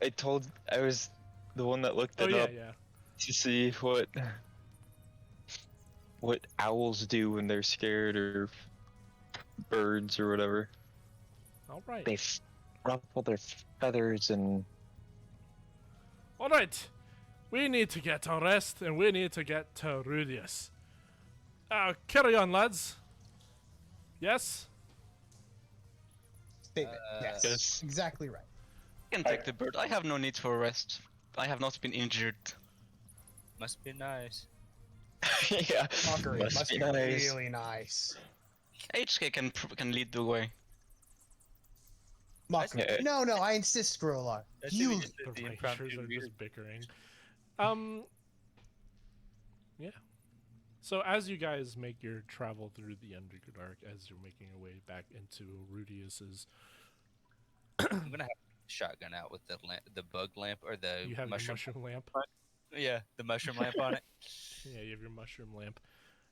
I told I was the one that looked Oh it yeah, up yeah. to see what owls do when they're scared, or birds or whatever. All right. They ruffle their feathers and All right. We need to get a rest, and we need to get to Rudius. Carry on, lads. Yes. Statement. Yes. Yes. Exactly right. I can take the bird. I have no need for rest. I have not been injured. Must be nice. Yeah. Mockery must be nice. really nice. HK can lead the way. Mockery. Yeah. No, I insist, Grolar. I say we You. just did The the Rangers impromptu are leader. just bickering. Yeah. So as you guys make your travel through the Underdark, as you're making your way back into Rudius's, I'm gonna have the shotgun out with the bug lamp or the you have mushroom. your mushroom lamp. Yeah, the mushroom lamp on it. Yeah, you have your mushroom lamp.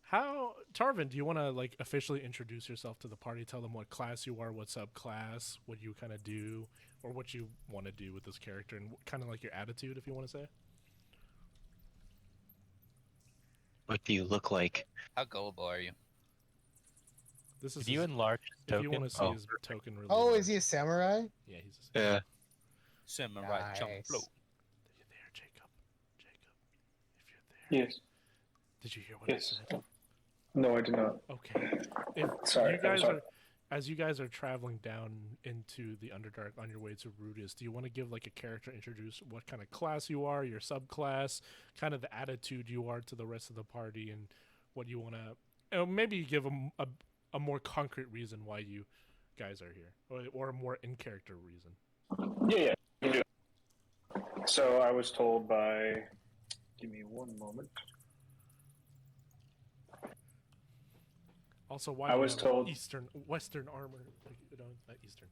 How, Tarvin, do you want to like officially introduce yourself to the party? Tell them what class you are, what subclass, what you kind of do, or what you want to do with this character, and kind of like your attitude, if you want to say. What do you look like? How gullible are you? This is If you his, enlarge his if you token, want to see Oh. his token really Oh, large. is he a samurai? Yeah, he's a Yeah. Samurai Nice. Champloo. Are you there, Jacob? Jacob, if you're there. Yes. Did you hear what I Yes. said? No, I did not. Okay. If Sorry, you I'm guys sorry. are, as you guys are traveling down into the Underdark on your way to Rudius, do you want to give like a character introduce what kind of class you are, your subclass, kind of the attitude you are to the rest of the party, and what you want to, maybe give a more concrete reason why you guys are here, or a more in character reason. Yeah, you can do it. So I was told by. Give me one moment. Also, why I you was have told- Western armor, like, not Eastern,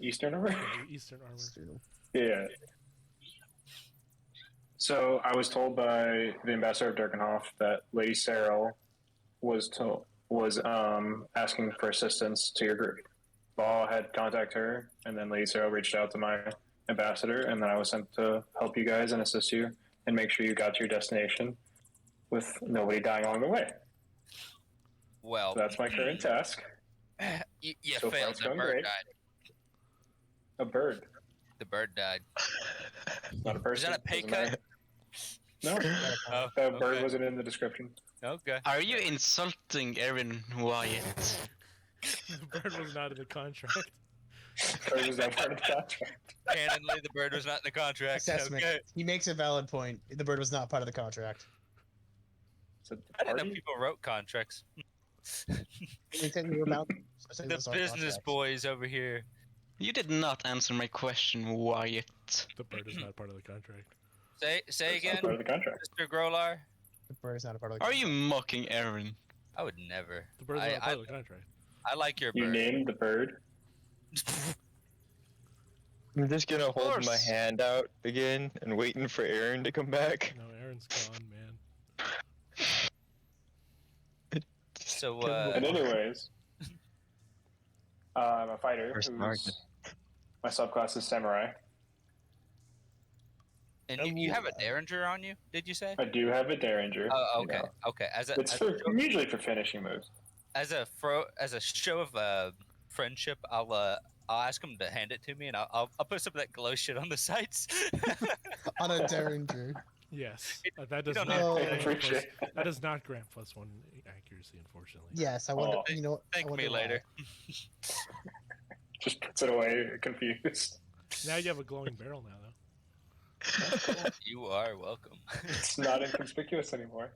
Eastern over? yeah, Eastern armor. Yeah. So I was told by the ambassador of Durkenhoff that Lady Sarah was asking for assistance to your group. Ball had contacted her, and then Lady Sarah reached out to my ambassador, and then I was sent to help you guys and assist you and make sure you got to your destination with nobody dying along the way. Well, So that's my current task. you So far failed. it's The going bird great. died. A bird, The bird died. not a person. Is that a pay doesn't cut? matter. No, Oh, the bird okay. wasn't in the description. Okay. Are you insulting Erin Wyatt? The bird was not in the contract. Bird was not part of the contract. Canonly, the bird was not in the contract. Assessment. Okay. He makes a valid point. The bird was not part of the contract. So I didn't know party? people wrote contracts. We said we were bound. So I said it The was our business contract. boys over here. You did not answer my question, Wyatt. The bird is not part of the contract. Say It's not again, part of the contract. Mr. Grolar. The bird is not a part of the Are contract. you mocking Erin? I would never. The bird's not part of the contract. I like your You bird. named the bird. I'm just gonna hold my course. hand out again and waiting for Aaron to come back. No, Aaron's gone, man. So, And anyways, I'm a fighter. First Who's, target. my subclass is samurai. and you have a derringer on you? Did you say? I do have a derringer. Oh, you okay, know. okay. It's usually for finishing moves. as a show of friendship, I'll ask him to hand it to me, and I'll put some of that glow shit on the sides. On a derringer. Yes, that does don't not. know. I grant appreciate plus, that does not grant +1 accuracy, unfortunately. Yes, I wonder. Oh. You know what? I Thank wonder me why. later. Just puts it away, confused. Now you have a glowing barrel now, though. You are welcome. It's not inconspicuous anymore.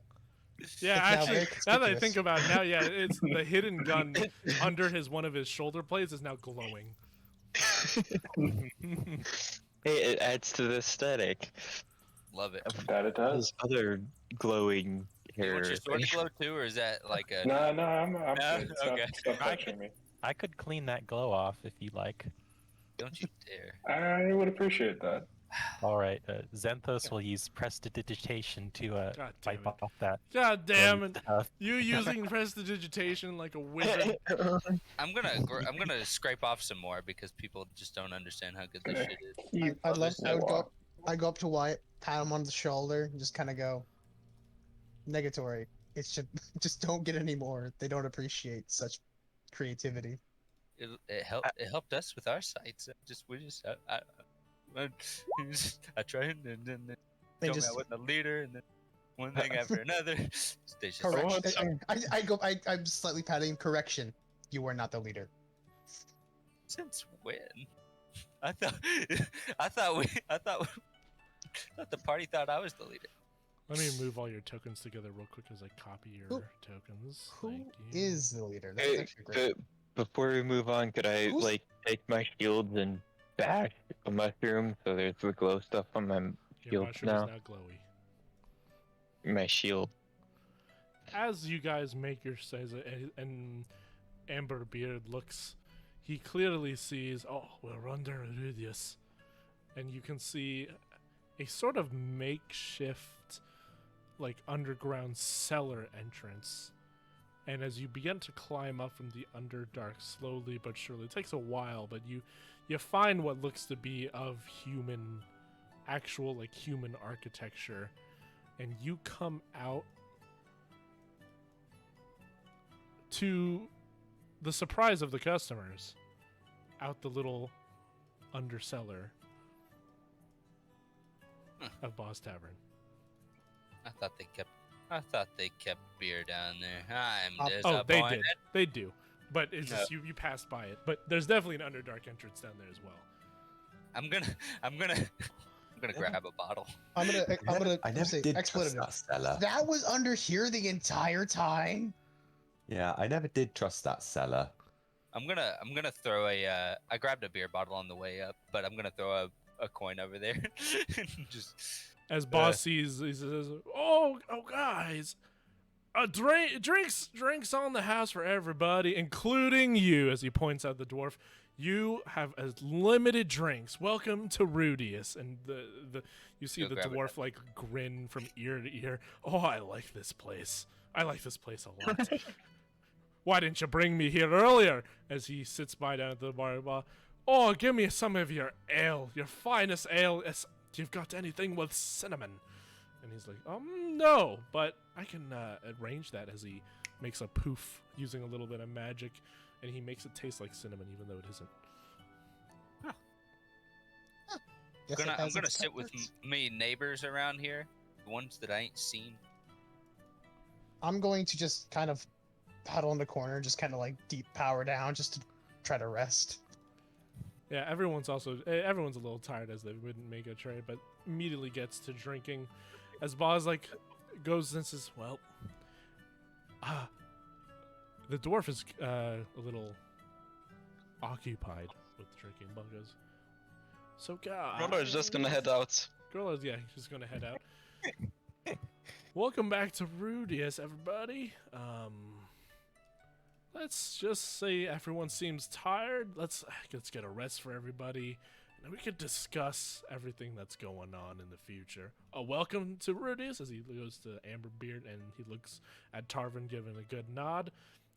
Yeah, It's now actually, very now that I conspicuous. think about it, now, yeah, it's the hidden gun under one of his shoulder blades is now glowing. Hey, it adds to the aesthetic. Love it. That it does. Those other glowing You hair. want your sword to glow too, or is that like a? No, I'm No? good. Okay. Stop touching me. I could clean that glow off if you like. Don't you dare! I would appreciate that. All right, Xanthos will use prestidigitation to God wipe damn it. off that. God damn it! stuff. You using prestidigitation like a wizard. I'm gonna scrape off some more because people just don't understand how good this shit is. I'd go up to Wyatt, pat him on the shoulder, and just kind of go. Negatory. It's just don't get any more. They don't appreciate such creativity. It helped us with our sites. I tried and then they They told just me I wasn't a leader, and then one thing after another. They just- correction. I'm slightly patting him. Correction. You are not the leader. Since when? I thought the party thought I was the leader. Let me move all your tokens together real quick as I copy your Who- tokens. Who Thank you. is the leader? That's Hey, actually great. before we move on, could I Who's- like take my shields and bash a mushroom so there's the glow stuff on my Your shield mushroom now? is now glowy. My shield. As you guys make your says and Amberbeard looks, he clearly sees, oh, we're under Rudius. And you can see a sort of makeshift, like, underground cellar entrance. And as you begin to climb up from the Underdark slowly but surely, it takes a while, but you find what looks to be of human, actual, like, human architecture. And you come out to the surprise of the customers out the little undercellar of Boss Tavern. I thought they kept beer down there. I'm Oh, disappointed. Oh, they did. They do. But it's just you passed by it. But there's definitely an Underdark entrance down there as well. I'm gonna grab a bottle. I'm gonna I never say did trust expletive. that cellar. That was under here the entire time. Yeah, I never did trust that cellar. I'm gonna throw a. I grabbed a beer bottle on the way up, but I'm gonna throw a coin over there. Just As Boss sees, he says, "Oh, guys, drinks on the house for everybody, including you." As he points out the dwarf, you have as limited drinks. Welcome to Rudius, and you see Go the grab it. dwarf like grin from ear to ear. Oh, I like this place. I like this place a lot. Why didn't you bring me here earlier? As he sits by down at the bar. Oh, give me some of your ale, your finest ale. You've got anything with cinnamon? And he's like, no, but I can arrange that. As he makes a poof using a little bit of magic, and he makes it taste like cinnamon, even though it isn't. Guess it I'm has gonna its sit with comforts. me neighbors around here, the ones that I ain't seen. I'm going to just kind of huddle in the corner, just kind of like deep power down, just to try to rest. Yeah, everyone's a little tired as they wouldn't make a trade, but immediately gets to drinking. As Boz like goes and says, "Well, the dwarf is a little occupied with drinking." Boz goes, "So, guys, Roller is just gonna head out. Girl, yeah, he's gonna head out. Welcome back to Rudius, everybody. Let's just say everyone seems tired. Let's get a rest for everybody, and then we could discuss everything that's going on in the future. Welcome to Rudius." As he goes to Amberbeard and he looks at Tarvin, giving a good nod.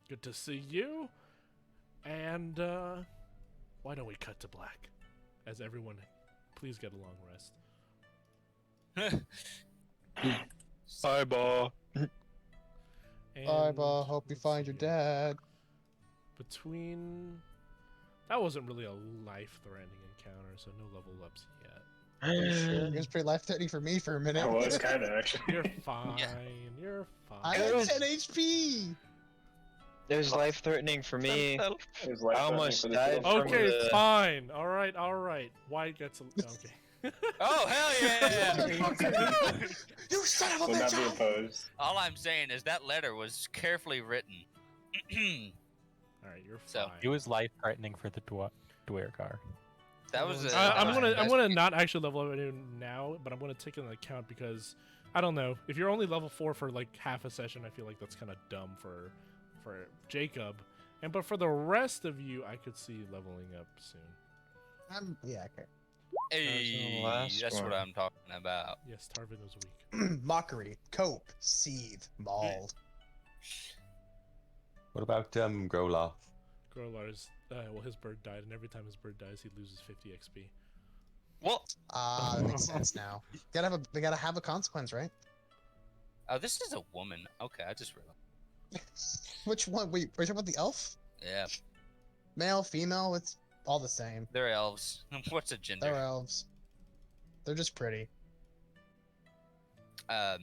Good to see you. And why don't we cut to black? As everyone, please get a long rest. Hi, Ba. Bye, Ba. Hope you let's find see your here. dad. Between that wasn't really a life-threatening encounter, so no level ups yet. Sure, it was pretty life-threatening for me for a minute. It was kind of actually. You're fine. You're fine. I had 10 HP. It was life-threatening for me. It was I almost life-threatening for the died people. from Okay, the- fine. All right. Wyatt gets a okay. Oh hell yeah! You son of a Would not be bitch! opposed. All I'm saying is that letter was carefully written. All right, you're So, fine. It was life-threatening for the Dwergar. That was. I'm gonna not actually level up anyone now, but I'm gonna take into account because I don't know if you're only level 4 for like half a session. I feel like that's kind of dumb for Jacob, but for the rest of you, I could see leveling up soon. Yeah, okay. Hey, the last that's one. what I'm talking about. Yes, Tarvin was weak. Mockery, cope, seethe, mauled. What about Grolaf? Gorlar's his bird died, and every time his bird dies, he loses 50 XP. What? Ah, that makes sense now. They gotta have a consequence, right? Oh, this is a woman. Okay, I just realized. Which one? Wait, are you talking about the elf? Yeah, Male, female, it's all the same. they're elves. What's a gender? They're elves. They're just pretty. Yeah.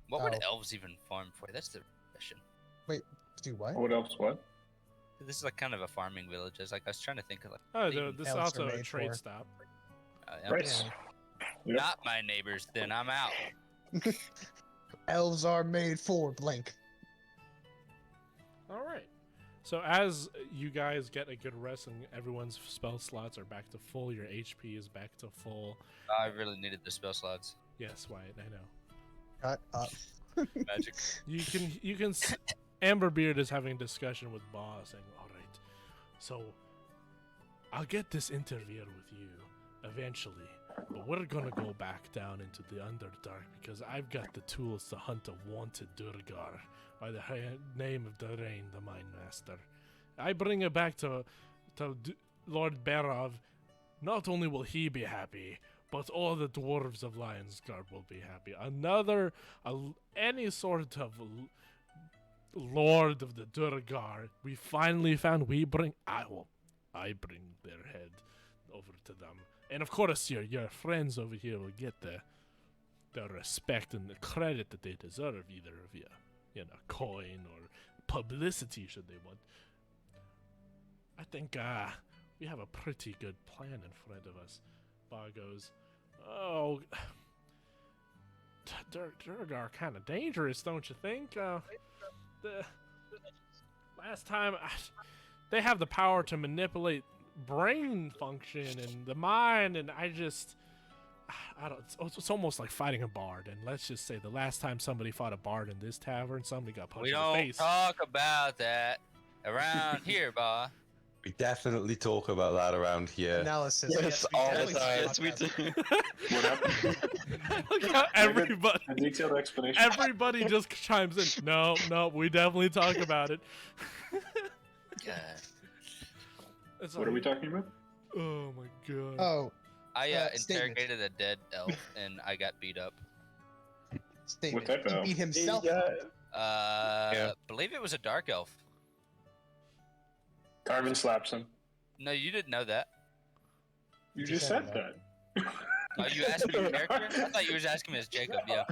What would Oh. elves even farm for? That's the question. Do what? What else? What? This is like kind of a farming village. I was thinking of like. Oh, They- this is elves also are a made trade for. stop. Yeah. Right. Yep. Not my neighbors, then I'm out. Elves are made for blank. All right. So as you guys get a good rest and everyone's spell slots are back to full, your HP is back to full. I really needed the spell slots. Yes, Wyatt, I know. Shut up. Magic. You can. Amberbeard is having a discussion with Boss, saying, "All right, so I'll get this interview with you eventually, but we're gonna go back down into the Underdark because I've got the tools to hunt a wanted Durgar by the name of Darain, the Mind Master. I bring it back to Lord Berov. Not only will he be happy, but all the dwarves of Lionsguard will be happy. Any sort of Lord of the Durgar we finally found. I bring their head over to them, and of course your friends over here will get the respect and the credit that they deserve, either via coin or publicity should they want. I think we have a pretty good plan in front of us." Ba goes, "Oh, Durgar are kind of dangerous, don't you think? The last time they have the power to manipulate brain function and the mind, and I don't. It's almost like fighting a bard. And let's just say the last time somebody fought a bard in this tavern, somebody got punched We in the don't face." talk about that around here, ba. We definitely talk about that around here. Analysis. Yes, we all the definitely time. talk Yes, we about do. What happened? Look how everybody. A detailed explanation. Everybody just chimes in. No, we definitely talk about it. God. It's What are we like, talking about? oh my god. Oh, I statement. interrogated a dead elf and I got beat up. statement. type He of- beat himself. Believe it was a dark elf. Tarvin slaps him. No, you didn't know that. You just said that. Oh, you asked me your character? I thought you were asking me as Jacob. Yeah.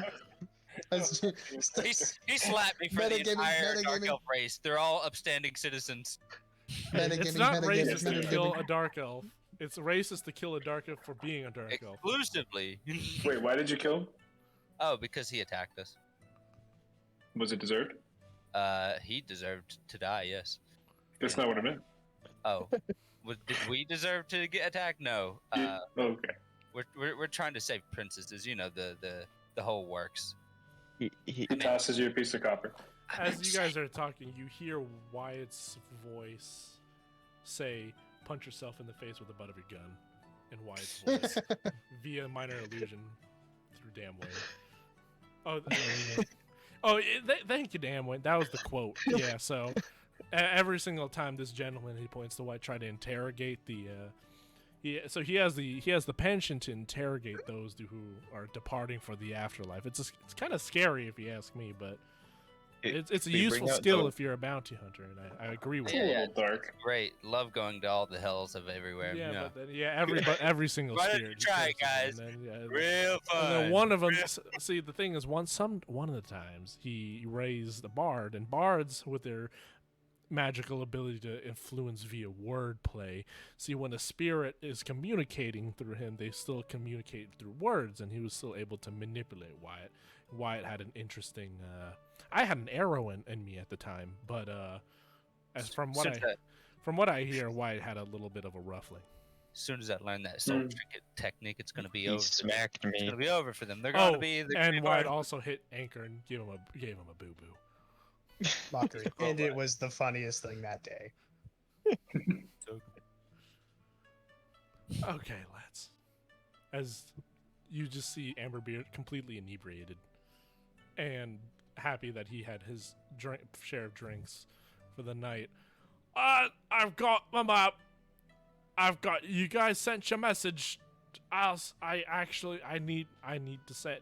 He slapped me for the Metagaming, entire dark metagaming. elf race. They're all upstanding citizens. It's not racist to kill a dark elf. It's racist to kill a dark elf for being a dark elf. Exclusively. Wait, why did you kill him? Oh, because he attacked us. Was it deserved? He deserved to die, yes. That's not what I meant. Oh. Did we deserve to get attacked? No. Okay. We're trying to save princesses. You know, the whole works. He tosses you a piece of copper. As you guys are talking, you hear Wyatt's voice say, "Punch yourself in the face with the butt of your gun," in Wyatt's voice via minor illusion through Damwain. Thank you, Damwain. That was the quote. Yeah, so every single time this gentleman, he points to White, try to interrogate the he has the penchant to interrogate those who are departing for the afterlife. It's kind of scary if you ask me, but it's a useful skill if you're a bounty hunter, and I agree with It's a you. little dark. Great. Love going to all the hells of everywhere. Yeah, but then, every single Why don't spirit. you try it, just guys? and then, Real fun. And then one of them. See, the thing is, one of the times he raised a bard, and bards with their magical ability to influence via wordplay. See, when a spirit is communicating through him, they still communicate through words, and he was still able to manipulate Wyatt. Wyatt had an interesting. I had an arrow in me at the time, but as from what I hear, Wyatt had a little bit of a ruffling. As soon as I learn that soul trinket technique, it's going to be He over. smacked It's me. going to be over for them. They're going to be. And Wyatt also hit Anchor and gave him a boo boo. Mockery. And it was the funniest thing that day. Okay, lads. As you just see Amberbeard completely inebriated and happy that he had his share of drinks for the night. I've got you guys sent your message. I need to send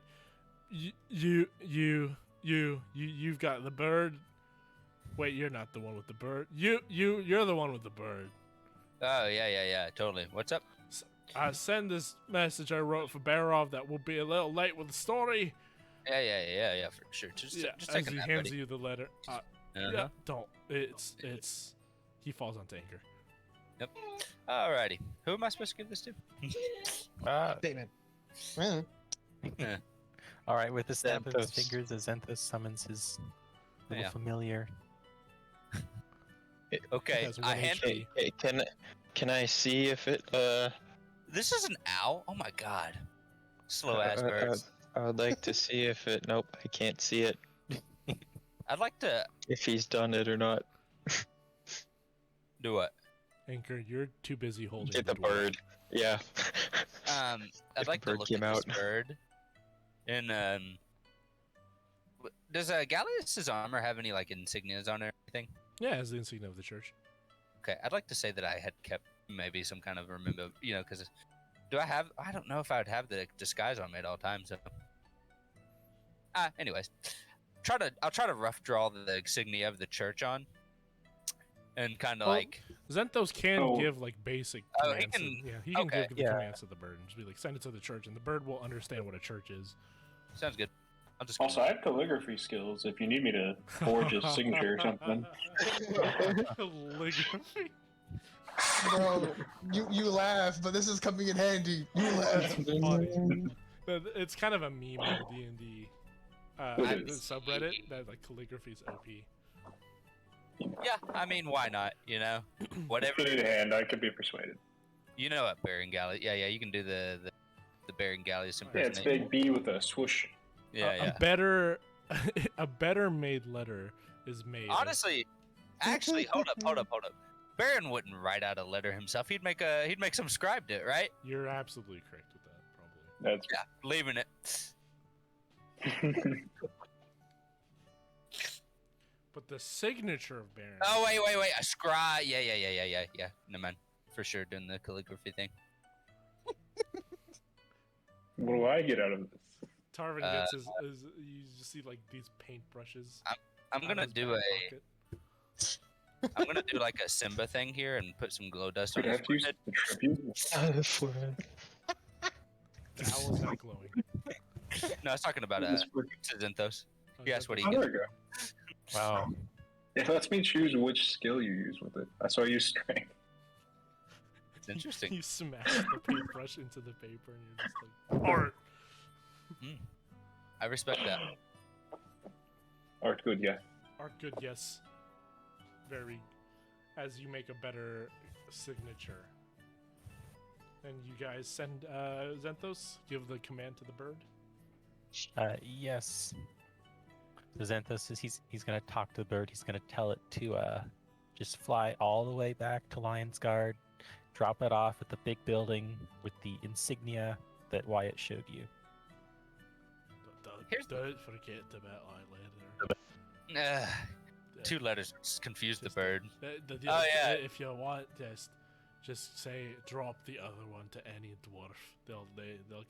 you've got the bird. Wait, you're not the one with the bird. You're the one with the bird. Oh, yeah, totally. What's up? I send this message I wrote for Barov that will be a little late with the story. Yeah, for sure. Just As taking he that, hands buddy. you the letter. Yeah, don't. It's. He falls onto Anchor. Yep. Alrighty. Who am I supposed to give this to? Statement. Eh, All right, with a snap of his Xanthos. fingers, Azanthos summons his little Yeah. familiar. Okay, has I one hand. HP. Hey, can I see if it This is an owl. Oh my god. Slow ass birds. I would like to see if it. Nope, I can't see it. I'd like to If he's done it or not. do what? Anchor, you're too busy holding Get the dwarf. bird. Yeah. I'd If like the to bird look came at this out. bird. And does Gallius's armor have any like insignias on it or anything? Yeah, as the insignia of the church. Okay, I'd like to say that I had kept maybe some kind of remember, because I don't know if I would have the disguise on me at all times. So. Anyways, I'll try to rough draw the insignia of the church on, and kind of Oh. like. Xanthos can Oh. give like basic Oh, he commands. can- He can okay. give the Yeah. commands to the bird and just be like, send it to the church, and the bird will understand what a church is. Sounds good. I'll just. Also, I have calligraphy skills if you need me to forge a signature or something. Calligraphy. bro, you laugh, but this is coming in handy. You laugh. That's funny. But it's kind of a meme on the D&D It the is. subreddit that like calligraphy's OP. Yeah, I mean, why not? Whatever. Put it in hand, I could be persuaded. You know what, Baron Gallius? Yeah, you can do the Baron Gallius Yeah, it's impersonation. big B with a swoosh. Yeah. A better made letter is made. Honestly, actually, hold up. Baron wouldn't write out a letter himself. He'd make some scribed it, right? You're absolutely correct with that, probably. That's Yeah, leaving it. But the signature of Baron. Oh wait, a scribe. Yeah. No man, for sure doing the calligraphy thing. what do I get out of this? Tarvin gets his you just see like these paintbrushes. I'm gonna do I'm gonna do like a Simba thing here and put some glow dust on Would I his have to use forehead. the tribute? The owl is not glowing. No, I was talking about Zinthos. He asked what he Oh, gets. there we go. Wow. It lets me choose which skill you use with it. So I use strength. It's interesting. You smash the paintbrush into the paper and you're just like, art. I respect that. Art good, yeah. Art good, yes. Very. As you make a better signature. And you guys send Xanthos, give the command to the bird. Yes. So Xanthos is he's gonna talk to the bird. He's gonna tell it to just fly all the way back to Lion's Guard, drop it off at the big building with the insignia that Wyatt showed you. Don't forget about eyeliner. Two letters just confused the bird. Oh yeah. If you want, just say drop the other one to any dwarf. They'll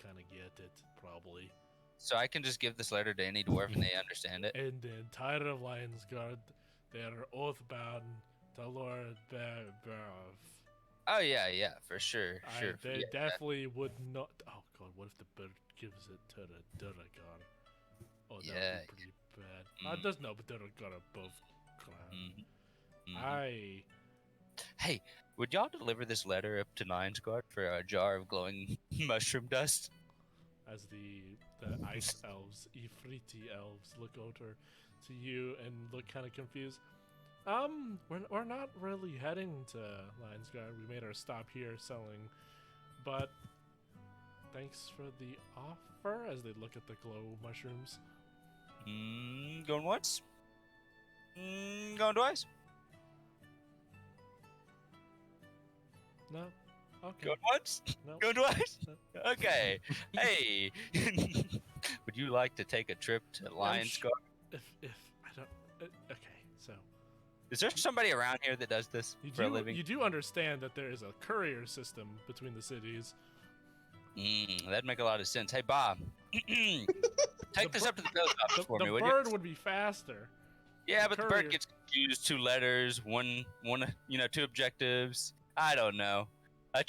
kind of get it probably. So I can just give this letter to any dwarf and they understand it. In the entire of Lion's Guard, they are oath bound to Lord Barov. Oh yeah, for sure. Sure. They Yeah. definitely would not. Oh god, what if the bird gives it to the Duragar? Oh, that Yeah. would be pretty bad. There's no Duragar above ground. Mhm. Hey, would y'all deliver this letter up to Lion's Guard for a jar of glowing mushroom dust? As the ice elves, Ifriti elves, look over to you and look kind of confused. We're not really heading to Lion's Guard. We made our stop here selling, but thanks for the offer. As they look at the glow mushrooms. Going once? Going twice? No. Okay. Going once? No. Going twice? No. Okay. Hey, would you like to take a trip to Lion's sure. Guard? If I don't. Okay. So Is there somebody around here that does this for a living? you do understand that there is a courier system between the cities. That'd make a lot of sense. Hey, Bob, take this up to the post office for The me, would bird you? would be faster. Yeah, but the courier- bird gets confused. Two letters, one, two objectives. I don't know. I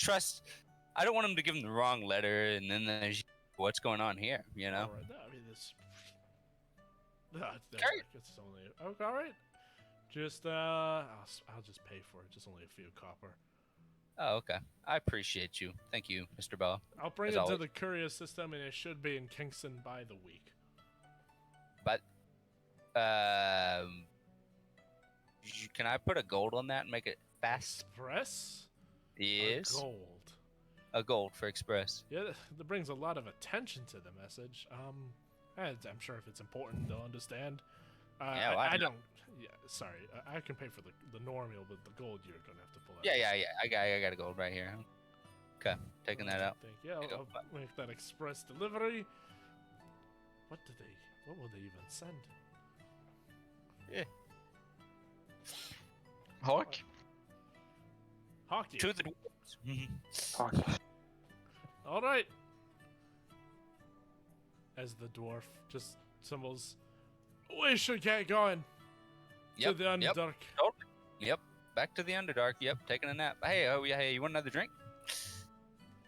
don't want him to give him the wrong letter, and then there's what's going on here, you know? All right. No, I mean this. No, Carry- it's only. Okay, all right. Just I'll just pay for it. Just only a few copper. Oh, okay. I appreciate you. Thank you, Mr. Bell. I'll bring As it to always. the courier system, and it should be in Kingston by the week. But, can I put a gold on that and make it fast? Express? Yes. Gold. A gold for express. Yeah, that brings a lot of attention to the message. I'm sure if it's important, they'll understand. Yeah, well, I don't. Yeah, sorry. I can pay for the normal, but the gold you're gonna have to pull out. Yeah. I got a gold right here. Okay, taking that out. Thank you. you go. I'll make that express delivery. What will they even send? Hawk? Hockey. To the dwarves. Fuck. All right. As the dwarf just symbols, we should get going to the Underdark. Yep. Back to the Underdark. Yep. Taking a nap. Hey, hey, you want another drink?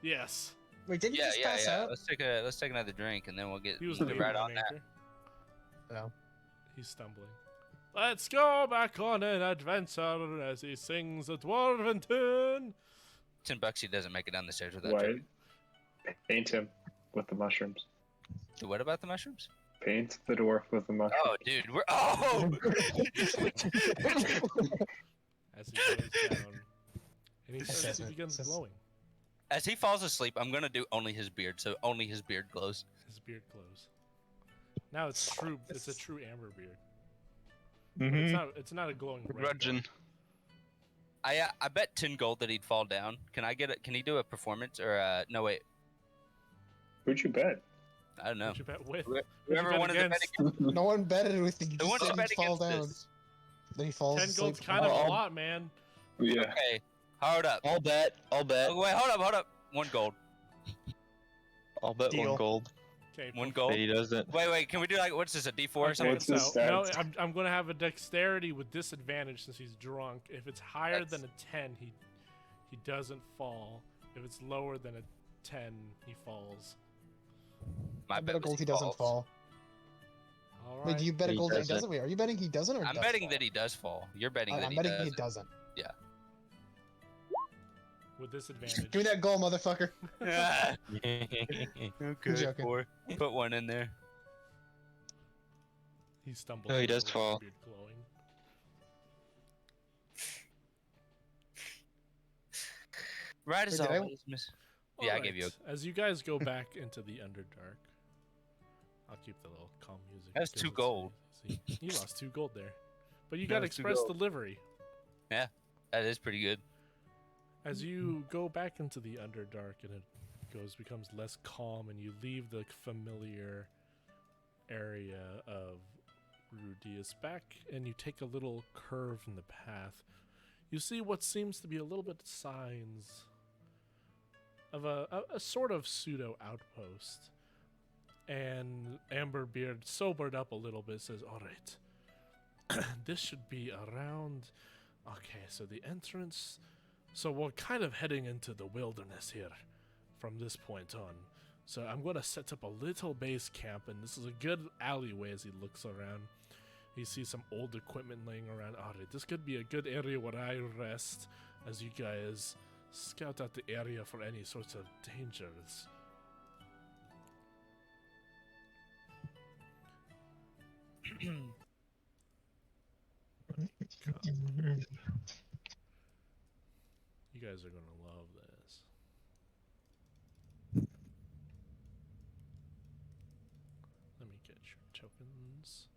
Yes. Wait, didn't you just pass out? Let's take another drink and then we'll get He was right leaving on an that. anchor. No. He's stumbling. Let's go back on an adventure as he sings a dwarven tune. $10 he doesn't make it down the stairs without Wait. tripping. Paint him with the mushrooms. What about the mushrooms? Paint the dwarf with the mushrooms. Oh, dude, As he goes down, and he begins Assessment. glowing. As he falls asleep, I'm gonna do only his beard, so only his beard glows. His beard glows. Now it's true. It's a true amber beard. Mm-hmm. But it's not a glowing red. Grudging. I bet 10 gold that he'd fall down. Can I get it? Can he do a performance or no wait? Who'd you bet? I don't know. Who'd you bet with? Whoever bet wanted to bet against? against. No one betted with you. Who wants to Said bet he'd fall against down. this? Then he falls 10 asleep. gold's kind of Oh, a lot, man. Yeah. Okay, hold up. I'll bet. Oh, wait, hold up. 1 gold. I'll bet Deal. 1 gold. Okay. 1 But gold. he doesn't. Wait. Can we do like what's this? A D4 or Okay, something? What's his so no, stats? I'm gonna have a dexterity with disadvantage since he's drunk. If it's higher That's- than a 10, he doesn't fall. If it's lower than a 10, he falls. My I bet a was gold he doesn't falls. fall. All right. Wait, do you bet a He gold that he doesn't. doesn't? Wait, are you betting he doesn't or I'm does betting fall? that he does fall. You're betting that I'm he betting does. he doesn't. With disadvantage. Give me that goal, motherfucker. Okay. joking. Put 1 in there. He stumbles. No, he over does with fall. his beard glowing. Right as Wait, did I- always, Miss. Yeah, I gave you a. Alright, As you guys go back into the Underdark, I'll keep the little calm music. That's because 2 it's gold. easy. You lost 2 gold there, but you That got was 2 express gold. delivery. That is pretty good. As you go back into the Underdark and it becomes less calm, and you leave the familiar area of Rudius back, and you take a little curve in the path, you see what seems to be a little bit of signs of a sort of pseudo outpost. And Amberbeard, sobered up a little bit, says, "All right, this should be around. Okay, so the entrance. So we're kind of heading into the wilderness here from this point on. So I'm going to set up a little base camp, and this is a good alleyway." As he looks around, he sees some old equipment laying around. All right, this could be a good area where I rest as you guys scout out the area for any sorts of dangers. You guys are going to love this. Let me get your tokens.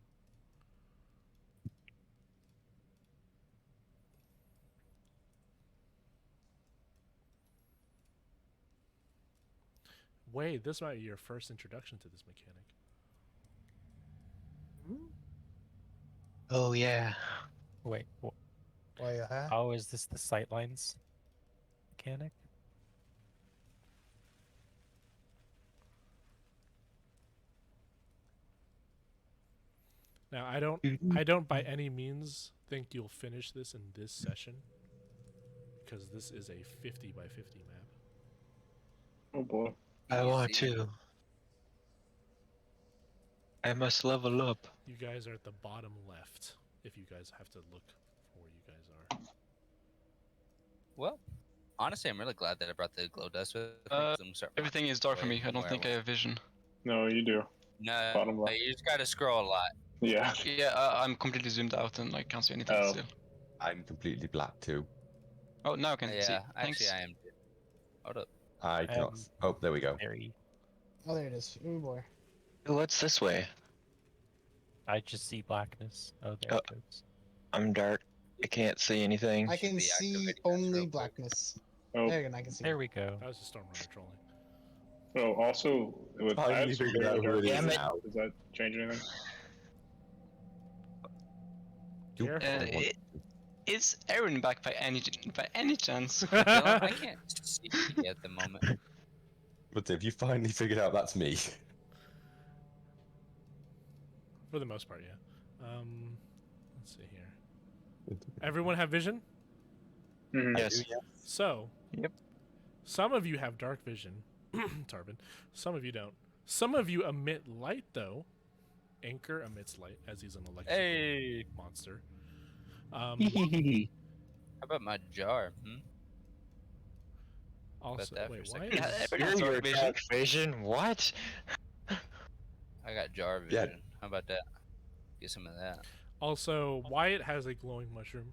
Wait, this might be your first introduction to this mechanic. Oh yeah. Wait, Why, how is this the sightlines mechanic? Now, I don't by any means think you'll finish this in this session, because this is a 50 by 50 map. Oh boy. I want to. I must level up. You guys are at the bottom left, if you guys have to look for where you guys are. Well, Honestly, I'm really glad that I brought the glow dust with me. 'cause I'm gonna start Everything is dark for away me. I from don't where think I was. have vision. No, you do. No, Bottom left. you just gotta scroll a lot. Yeah. Yeah, I'm completely zoomed out and like can't see anything Oh. still. I'm completely black too. Oh, now I can see. Yeah, Thanks. actually, I am. Too. Hold up. I cannot. Um, Oh, there we go. Very. Oh, there it is. Oh boy. What's this way? I just see blackness. Oh, there Oh. it goes. I'm dark. I can't see anything. I can be see activating this only real quick. blackness. Oh. There you go. I can see. There we go. That was just Stormrunner trolling. Oh, also with I Finally have figured superior out who it is dark vision. now. Does that change anything? You Careful. want- Is Aaron back by any chance? Dylan, I can't see you at the moment. But if you finally figured out that's me. For the most part, yeah. Let's see here. Everyone have vision? Mm-hmm. Yes. So, Yep. some of you have dark vision, Tarvin. Some of you don't. Some of you emit light, though. Anchor emits light, as he's an electrical Hey, monster. how about my jar? Also, that wait, for a why second. is... Everyone has You're dark vision. dark vision? What? I got jar Yeah. vision. How about that? Get some of that. Also, Wyatt has a glowing mushroom.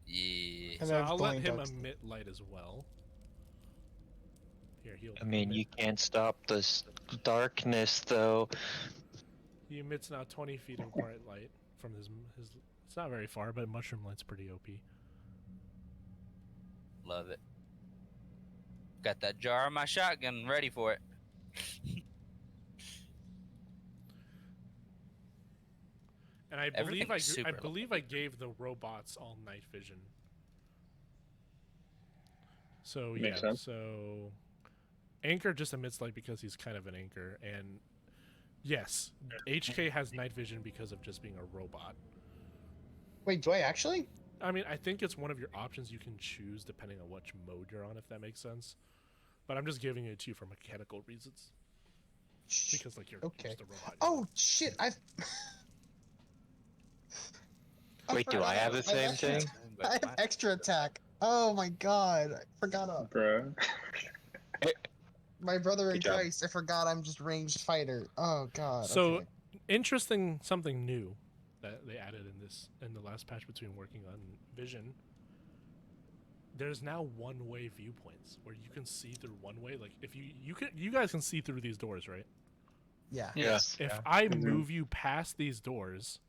Yeah. And So I have I'll let glowing him dark- emit light as well. Here, he'll I mean, emit. you can't stop this darkness, though. He emits now 20 feet of bright light from his... It's not very far, but mushroom light's pretty OP. Love it. Got that jar of my shotgun ready for it. And I believe Everything's super I believe I gave the robots all night vision. So Makes yeah, sense. so Anchor just emits light because he's kind of an anchor, and yes, HK has night vision because of just being a robot. Wait, do I actually? I mean, I think it's one of your options you can choose depending on which mode you're on, if that makes sense. But I'm just giving it to you for mechanical reasons because like you're Okay. just a robot. Oh shit! I Wait, do I have the same extra- thing? I have extra attack. Oh my god! I forgot. Bruh. My brother in Good job. Christ. I forgot. I'm just ranged fighter. Oh god. So okay. interesting, something new that they added in the last patch between working on vision. There's now one-way viewpoints where you can see through one way. Like if you guys can see through these doors, right? Yeah. Yes. If Yeah. I move you past these doors,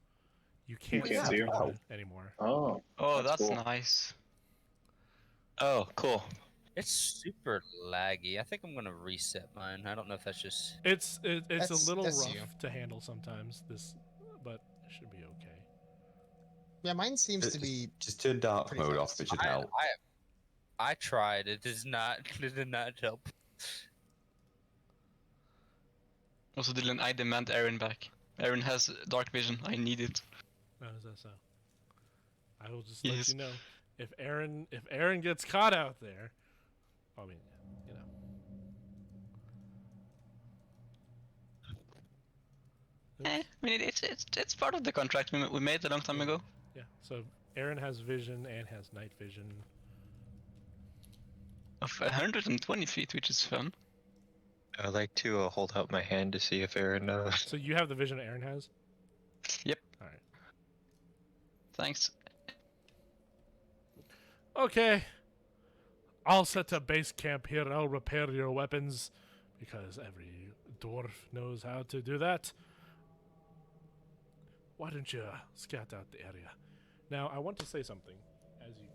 you can't can't see see 'em. through it anymore. Oh. Oh, That's that's cool. nice. Oh, cool. It's super laggy. I think I'm gonna reset mine. I don't know if that's just. It's a little That's rough you. to handle sometimes. But it should be okay. Yeah. Mine seems to be. Just turn dark Pretty mode fast. off. It should I, help. I tried. It does not. It did not help. Also, Dylan, I demand Aaron back. Aaron has dark vision. I need it. How does that sound? I will just Yes. let you know if Aaron gets caught out there. I mean, you know. I mean, it's part of the contract we made a long time ago. Yeah. So Aaron has vision and has night vision. Of 120 feet, which is fun. I'd like to hold out my hand to see if Aaron knows. So you have the vision Aaron has. Yep. All right. Thanks. Okay. I'll set up base camp here. I'll repair your weapons because every dwarf knows how to do that. Why don't you scout out the area? Now, I want to say something as you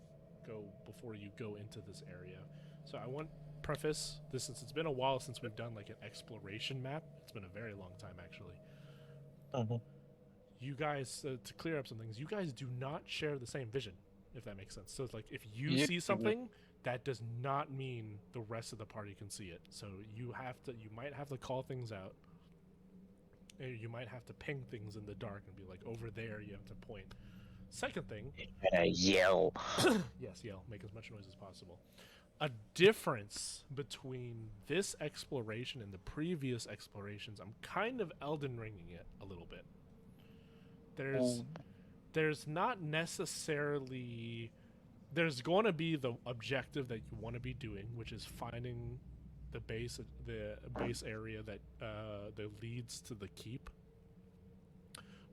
go before you go into this area. So I want preface this since it's been a while since we've done like an exploration map. It's been a very long time actually. You guys, to clear up some things, you guys do not share the same vision, if that makes sense. So it's like if you Yep. see something, that does not mean the rest of the party can see it. So you might have to call things out. You might have to ping things in the dark and be like, over there, you have to point. Second thing, Yell. yes, yell, make as much noise as possible. A difference between this exploration and the previous explorations, I'm kind of Elden Ringing it a little bit. There's not necessarily there's going to be the objective that you want to be doing, which is finding the base area that leads to the keep.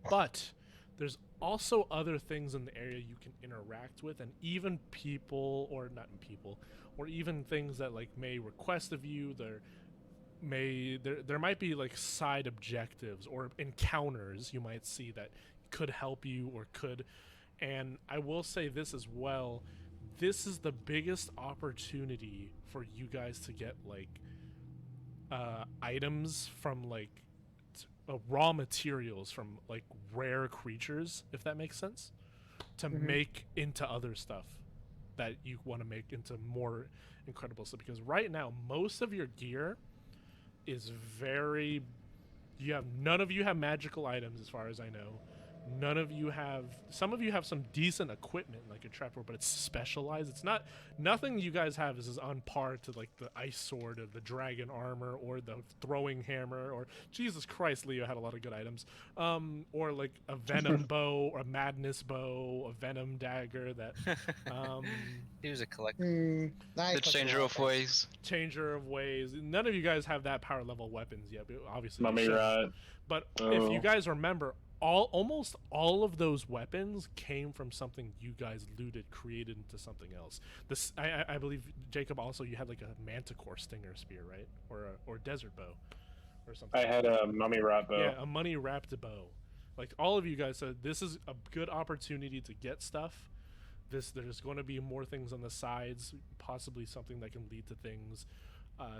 But there's also other things in the area you can interact with, and even people, or not people, or even things that like may request of you. There might be like side objectives or encounters you might see that could help you or could. And I will say this as well. This is the biggest opportunity for you guys to get like items from like raw materials from like rare creatures, if that makes sense, to make into other stuff that you want to make into more incredible stuff. Because right now, most of your gear is very. None of you have magical items, as far as I know. None of you have. Some of you have some decent equipment, like a trapdoor, but it's specialized. It's not. Nothing you guys have is on par to like the ice sword or the dragon armor or the throwing hammer or Jesus Christ, Leo had a lot of good items. Or like a venom bow or a madness bow, a venom dagger. That. He was a collector. The changer of ways. Changer of ways. None of you guys have that power level weapons yet, but obviously. Mummy rod. But if you guys remember. Almost all of those weapons came from something you guys looted, created into something else. This, I believe, Jacob. Also, you had like a manticore stinger spear, right, or desert bow, or something. I had a mummy wrap bow. Yeah, a money wrapped bow. Like all of you guys said, this is a good opportunity to get stuff. There's going to be more things on the sides, possibly something that can lead to things.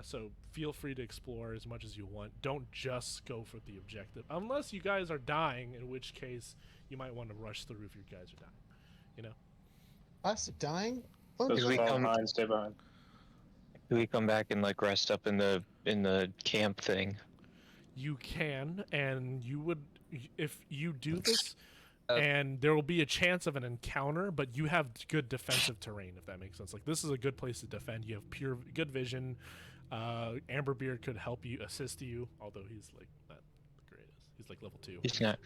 So feel free to explore as much as you want. Don't just go for the objective. Unless you guys are dying, in which case you might want to rush through if you guys are dying. You know? Us dying? Those we fall come- behind, stay behind. Do we come back and like rest up in the camp thing? You can, and you would, if you do this, Uh, and there will be a chance of an encounter, but you have good defensive terrain, if that makes sense. Like, this is a good place to defend. You have good vision. Amberbeard could help you, assist you, although he's like not the greatest. He's like level 2. He's not.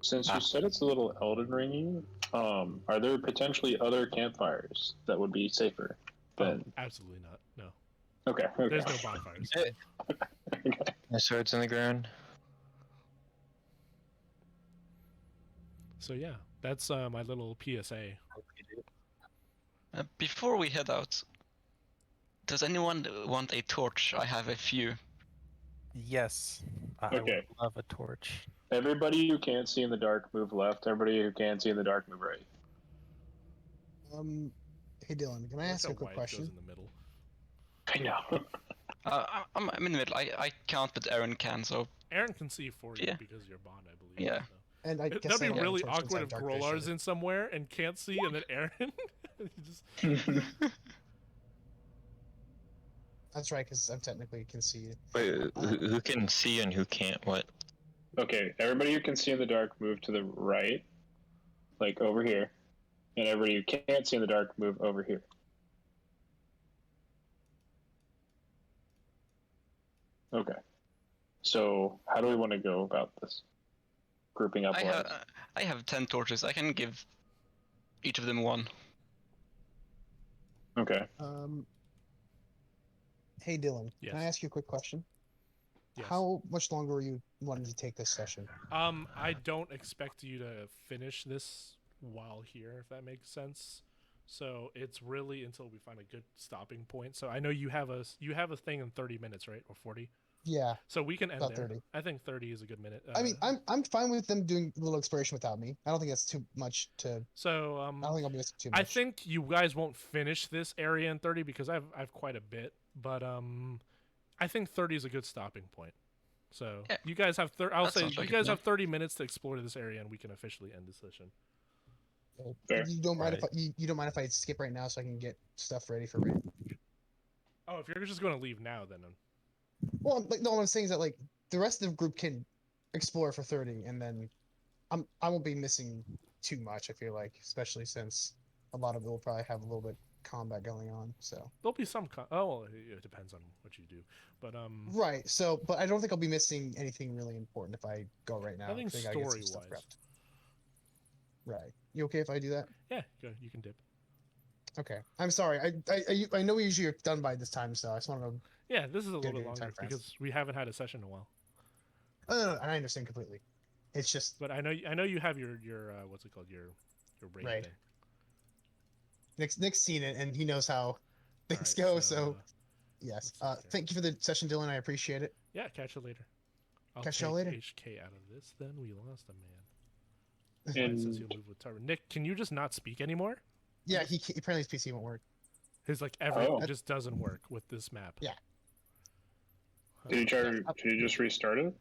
Since you said it's a little Elden Ring, are there potentially other campfires that would be safer than? Absolutely not. No. Okay. There's no bonfires. My sword's in the ground. So yeah, that's my little PSA. Before we head out, does anyone want a torch? I have a few. Yes. I Okay. would love a torch. Everybody who can't see in the dark, move left. Everybody who can see in the dark, move right. Hey Dylan, can I ask you a quick White goes question? in the middle. I know. I'm in the middle. I can't, but Aaron can, so Aaron can see for you Yeah. because you're Bond, I believe. Yeah. So. And I guess That'd I be don't really have a torch since I awkward have if dark Grolar's vision. in somewhere and can't see, and then Aaron he just That's right, because I'm technically conceded. Wait, who can see and who can't? What? Okay, everybody who can see in the dark, move to the right, like over here, and everybody who can't see in the dark, move over here. Okay. So, how do we want to go about this? Grouping up. I have 10 torches. I can give each of them one. Okay. Hey Dylan, Yes. can I ask you a quick question? Yes. How much longer are you wanting to take this session? I don't expect you to finish this while here, if that makes sense. So it's really until we find a good stopping point. So I know you have a thing in 30 minutes, right, or 40. Yeah, So we can end about there. 30. I think 30 is a good minute. I mean, I'm fine with them doing a little exploration without me. I don't think that's too much to. so I don't think I'll be missing too much. I think you guys won't finish this area in 30 because I've quite a bit, but I think 30 is a good stopping point. So Yeah. you guys have I'll That say sounds you like guys it, have 30 minutes to explore this area, and we can officially end the session. Fair. You don't mind Right. if you don't mind if I skip right now so I can get stuff ready for raid? Oh, if you're just going to leave now, then Well, like, no, what I'm saying is that like the rest of the group can explore for 30, and then I won't be missing too much. I feel like, especially since a lot of it will probably have a little bit combat going on. So there'll be some. Well, it depends on what you do, but right. So, but I don't think I'll be missing anything really important if I go right now. I think 'cause gotta get some stuff story-wise. prepped. Right. You okay if I do that? Yeah, go, you can dip. Okay, I'm sorry. I know we usually are done by this time, so I just want to. Yeah, this is a little Good bit longer time fast. because we haven't had a session in a while. Oh, no, I understand completely. It's just But I know you have your what's it called, your raid Raid. thing. Nick's seen it and he knows how things Alright, go. So yes. let's see here. Thank you for the session, Dylan. I appreciate it. yeah, catch you later. I'll Catch take y'all later. HK out of this. Then we lost a man. And- It says he'll move with Tarvin. Nick, can you just not speak anymore? Yeah, he apparently his PC won't work. His everything Oh. just doesn't work with this map. Yeah. Did you try? Did you just restart it?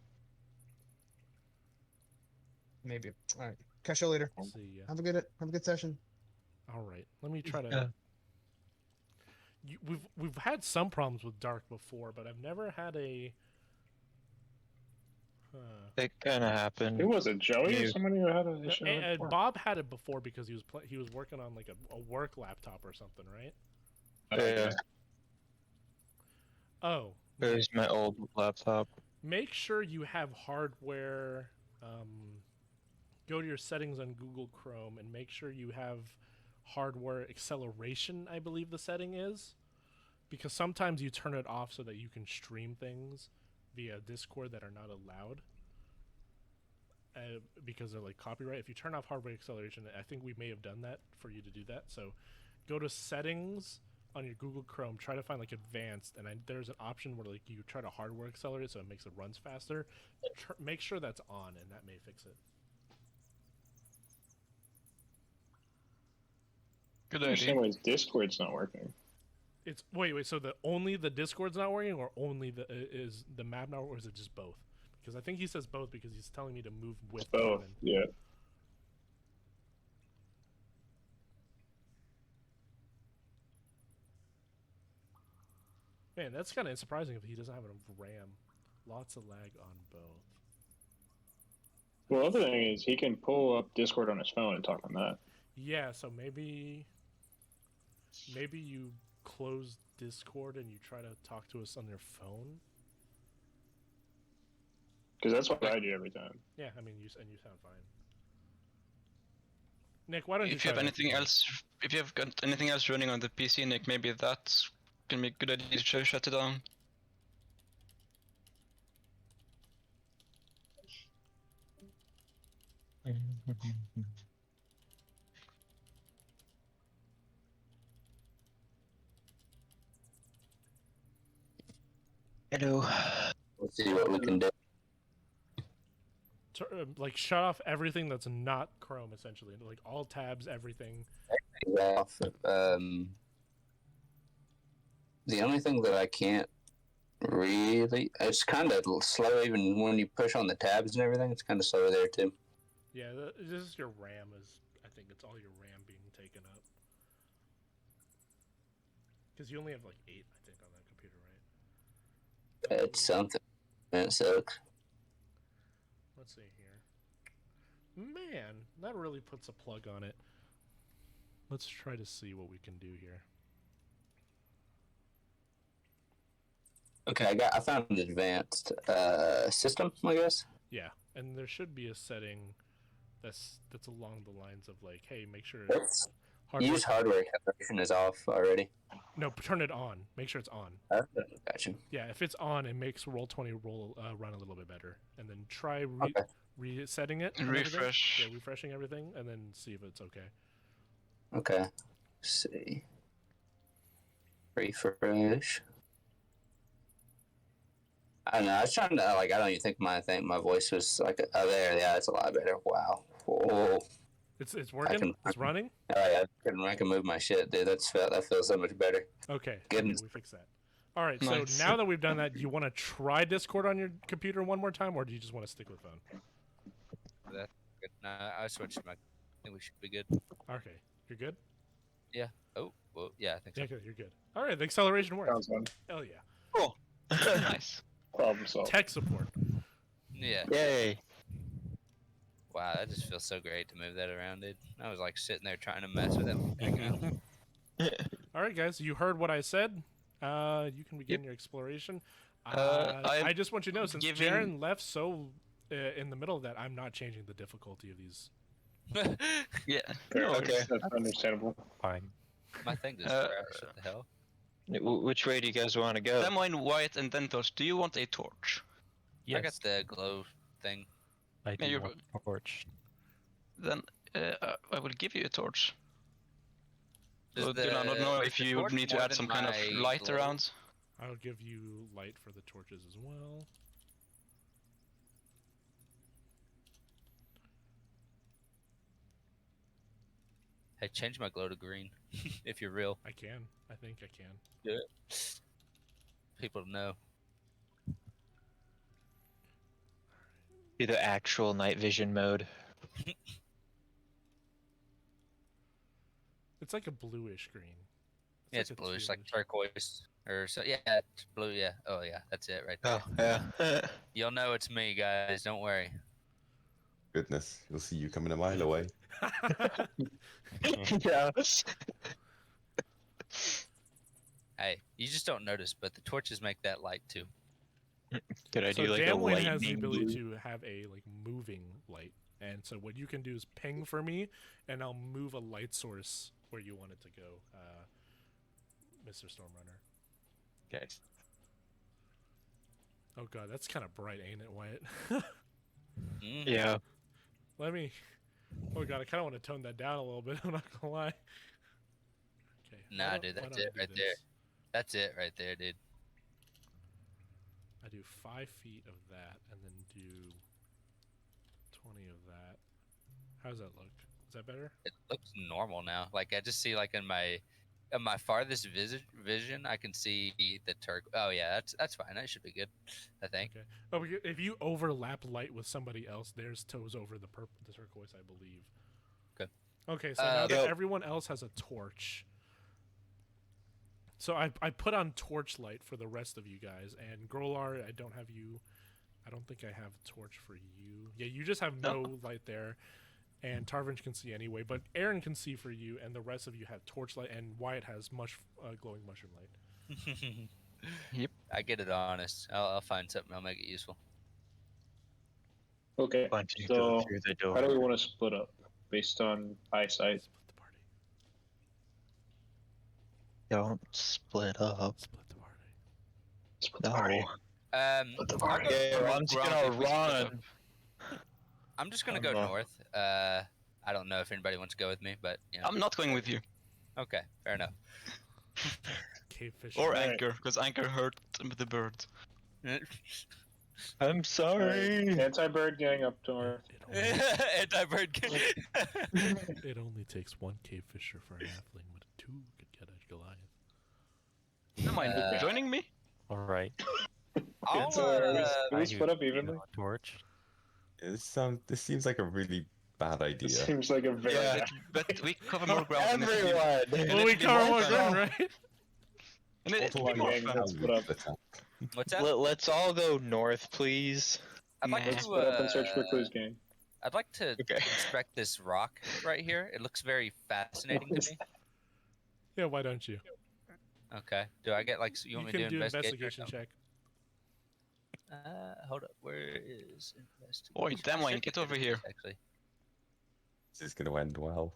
Maybe. All right. Catch y'all later. See ya. Have a good session. All right, let me try to. We've had some problems with Dark before, but I've never had a. It kind of happened. Who was it? Joey or You. somebody who had an issue? with it before? Bob had it before because he was working on like a work laptop or something, right? Yeah, Oh, there's my old laptop. make sure you have hardware. Go to your settings on Google Chrome and make sure you have hardware acceleration, I believe the setting is. Because sometimes you turn it off so that you can stream things via Discord that are not allowed. Because they're like copyright. If you turn off hardware acceleration, I think we may have done that for you to do that. So go to settings on your Google Chrome, try to find like advanced, and there's an option where like you try to hardware accelerate so it makes it runs faster. Make sure that's on, and that may fix it. Good I idea. understand why his Discord's not working. It's wait. So only the Discord's not working, or only is the map not, or is it just both? Because I think he says both because he's telling me to move with It's both. Tarvin. Yeah. Man, that's kind of surprising if he doesn't have enough RAM. Lots of lag on both. Well, the other thing is he can pull up Discord on his phone and talk on that. Yeah, so maybe you close Discord and you try to talk to us on your phone. Because that's what I do every time. Yeah, I mean, you sound fine. Nick, why don't you If you try have that? anything else, if you have got anything else running on the PC, Nick, maybe that can be a good idea to shut it down. Hello. We'll see what we can do. Like shut off everything that's not Chrome, essentially. Like all tabs, everything. Off. The only thing that I can't really, it's kind of slow even when you push on the tabs and everything. It's kind of slow there too. Yeah, this is your RAM. I think it's all your RAM being taken up. Because you only have like 8, I think, on that computer, right? It's something. It sucks. Let's see here. Man, that really puts a plug on it. Let's try to see what we can do here. Okay, I found an advanced system, I guess. Yeah, and there should be a setting that's along the lines of like, hey, make sure Let's hardware. use hardware acceleration is off already. No, turn it on. Make sure it's on. Gotcha. Yeah, if it's on, it makes Roll20 run a little bit better. And then try Okay. resetting it. And and everything. refresh. Yeah, refreshing everything, and then see if it's okay. Okay. Let's see. Refresh. I don't know. I was trying to I don't even think my voice was like there. Yeah, it's a lot better. Wow. Oh, It's working. It's running. yeah, I can move my shit, dude. That feels so much better. Okay, Goodness. we fixed that. All right, Nice. so now that we've done that, do you want to try Discord on your computer one more time, or do you just want to stick with phone? That's good. Nah, I switched my. I think we should be good. Okay, you're good. Oh, well, yeah, I think so. Yeah, good. You're good. All right, the acceleration works. Sounds fun. Hell yeah. Cool. Nice. Problem solved. Tech support. Yeah. Yay. Wow, that just feels so great to move that around, dude. I was like sitting there trying to mess with it. All right, guys, you heard what I said. You can begin your exploration. I just want you to know, since giving- Jaren left so in the middle of that, I'm not changing the difficulty of these. Yeah. Fair. Okay. That's understandable. Fine. My thing just crashed. What the hell? Which way do you guys want to go? Damwain, Wyatt, and Dentos, do you want a torch? Yes, I got the glow thing. I Yeah, do you're- want a torch. Then I will give you a torch. Does So, Dylan, I don't know wait, if the you would torch need to more add than some kind of my light glow? around. I'll give you light for the torches as well. Hey, change my glow to green, if you're real. I can. I think I can. Do it. People know. Do the actual night vision mode. It's like a bluish green. Yeah, it's a bluish, like tealish. turquoise, or so. Yeah, it's blue. Yeah. Oh yeah, that's it right there. Oh, yeah. You'll know it's me, guys. Don't worry. Goodness, you'll see you coming a mile away. yeah. Hey, you just don't notice, but the torches make that light too. Could I So do like a Damwain lightning? has the ability to have a like moving light, and so what you can do is ping for me, and I'll move a light source where you want it to go, Mr. Stormrunner. Okay. Oh god, that's kind of bright, ain't it, Wyatt? Mm. Yeah. Let me. Oh god, I kind of want to tone that down a little bit. I'm not gonna lie. Okay. Nah, dude, that's it right there. That's it right there, dude. I do 5 feet of that, and then do 20 of that. How does that look? Is that better? It looks normal now. Like I just see like in my farthest vision, I can see the turk. Oh yeah, that's fine. That should be good, I think. Okay. Oh, if you overlap light with somebody else, theirs toes over the turquoise, I believe. Okay. Okay, so now that Yep. everyone else has a torch, so I put on torch light for the rest of you guys, and Grolar, I don't have you. I don't think I have torch for you. Yeah, you just have no light there, and Tarvin can see anyway, but Aaron can see for you, and the rest of you have torch light, and Wyatt has glowing mushroom light. Yep. I get it honest. I'll find something. I'll make it useful. Okay, Punching so through the door. how do we want to split up based on eyesight? Split the party. Don't split up. Split the party. Split the No. party. I'll go Yeah, north I'm just ground gonna if we split up. run. I'm just gonna I'm, go north. I don't know if anybody wants to go with me, but you know. I'm not going with you. Okay, fair enough. Cave fish. Or Right. Anchor, because Anchor hurt the bird. I'm sorry. Anti-bird gang up north. Anti-bird. It only takes one cave fisher for an halfling, but 2 could get a Goliath. Don't mind joining me. All right. I'll, Do I we do- split up you evenly? know, a torch. This seems like a really bad idea. This seems like a very Yeah. bad. But we cover more ground. and it should be- Everyone. and Well, it we should be cover more more fun. ground, right? And it Multiple should be more gang, fun. let's split up. What's that? Let's all go north, please. I'd like Nah. to Let's split up and search for clues, gang. I'd like to Okay. inspect this rock right here. It looks very fascinating to me. Yeah, why don't you? Okay. Do I get like you want me can to do investigation? investigation check. Hold up. Where is investigation? Oi, I Damwain, should get good over at here. this, Actually. This is going to end well.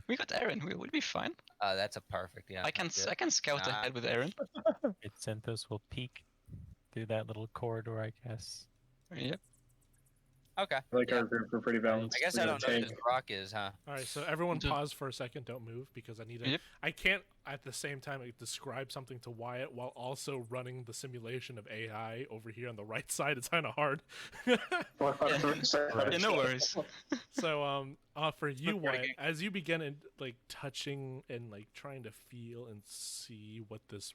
We got Aaron. We'll be fine. That's a perfect. Yeah. I can that's it. I can scout Nah. ahead with Aaron. Xanthos will peek through that little corridor, I guess. Yep. I Okay. like yeah. our group. We're pretty balanced. I guess We I got don't a know what tank. this rock is, huh? All right, so everyone Dude. pause for a second. Don't move because I need to. Yep. I can't at the same time describe something to Wyatt while also running the simulation of AI over here on the right side. It's kind of hard. 100%. Yeah, no worries. So for you, Look pretty Wyatt, as you begin in, like touching and like trying to feel and see what this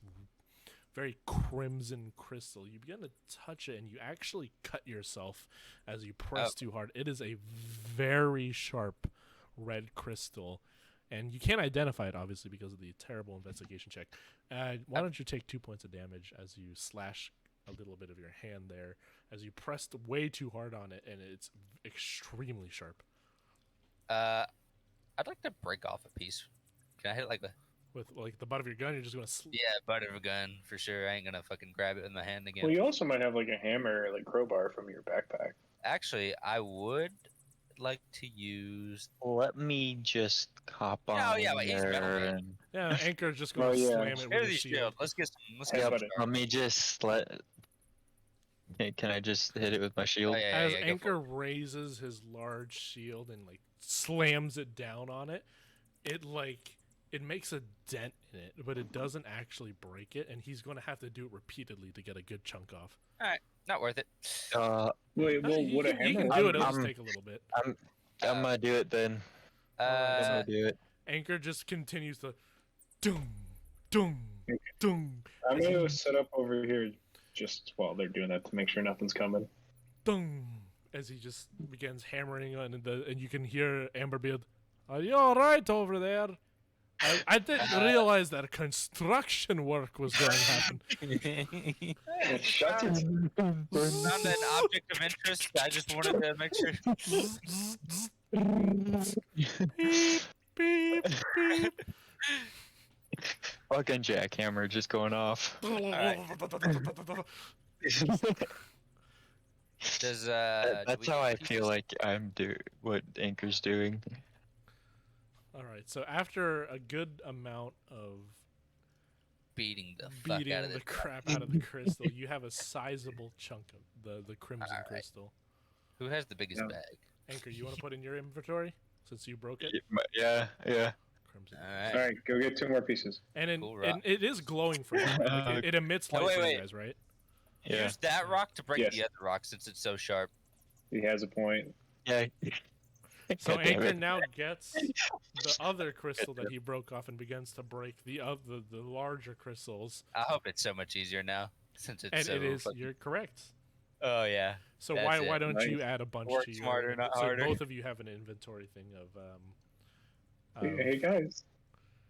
very crimson crystal, you begin to touch it and you actually cut yourself as you press too hard. It is a very sharp red crystal, and you can't identify it obviously because of the terrible investigation check. Why don't you take 2 points of damage as you slash a little bit of your hand there as you pressed way too hard on it, and it's extremely sharp. I'd like to break off a piece. Can I hit it like the? With like the butt of your gun, you're just gonna. Yeah, butt of a gun for sure. I ain't gonna fucking grab it with my hand again. Well, you also might have like a hammer or like crowbar from your backpack. Actually, I would like to use. Let me just hop on Oh, yeah, but he's metal there made. and Yeah, Anchor's just gonna Oh, yeah. slam it with Here's his the shield. shield. Let's get some. Let's get Yep, some. But let me just let. Hey, can I just hit it with my Oh, shield? As go for Anchor it. raises his large shield and like slams it down on it, it makes a dent in it, but it doesn't actually break it, and he's gonna have to do it repeatedly to get a good chunk off. All right, not worth it. wait, well, you would a can, you hammer can work? do it. It'll I'm- just take a little bit. I'm gonna do it then. Alright, I'm so- gonna do it. Anchor just continues to, doom, doom, doom, I'm gonna set up over here just while they're doing that to make sure nothing's coming. doom, as he just begins hammering on and you can hear Amberbeard. Are you all right over there? I didn't realize that construction work was going to happen. Shut it. Found an object of interest. I just wanted to make sure. Beep, beep, beep. Fucking jackhammer just going off. Does That's how I feel like I'm what Anchor's doing. All right, so after a good amount of beating the fuck beating out of the this crap out of the crystal, you have a sizable chunk of the crimson All right. crystal. Who has the biggest Yeah. bag? Anchor, you want to put in your inventory since you broke it? Yeah. Crimson. All All right. right, go get 2 more pieces. And, Cool rock. and it is glowing for you. Like, it emits Oh, light wait, for wait. you guys, right? Yeah. Use that rock to break Yes. the other rock since it's so sharp. He has a point. Yeah. So God damn Anchor it. now gets the other crystal that he broke off and begins to break the larger crystals. I hope it's so much easier now since it's And so. it is. fucking- You're correct. Oh yeah. So That's why it. don't Nice. you add a bunch Work to your smarter, not so harder. both of you have an inventory thing of Hey, guys.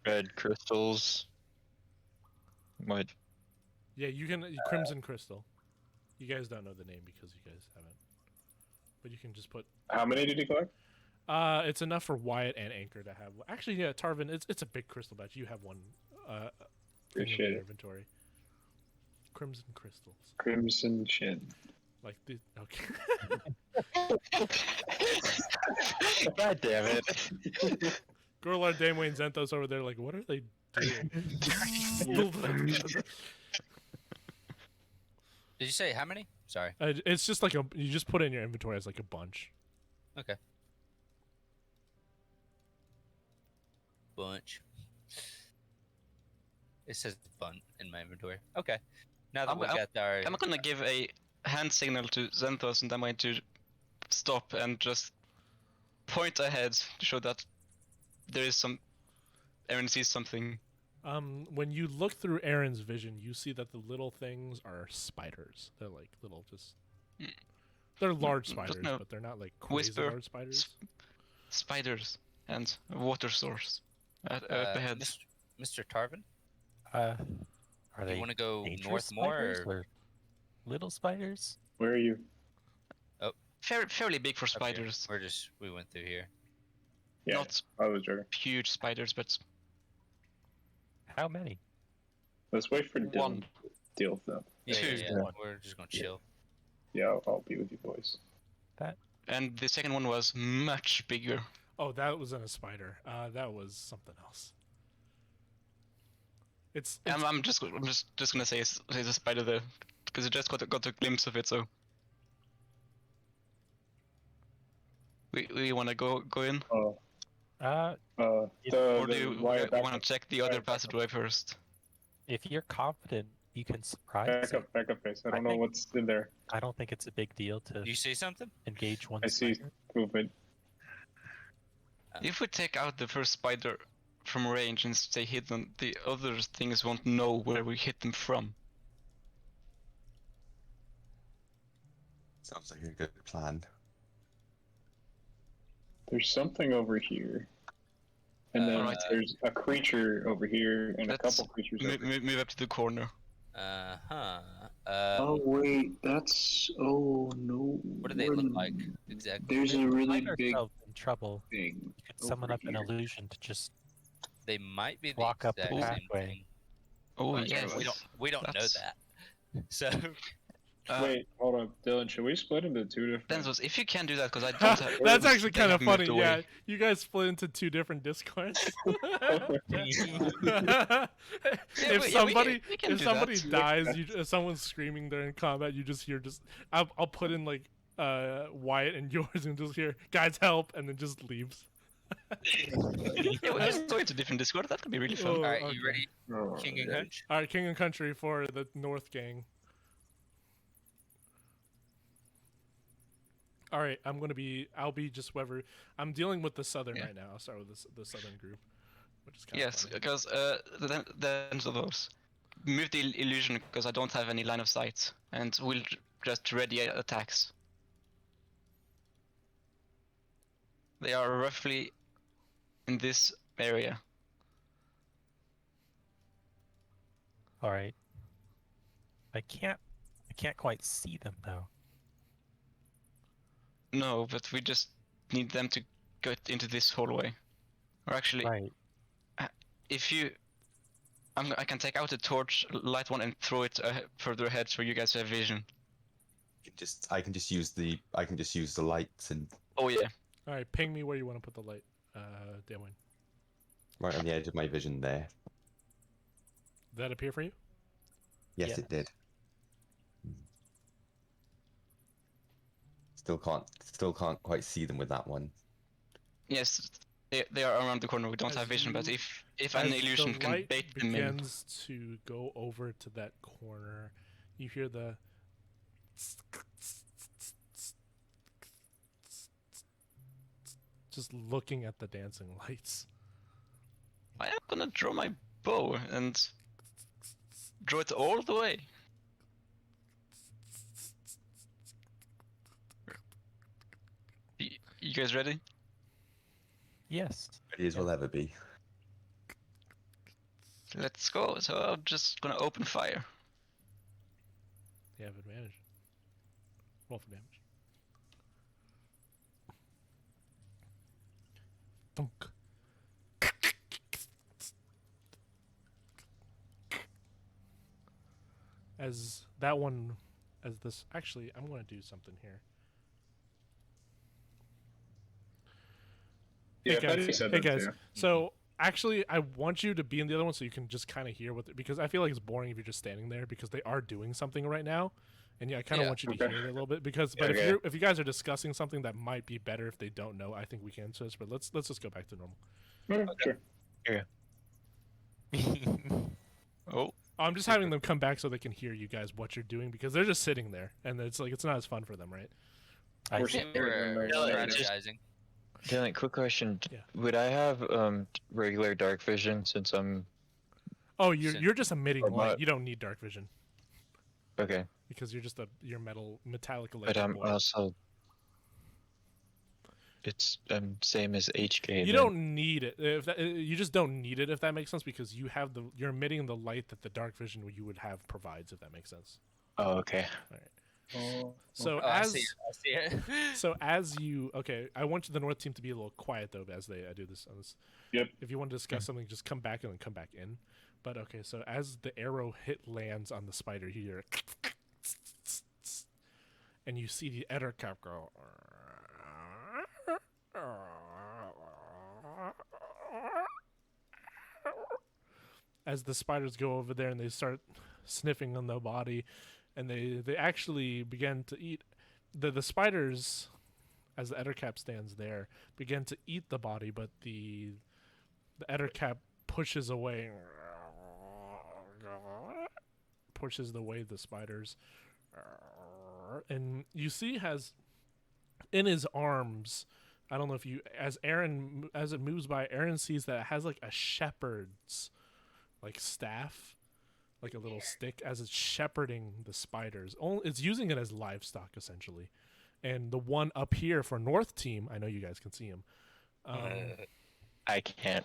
Red crystals. What? yeah, you can crimson crystal. You guys don't know the name because you guys haven't. But you can just put How many did he collect? it's enough for Wyatt and Anchor to have. Actually, yeah, Tarvin, it's a big crystal batch. You have one thing in Appreciate your it. inventory. Crimson crystals. Crimson Chin. Like the okay. God damn it. Gorlar, Damwain, Zenthos over there like, what are they doing? Did you say how many? Sorry. It's just like you just put it in your inventory as like a bunch. Okay. Bunch. It says fun in my inventory. Okay. Now that we got our. I'm gonna give a hand signal to Zenthos and I'm going to stop and just point ahead to show that there is some. Aaron sees something. When you look through Aaron's vision, you see that the little things are spiders. They're like little, just they're large spiders, no but they're not like crazy whisper. large spiders. Spiders and a water source at ahead. Mr. Tarvin, Are you they want to go dangerous north more? spiders Or... or little spiders? Where are you? Fairly big for Up here? spiders. We went through here. Yeah, Not I was joking. huge spiders, but How many? Let's wait for Dylan one. to deal with them. Yeah, Two. We're just gonna chill. Yeah, I'll be with you boys. And the second one was much bigger. Oh, that wasn't a spider. That was something else. It's I'm just gonna say it's a spider there because I just got a glimpse of it. So we want to go in, Oh, Uh, the or do you wire back want up, to check the other back up. passageway first? if you're confident, you can surprise it. Back up, face. I I don't know think- what's in there. I don't think it's a big deal to You see something? engage one I see spider. movement. If we take out the first spider from range and stay hidden, the other things won't know where we hit them from. Sounds like a good plan. There's something over here. And then Alright. there's a creature over here and a Let's couple creatures over here. Move up to the corner. Oh wait, that's no. What do they look like exactly? There's a If we really find big ourselves in trouble. thing. You could summon over up an here. illusion to just They might be the Walk up the exact same pathway. thing. Oh But yes. we don't know That's- that. So Wait, hold up, Dylan. Should we split into two different? Densos, if you can do that, because I don't have. That's actually they kind of have moved funny. away. Yeah, you guys split into 2 different discords. If somebody we can if do somebody that. dies, if someone's screaming there in combat, you just hear I'll put in like Wyatt and yours and just hear guys help and then just leaves. Yeah, we can go into different Discord. That could be really fun. Oh, Alright, okay. you ready, Oh, King and yeah. Hunch? All right, King and Country for the North gang. All right, I'll be just whoever. I'm dealing with the Southern right now. I'll start with the Southern group, which is kind of Yes, funny. because the Densos move the illusion because I don't have any line of sight, and we'll just ready attacks. They are roughly in this area. All right. I can't quite see them though. No, but we just need them to get into this hallway. Or actually, Right. if you, I can take out the torch, light one, and throw it further ahead so you guys have vision. I can just use the lights and Oh yeah. All right, ping me where you want to put the light, Damwain. right on the edge of my vision there. Did that appear for you? Yes, Yes. it did. Still can't quite see them with that one. Yes, they are around the corner. We don't As have vision, but you- if an As illusion the can light bait them in. begins to go over to that corner, you hear the just looking at the dancing lights. I am gonna draw my bow and draw it all the way. You guys ready? Yes. Ready as we'll ever be. Let's go. So I'm just gonna open fire. You have advantage. Roll for damage. Thunk. As that one, as this, actually, I'm going to do something here. Yeah, Hey Betty guys, said hey that guys. too. So actually, I want you to be in the other one so you can just kind of hear what, because I feel like it's boring if you're just standing there because they are doing something right now, and yeah, I kind of Yeah. want you to Okay. hear it a little bit because, but Okay. if you guys are discussing something that might be better if they don't know, I think we can switch. But let's just go back to normal. Sure. Oh, I'm just having them come back so they can hear you guys what you're doing because they're just sitting there and it's like it's not as fun for them, right? I We're see. Yeah, we're Yeah, just- strategizing. Dylan, quick question. Yeah. Would I have regular dark vision since I'm Oh, Sin- you're just emitting Or light. what? You don't need dark vision okay? because you're just you're metallic But electric I'm boy. also it's same as HK. You then. don't need it. If that, you just don't need it, if that makes sense, because you're emitting the light that the dark vision you would have provides. If that makes sense. Oh, okay. So Oh, I as see it. so as you I want the North team to be a little quiet though as I do this. On this. Yep. If you want to discuss something, just come back and then come back in. But okay, so as the arrow lands on the spider, you hear, and you see the Ettercap go. As the spiders go over there and they start sniffing on the body, and they actually begin to eat the spiders, as the Ettercap stands there, begin to eat the body, but the Ettercap pushes away the spiders, and you see has in his arms, I don't know if you, as it moves by, Aaron sees that it has like a shepherd's like staff, like a little stick, as it's shepherding the spiders. It's using it as livestock essentially. And the one up here for North team, I know you guys can see him. I can't.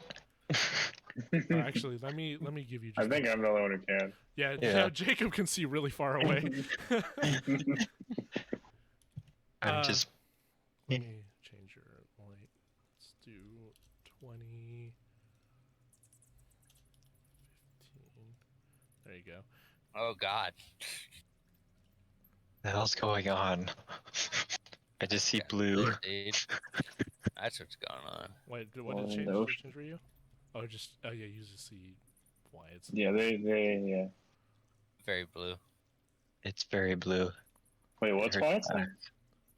Actually, let me give you. I Just think I'm the only one who can. yeah, Jacob can see really far away. I'm just Let me change your light. Let's do 20. 15. There you go. Oh God. the hell's going on? I just see blue. Indeed. That's what's going on. Wait, what did it Oh, change? no. Did it change for you? Oh, yeah, you just see why it's. Yeah, yeah. Very blue. It's very blue. Wait, what's Very Wyatt's fast. name?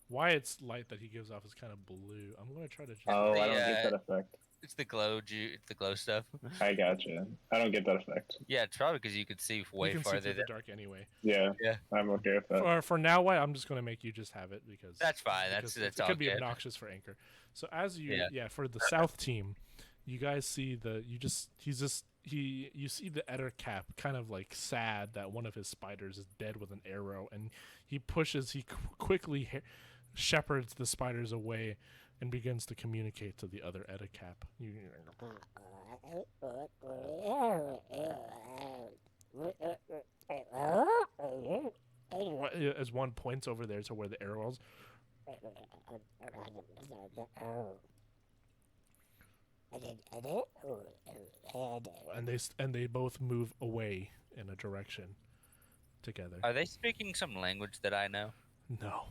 Wyatt's light that he gives off is kind of blue. I'm gonna try to just. Oh, I The, don't get that effect. It's the glow the glow stuff. I gotcha. I don't get that effect. Yeah, it's probably because you could see way you can see farther through the than. dark anyway. Yeah, Yeah. I'm okay with that. For now, Wyatt, I'm just gonna make you just have it because That's fine. because That's it all could be good. obnoxious for Anchor. So as you Yeah. for the south team, you guys see you see the Eder cap kind of like sad that one of his spiders is dead with an arrow, and he quickly shepherds the spiders away and begins to communicate to the other Eder cap. As one points over there to where the arrow is. And they both move away in a direction together. Are they speaking some language that I know? No.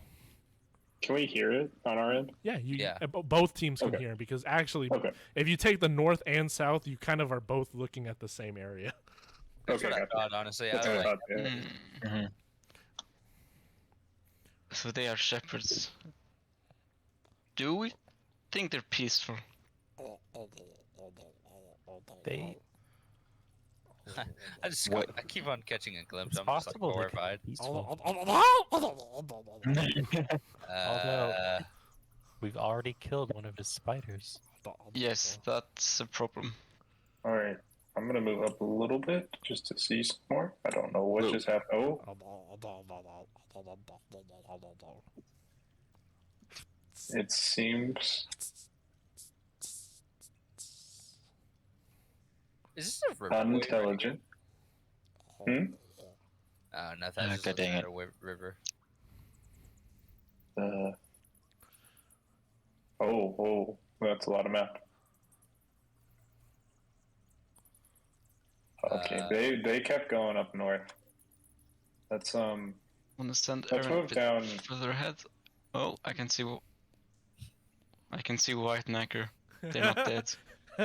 Can we hear it on our end? Yeah, Yeah. both teams can Okay. hear it because actually, Okay. if you take the north and south, you kind of are both looking at the same area. That's Okay, what I gotcha. thought, honestly. That's I what was I like, thought, yeah. Mm-hmm. So they are shepherds. Do we think they're peaceful? They. I keep on catching a glimpse. It's I'm just like possible they could be horrified. peaceful. Uh, We've already killed one of his spiders. Yes, that's a problem. All right. I'm gonna move up a little bit just to see some more. I don't know what Move. just happened. Oh, it seems. is this a river? Unintelligent. Hmm? Oh, no, that's just God dang it. another river. Oh, that's a lot of map. Okay, they kept going up north. Let's Wanna send let's Aaron a move bit down. further ahead. Oh, I can see. I can see White and Anchor. They're not dead. Oh,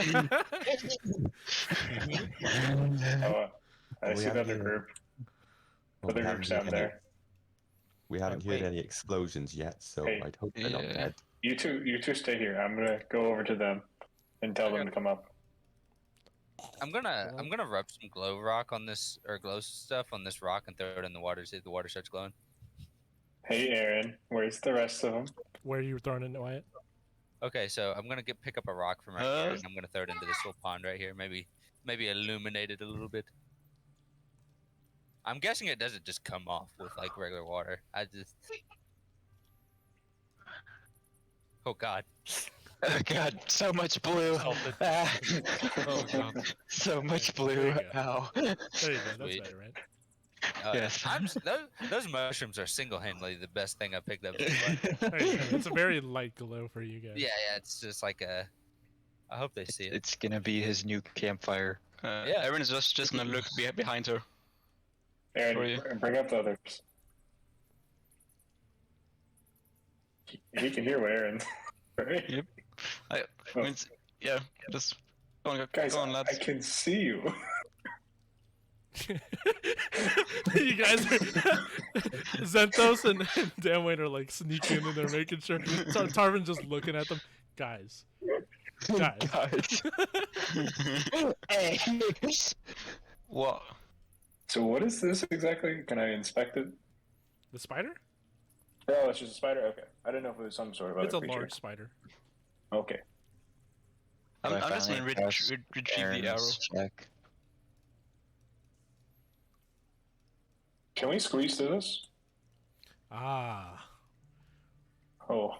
I We see have another the- group. Well, Other groups down there. We haven't Wait. heard any explosions yet, so Hey. I'd hope they're not Yeah. dead. You two stay here. I'm gonna go over to them and tell them to come up. I'm gonna rub some glow rock on this, or glow stuff on this rock and throw it in the water, see if the water starts glowing. Hey, Aaron, where's the rest of them? Where are you throwing it, Wyatt? Okay, so I'm gonna pick up a rock from right here, and I'm gonna throw it into this little pond right here. Maybe illuminate it a little bit. I'm guessing it doesn't just come off with like regular water. Oh God. Oh god, so much blue. Ah. Oh god. So much There blue. you go. Ow. There you go. That's Sweet. better, right? Yes. Those mushrooms are single-handedly the best thing I picked up so far. There you go. It's a very light glow for you guys. Yeah, it's just like a. I hope they see it. It's gonna be his new campfire. Yeah. Aaron is just gonna look behind her. For Aaron, you. bring up the others. He can hear what Aaron. Right? Yep. I mean, yeah, just go on, Guys, go on, I lads. can see you. You guys are Zenthos and Damwain are like sneaking in there, making sure. Tarvin just looking at them. Guys. Hey. What? So what is this exactly? Can I inspect it? The spider? Oh, it's just a spider? Okay. I didn't know if it was some sort of other It's a creature. large spider. Okay. I'm Do I just gonna finally press retrieve the arrow. Aaron's check? Can we squeeze through this? Ah. Oh,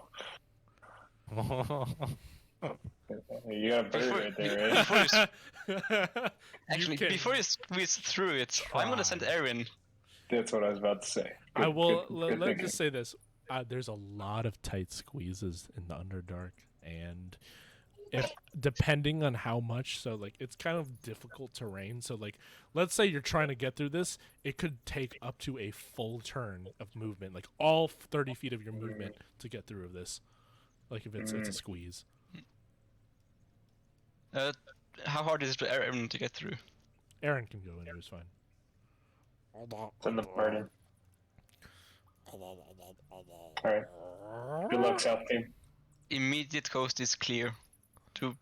you got a bird Before- right there, right? Actually, can before you squeeze through it, I'm gonna send try. Aaron. That's what I was about to say. I will. good Let me thinking. just say this: there's a lot of tight squeezes in the Underdark, and if depending on how much. So like it's kind of difficult terrain. So like let's say you're trying to get through this, it could take up to a full turn of movement, like all 30 feet of your movement to get through of this. Like if it's a squeeze. How hard is it for Aaron to get through? Aaron can go in. It was fine. It's in the burden. Alright. Good luck, South Team. Immediate coast is clear. To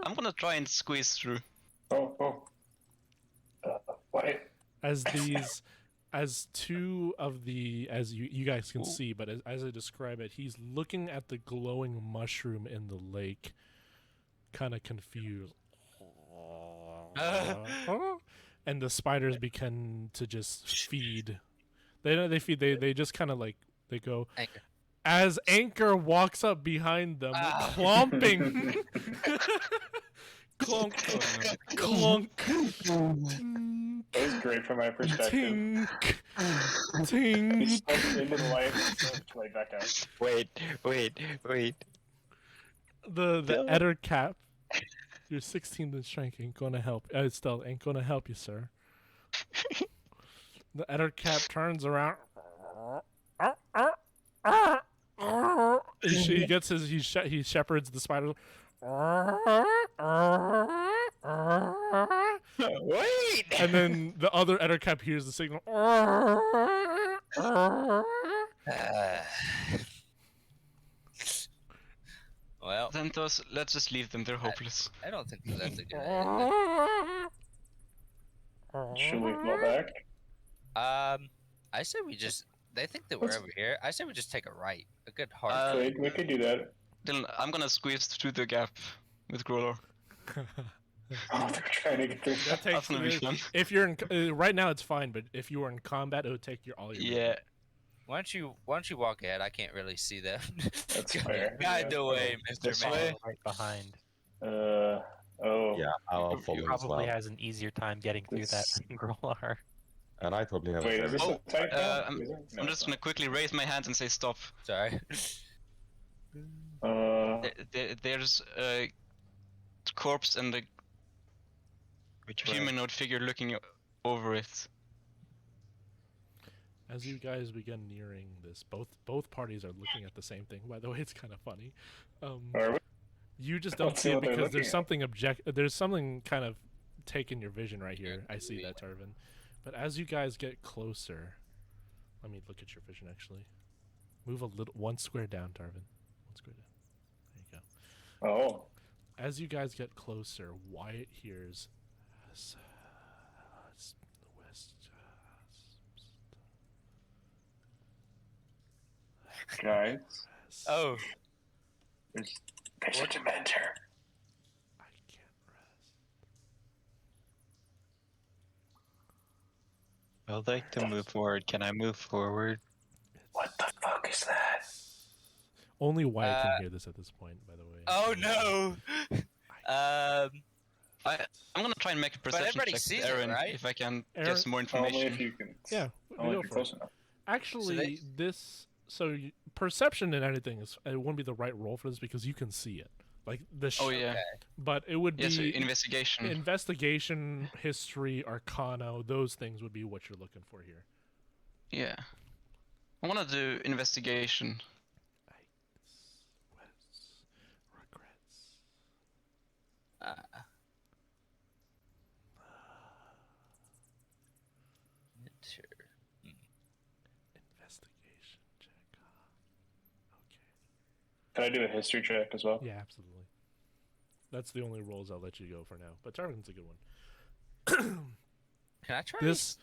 I'm gonna try and squeeze through. Oh. Wait. As these, as two of the, as you guys can see, but as I describe it, he's looking at the glowing mushroom in the lake, kind of confused. And the spiders begin to just feed. They feed. They just kind of like they go. Anchor. As Anchor walks up behind them, clomping. Clonk, clonk. That was great from my perspective. Tink, He tink. stepped into the light and stepped right back out. Wait. The Eder cap. Your 16th in strength ain't gonna help. Stealth ain't gonna help you, sir. The Eder cap turns around. He gets his. He shepherds the spider. Wait! And then the other Eder cap hears the signal. Well, Xanthos, let's just leave them. They're hopeless. I don't think that's a good idea. Should we fall back? I say we just. They think that we're over here. I say we just take a right, a good hard. We could do that. Dylan, I'm gonna squeeze through the gap with Growler. Oh, they're trying to get through. That That's gonna be fun. If you're in right now, it's fine. But if you were in combat, it would take all your. Yeah. Why don't you walk ahead? I can't really see them. That's fair. Guide the way, This Mr. Man. right behind. Oh. Yeah, I'll follow as Probably well. has an easier time getting through that than Grolar. And I probably have Wait, a is this Oh, a type now? I'm Is it? No, I'm it's just gonna quickly raise my hands and say stop. Sorry. not. There's a corpse and a Which humanoid figure looking over it. As you guys begin nearing this, both parties are looking at the same thing. By the way, it's kind of funny. Are we? You just I don't don't see see it what they're because there's looking something There's something kind of taking your vision right here. I see that, Tarvin. But as you guys get closer, let me look at your vision actually. Move one square down, Tarvin. One square down. There you go. Oh. As you guys get closer, Wyatt hears. Guys. Oh. There's a Dementor. I can't rest. I'd like to move forward. Can I move forward? What the fuck is that? Only Wyatt can hear this at this point, by the way. Oh no. I'm gonna try and make a perception everybody check sees with it, Aaron right? if I can Aaron? get some more Only information. if you can. Yeah, Only go if you're for close it. enough. Actually, perception and anything is it wouldn't be the right role for this because you can see it. Like the. Oh yeah. But it would Yes, be investigation. investigation, history, arcana. Those things would be what you're looking for here. Yeah. I wanna do investigation. Regrets. Sure. Investigation check. Okay. Can I do a history check as well? Yeah, absolutely. That's the only roles I'll let you go for now. But Tarvin's a good one. Can I try This,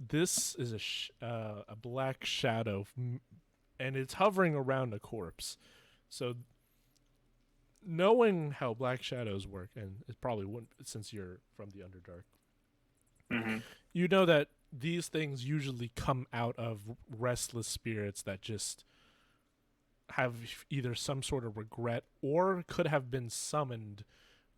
this is a black shadow, and it's hovering around a corpse. So, knowing how black shadows work, and it probably wouldn't since you're from the Underdark, Mm-hmm. you know that these things usually come out of restless spirits that just have either some sort of regret or could have been summoned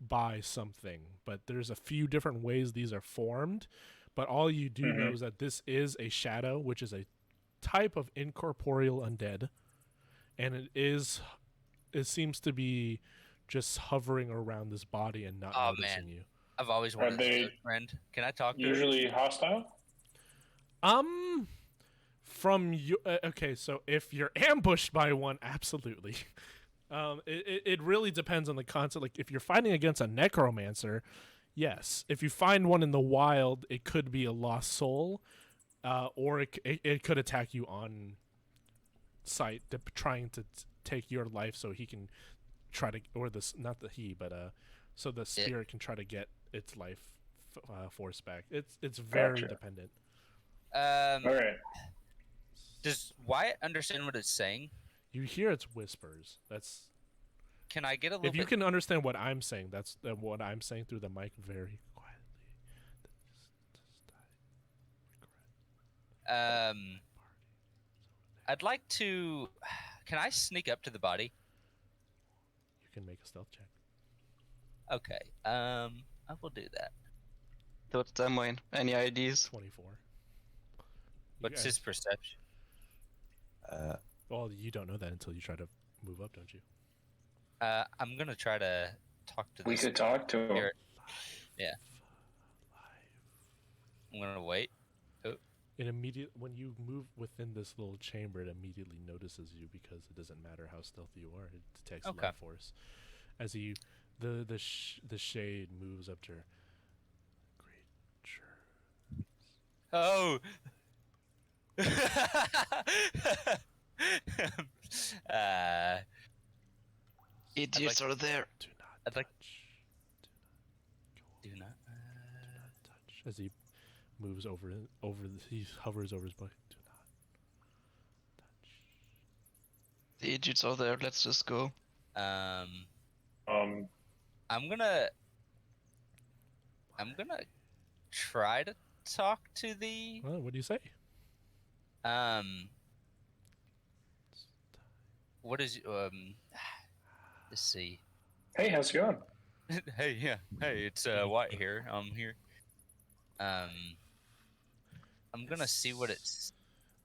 by something. But there's a few different ways these are formed, But all you do Mhm. know is that this is a shadow, which is a type of incorporeal undead, and it seems to be just hovering around this body and not Oh noticing man, you. I've always Are wanted a they ghost friend. Can I talk to her? usually hostile? From you, okay, so if you're ambushed by one, absolutely. It really depends on the concept. Like if you're fighting against a necromancer, yes. If you find one in the wild, it could be a lost soul, or it could attack you on sight, trying to take your life, so he can try to, or this not the he, but so the spirit can try to get its life force back. It's very Gotcha. dependent. All right. Does Wyatt understand what it's saying? You hear its whispers. That's Can I get a little if you bit? can understand what I'm saying. That's what I'm saying through the mic very quietly. I'd like to. Can I sneak up to the body? You can make a stealth check. Okay. I will do that. So it's Damwain. Any IDs? 24. What's his perception? Well, you don't know that until you try to move up, don't you? I'm gonna try to talk to this. We could talk to him. spirit. Yeah. I'm gonna wait. When you move within this little chamber, it immediately notices you because it doesn't matter how stealthy you are. It detects Okay. life force. As the shade moves up to her. Creature. Oh. Idiots are there. Do not I'd like- touch. Do not. Touch. As he moves he hovers over his body. Do not touch. The idiots are there. Let's just go. I'm Um, gonna try to talk to the Well, what do you say? what is let's see. hey, how's it going? Hey, yeah. Hey, it's White here. I'm here. I'm gonna see what it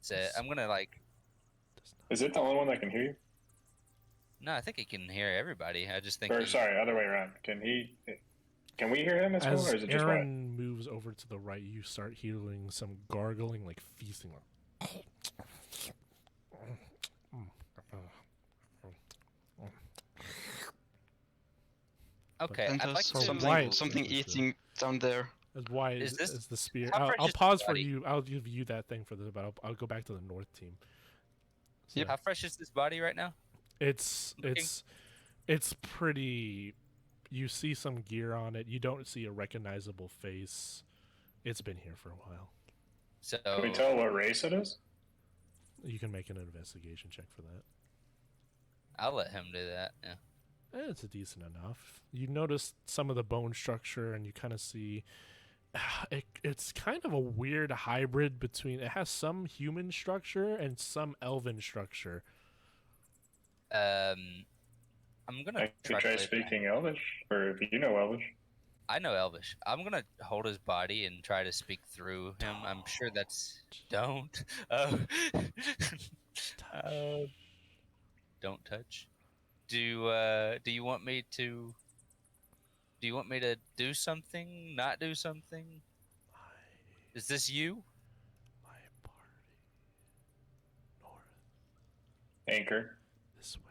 says. I'm gonna like. Is it the only one that can hear you? No, I think he can hear everybody. I just think. Or sorry, other way around. Can we hear him as well, As or is it just Wyatt? Aaron moves over to the right, you start hearing some gargling, like feasting. Okay, And I'd there's like to. something eating down there. As wide Is this- as the spear. how fresh I'll is pause this for body? you. I'll give you that thing for this, but I'll go back to the north team. So How fresh is this body right now? it's looking? it's pretty. You see some gear on it. You don't see a recognizable face. It's been here for a while. So Can we tell what race it is? You can make an investigation check for that. I'll let him do that. Yeah. It's a decent enough. You notice some of the bone structure, and you kind of see it's kind of a weird hybrid between. It has some human structure and some elven structure. I'm gonna I could try play it back. speaking Elvish, or if you know Elvish. I know Elvish. I'm gonna hold his body and try to speak through him. I'm sure that's don't. Don't touch. Do you want me to? Do you want me to do something? Not do something? Is this you? My party. North. Anchor. This way.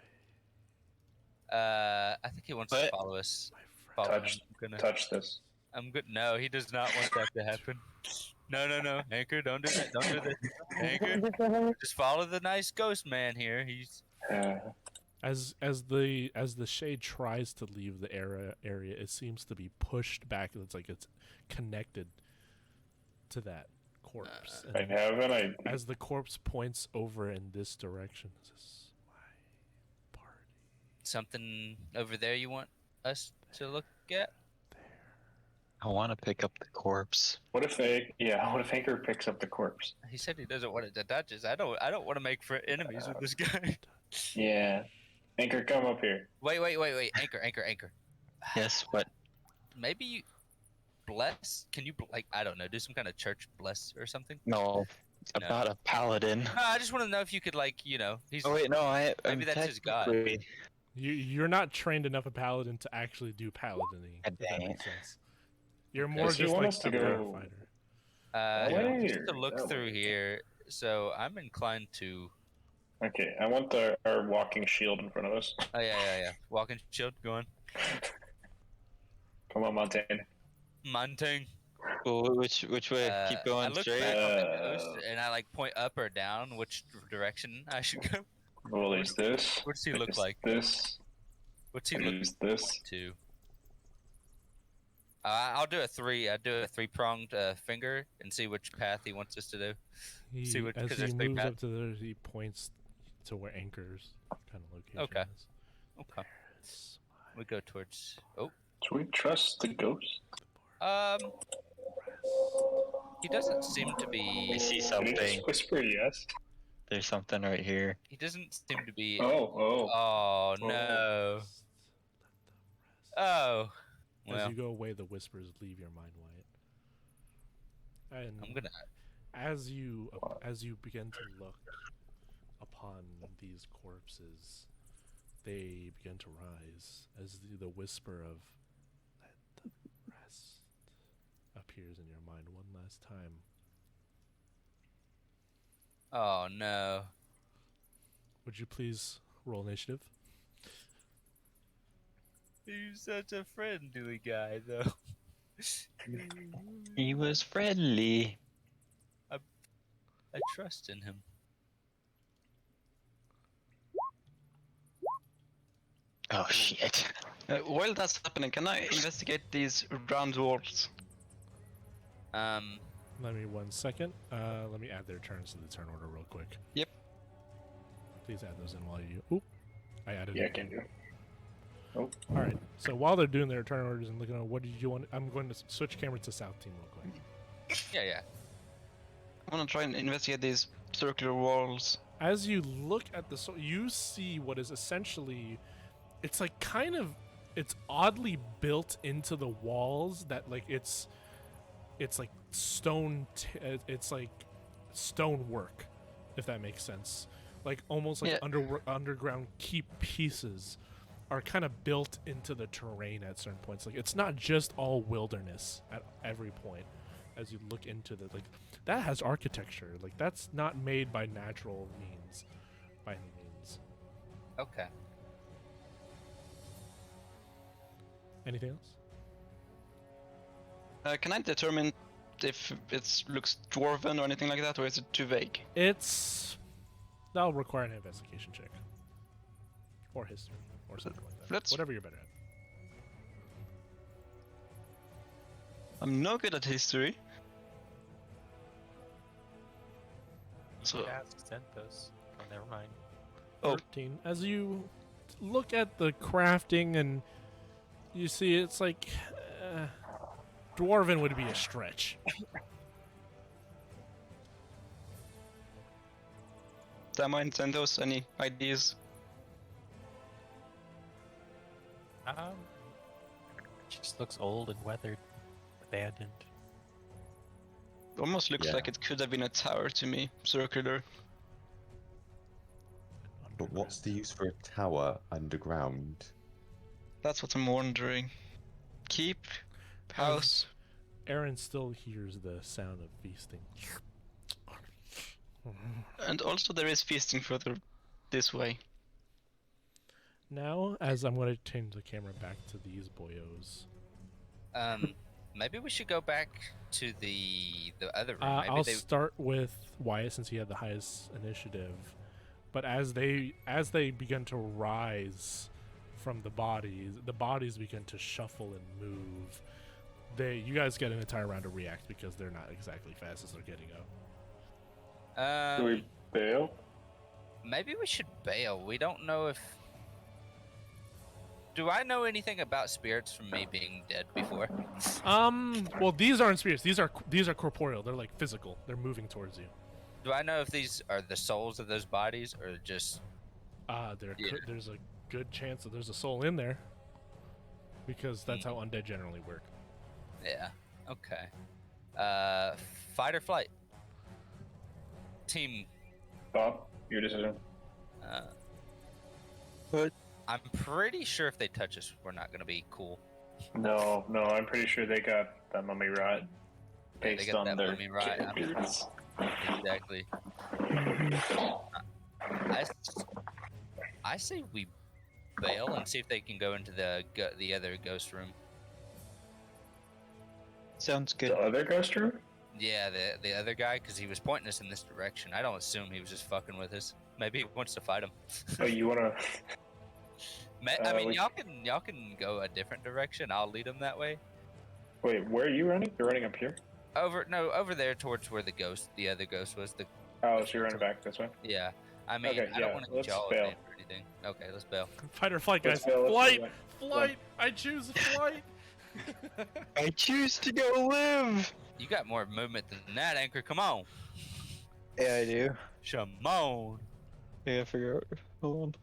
I think he wants to What? follow us. My friend. Follow Touch. him. I'm gonna. Touch this. I'm good. No, he does not want that to happen. No. Anchor, don't do that. Don't do that. Anchor, just follow the nice ghost man here. He's. As the shade tries to leave the area, it seems to be pushed back. It's like it's connected to that corpse. And I then have an idea. as the corpse points over in this direction, this is my party. Something over there you want us to look at? I want to pick up the corpse. What if Anchor picks up the corpse? He said he doesn't want it to touch us. I don't want to make enemies with this guy. Yeah. Anchor, come up here. Wait. Anchor. Yes, but Maybe you. bless? Can you like I don't know, do some kind of church bless or something? No, I'm No. not a paladin. No, I just want to know if you could like he's. Oh wait, no, I'm Maybe that's his god. technically. You're not trained enough a paladin to actually do paladin-y, God if that dang makes it. sense. You're more Does he just want like us to a go- firefighter. way Just to or look that through way? here, so I'm inclined to. Okay, I want our walking shield in front of us. Oh yeah. Walking shield, go on. Come on, Montaigne. Montaigne. Well, which way? Keep I going look straight. back on the ghost and I like point up or down, which direction I should go. Well, there's this. What does he look there's like? This. What's he look There's this. to? I'll do a three. I do a three-pronged finger and see which path he wants us to do. See what- As 'cause he there's three moves paths. up to there, he points to where Anchor's kind of location Okay. is. Okay. We go towards. Oh. Should we trust the ghost? He doesn't seem to be. I see Can you something. just whisper yes? There's something right here. He doesn't seem to be. Oh. Oh no. Oh. As Well, you go away, the whispers leave your mind, Wyatt. And I'm gonna. as you begin to look upon these corpses, they begin to rise as the whisper of "let them rest" appears in your mind one last time. Oh no. Would you please roll initiative? He's such a friendly guy, though. He was friendly. I trust in him. Oh shit. While that's happening, can I investigate these round walls? Let me 1 second. Let me add their turns to the turn order real quick. Yep. Please add those in while you. Oop, I added. Yeah, I it. can do. All right. So while they're doing their turn orders and looking at what did you want, I'm going to switch camera to South Team real quick. Yeah. I want to try and investigate these circular walls. As you look at the, you see what is essentially, it's like kind of, it's oddly built into the walls that like it's like stone, it's like stonework, if that makes sense. Like almost like underground keep pieces are kind of built into the terrain at certain points. Like it's not just all wilderness at every point. As you look into the like, that has architecture. Like that's not made by natural means, by any means. Okay. Anything else? Can I determine if it looks dwarven or anything like that, or is it too vague? That'll require an investigation check, or history, or something like that. Whatever you're better at. I'm no good at history. So Ask Xanthos. Oh, never mind. 13. As you look at the crafting and you see it's like dwarven would be a stretch. Damwain, Xanthos, any ideas? Just looks old and weathered, abandoned. Almost looks like it could have been a tower to me, circular. But what's the use for a tower underground? That's what I'm wondering. Keep, house. Aaron still hears the sound of feasting. And also there is feasting further this way. Now, as I'm going to change the camera back to these boyos. Maybe we should go back to the other room. Maybe I'll start with Wyatt since he had the highest initiative. But as they begin to rise from the bodies begin to shuffle and move. You guys get an entire round to react because they're not exactly fast as they're getting up. Do we bail? Maybe we should bail. We don't know if. Do I know anything about spirits from me being dead before? Well, these aren't spirits. These are corporeal. They're like physical. They're moving towards you. Do I know if these are the souls of those bodies or just? There's a good chance that there's a soul in there, because that's how undead generally work. Yeah. Okay. Fight or flight. Team. Bob, your decision. What? I'm pretty sure if they touch us, we're not gonna be cool. No, I'm pretty sure they got that mummy rot They based got on that their mummy rot. capabilities. Exactly. I say we bail and see if they can go into the other ghost room. Sounds good. The other ghost room? Yeah, the other guy, because he was pointing us in this direction. I don't assume he was just fucking with us. Maybe he wants to fight him. Oh, you wanna? I mean, we- y'all can go a different direction. I'll lead them that way. Wait, where are you running? You're running up here? Over there towards where the other ghost was. Oh, so you're running back this way? Yeah. I mean, Okay, I don't want to let's get y'all bail. advantage or anything. Okay, let's bail. Fight or flight, guys. Let's go, Flight! let's Flight! I choose flight! I choose to go live. You got more movement than that, Anchor. Come on. Yeah, I do. Shimon. Yeah, figure out. Hold on.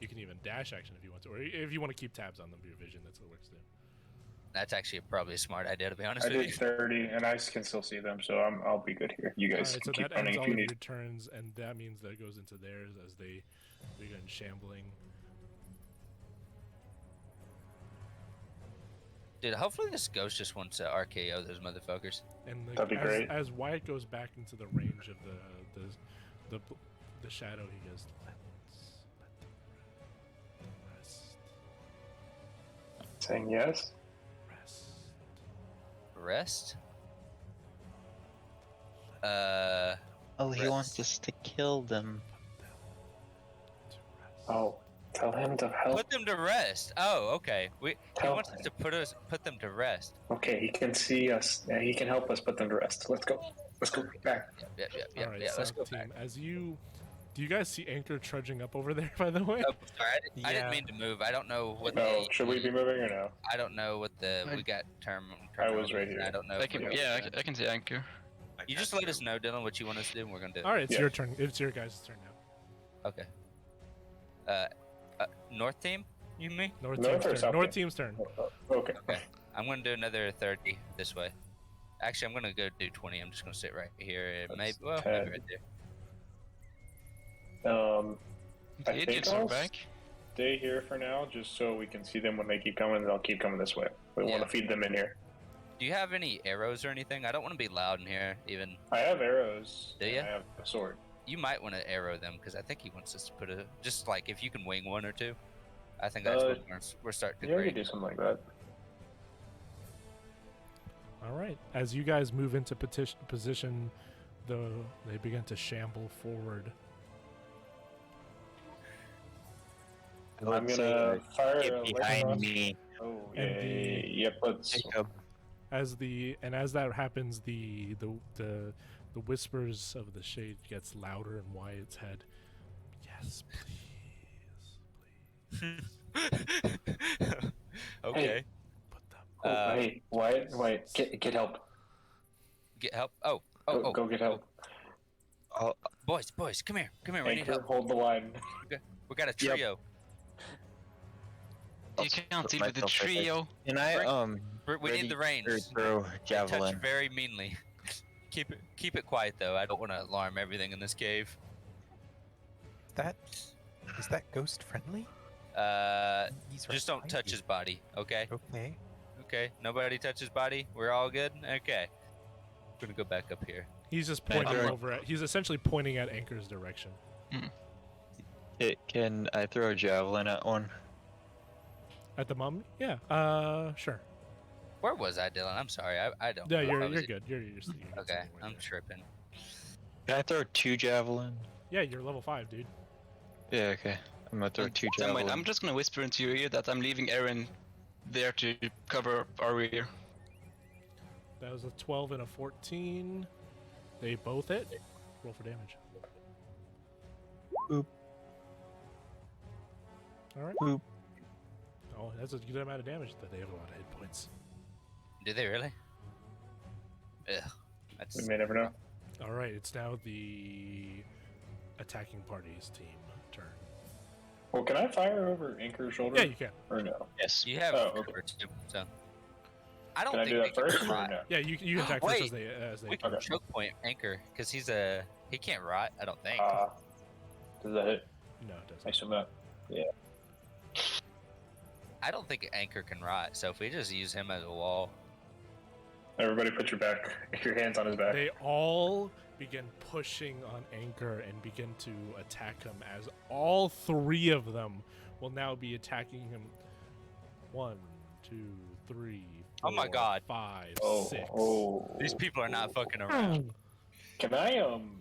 You can even dash action if you want to, or if you want to keep tabs on them for your vision, that's what works too. That's actually probably a smart idea, to be honest I with did you. 30, and I can still see them, so I'll be good here. You guys Alright, can so keep that running ends if all you of need. your turns, and that means that goes into theirs as they begin shambling. Dude, hopefully this ghost just wants to RKO those motherfuckers. And That'd be great. as Wyatt goes back into the range of the shadow, he goes, let them rest. Saying yes? Rest. Rest? Oh, he Rest. wants us to kill them. Oh, tell him to help. Put them to rest. Oh, okay. He Tell wants us to put them to rest. Okay, he can see us. Yeah, he can help us put them to rest. Let's go. Let's go back. Yep. Alright, Let's South go team, back. do you guys see Anchor trudging up over there, by the way? Oh, sorry, I didn't Yeah. mean to move. I don't know what No, should we be moving or no? I don't know what we got term. I was right here. I don't know. I if can, we're- yeah, I can see Anchor. You just let us know, Dylan, what you want us to do, and we're gonna do it. Alright, it's Yeah. your turn. It's your guys' turn now. Okay. North team, you mean? North North team's or turn. south North team? team's turn. Okay. Okay. I'm gonna do another 30 this way. Actually, I'm gonna go do 20. I'm just gonna sit right here. That's Maybe 10. right there. I The think idiots I'll are back. stay here for now, just so we can see them when they keep coming. They'll keep coming this way. We want Yeah. to feed them in here. Do you have any arrows or anything? I don't want to be loud in here. Even I have arrows. Do and ya? I have a sword. you might want to arrow them because I think he wants us to put just like if you can wing one or two. I think that's what we're starting to You already grade. do something like that. Alright. As you guys move into position, they begin to shamble forward. I'm gonna fire a Get light behind cross. me. Oh, And yay. Yep, let's. Jacob. As that happens, the whispers of the shade gets louder in Wyatt's head. Yes, please. Okay. Put them. Oh, hey, Wyatt, get help. Get help. Oh. Go get help. Boys, come here. We need Anchor, help. hold the line. We got a trio. You can't deal with the trio. Can I We need the range. throw They javelin? touch very meanly. Keep it quiet though. I don't want to alarm everything in this cave. Is that ghost friendly? He's right Just don't behind touch you. his body, okay? Okay. Okay. Nobody touch his body. We're all good. Okay. We're gonna go back up here. He's just pointing Anchor. over at. He's essentially pointing at Anchor's direction. Can I throw a javelin at one? At the mummy? Yeah. Sure. Where was I, Dylan? I'm sorry. I don't. Yeah, know if I you're was- good. You're good Okay. somewhere I'm there. tripping. Can I throw 2 javelin? Yeah, you're level 5, dude. Yeah, okay. I'm gonna throw 2 Damwain, javelin. I'm just gonna whisper into your ear that I'm leaving Aaron there to cover our rear. That was a 12 and a 14. They both hit. Roll for damage. Boop. Alright. Boop. Oh, that's a good amount of damage. That they have a lot of hit points. Do they really? Ugh. That's We may never know. Alright, it's now the attacking party's team turn. Well, can I fire over Anchor's shoulder? Yeah, you can. Or no? Yes. you have Oh, okay. cover too, so I don't Can I think do they that can first or rot. no? Yeah, you can attack first Wait, as they We can Okay. choke point Anchor because he can't rot. I don't think. Does that hit? No, it doesn't. I assume that. I don't think Anchor can rot. So if we just use him as a wall, Everybody put your hands on his back. They all begin pushing on Anchor and begin to attack him as all three of them will now be attacking him. 1, 2, 3, 4, Oh my God. 5, 6. these people are not fucking around. Can I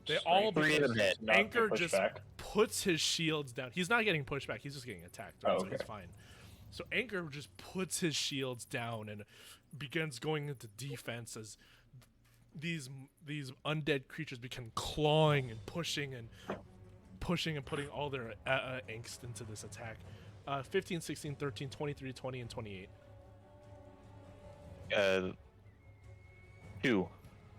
They all Three of them hit. not Anchor get pushed just back? puts his shields down. He's not getting pushed back. He's just getting attacked. Right? Oh, So he's okay. fine. So Anchor just puts his shields down and begins going into defense as these undead creatures begin clawing and pushing and putting all their angst into this attack. 15, 16, 13, 23, 20, and 28. 2.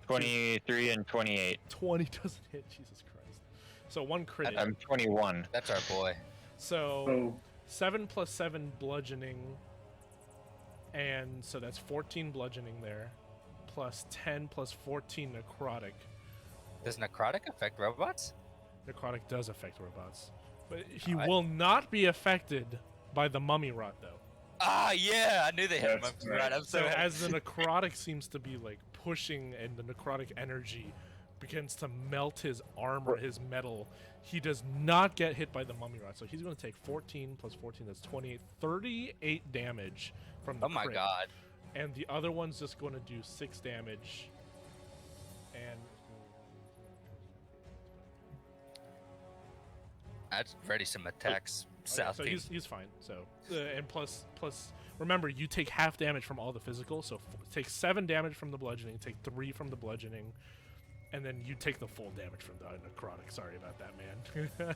23 and 28. 20 doesn't hit. Jesus Christ. So 1 crit. I'm 21. That's our boy. So 7 plus 7 bludgeoning, and so that's 14 bludgeoning there, plus 10 plus 14 necrotic. Does necrotic affect robots? Necrotic does affect robots, but he will not be affected by the mummy rot though. Ah, yeah, I knew they had That's right. I'm So so happy. as the necrotic seems to be like pushing, and the necrotic energy begins to melt his armor, his metal, he does not get hit by the mummy rot. So he's going to take 14 plus 14, that's 28, 38 damage from the Oh my crit. God. And the other one's just going to do 6 damage. And That's ready some attacks. South so team. he's fine. So and plus remember, you take half damage from all the physical. So take 7 damage from the bludgeoning, take 3 from the bludgeoning, and then you take the full damage from the necrotic. Sorry about that, man.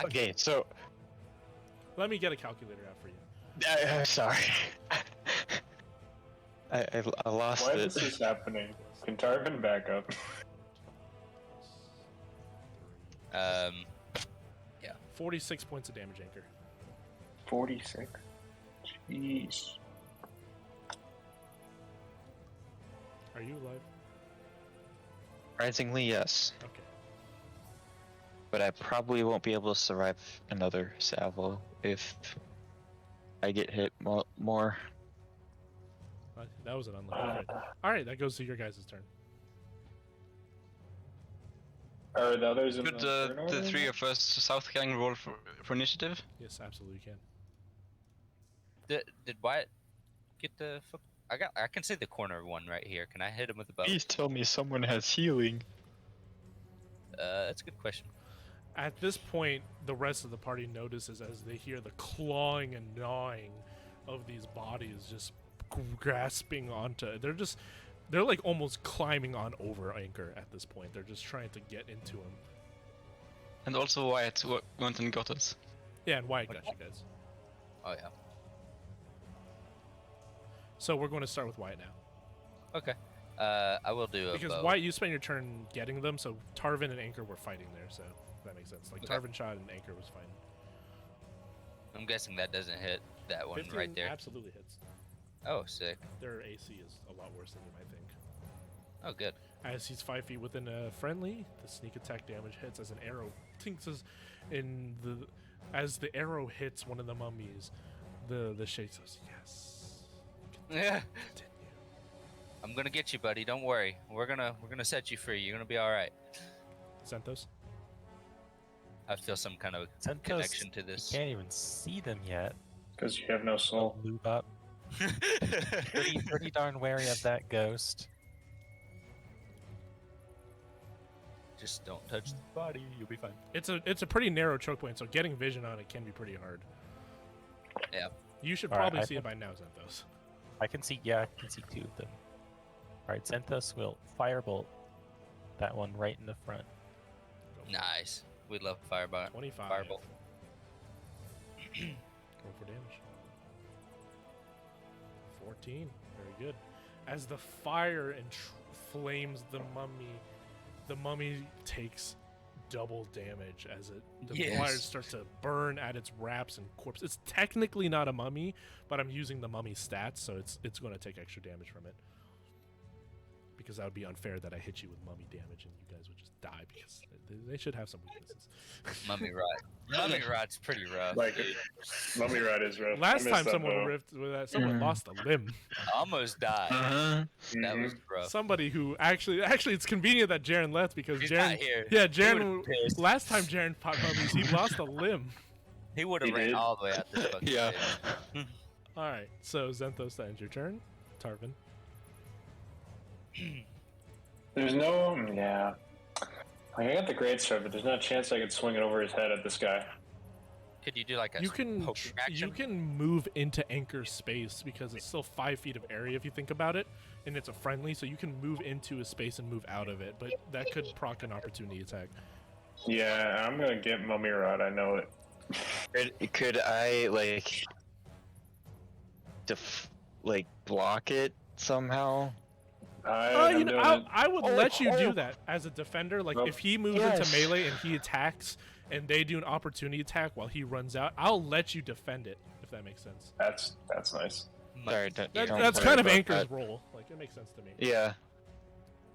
Okay, so Let me get a calculator out for you. I'm sorry. I lost Why it. is this happening? Can Tarvin back up? 46 points of damage, Anchor. 46. Jeez. Are you alive? Surprisingly, yes. Okay. But I probably won't be able to survive another salvo if I get hit more. That was an unlucky crit. All right, that goes to your guys' turn. Are the others in Could the the order? three of us South gang roll for initiative? Yes, absolutely can. Did Wyatt get the? I can see the corner one right here. Can I hit him with a bow? Please tell me someone has healing. That's a good question. At this point, the rest of the party notices as they hear the clawing and gnawing of these bodies just grasping onto. They're like almost climbing on over Anchor at this point. They're just trying to get into him. And also Wyatt went and got us. Yeah, and Wyatt got you guys. Oh yeah. So we're going to start with Wyatt now. Okay. I will do a Because bow. Wyatt, you spent your turn getting them, so Tarvin and Anchor were fighting there, so that makes sense. Like Okay. Tarvin shot and Anchor was fine. I'm guessing that doesn't hit that one 15 right there. absolutely hits. Oh, sick. Their AC is a lot worse than you might think. Oh, good. As he's 5 feet within a friendly, the sneak attack damage hits as an arrow tinkles in the. As the arrow hits one of the mummies, the shade says, "Yes." Yeah. Continue. I'm gonna get you, buddy. Don't worry. We're gonna set you free. You're gonna be all right. Xanthos. I feel some kind of Xanthos, connection to this. You can't even see them yet. Because you have no soul. Move up. Pretty darn wary of that ghost. Just don't touch the body. You'll be fine. It's a pretty narrow choke point, so getting vision on it can be pretty hard. Yeah. You should All right, probably I see it think- by now, Xanthos. I can see 2 of them. Alright, Xanthos will firebolt that one right in the front. Nice. We love fireball. 25. Firebolt. Roll for damage. 14. Very good. As the fire flames the mummy takes double damage as the Yes. wires start to burn at its wraps and corpse. It's technically not a mummy, but I'm using the mummy stats, so it's going to take extra damage from it. Because that would be unfair that I hit you with mummy damage and you guys would just die because they should have some weaknesses. Mummy rot. Mummy rot's pretty rough. Like, mummy rot is rough. Last I missed time that, someone though. ripped with that, someone lost a limb. Almost died. That was rough. Somebody who actually, it's convenient that Jaren left because He's Jaren. not here. Yeah, He Jaren. would've pissed. Last time Jaren fought mummies, he lost a limb. He would have He ran did? all the way out this fucking Yeah. way. All right, so Zenthos, that ends your turn. Tarvin. There's no, yeah. Like, I got the great sword, but there's no chance I could swing it over his head at this guy. Could you do like a You can poking action? you can move into anchor space because it's still 5 feet of area if you think about it, and it's a friendly, so you can move into a space and move out of it. But that could proc an opportunity attack. Yeah, I'm gonna get mummy rot. I know it. Could I block it somehow? I'm doing it. I would let you do that as a defender. Like Nope. if he moves into melee and he attacks, and they do an opportunity attack while he runs out, I'll let you defend it if that makes sense. That's nice. Sorry, don't That's worry kind of about Anchor's that. role. Like it makes sense to me. Yeah,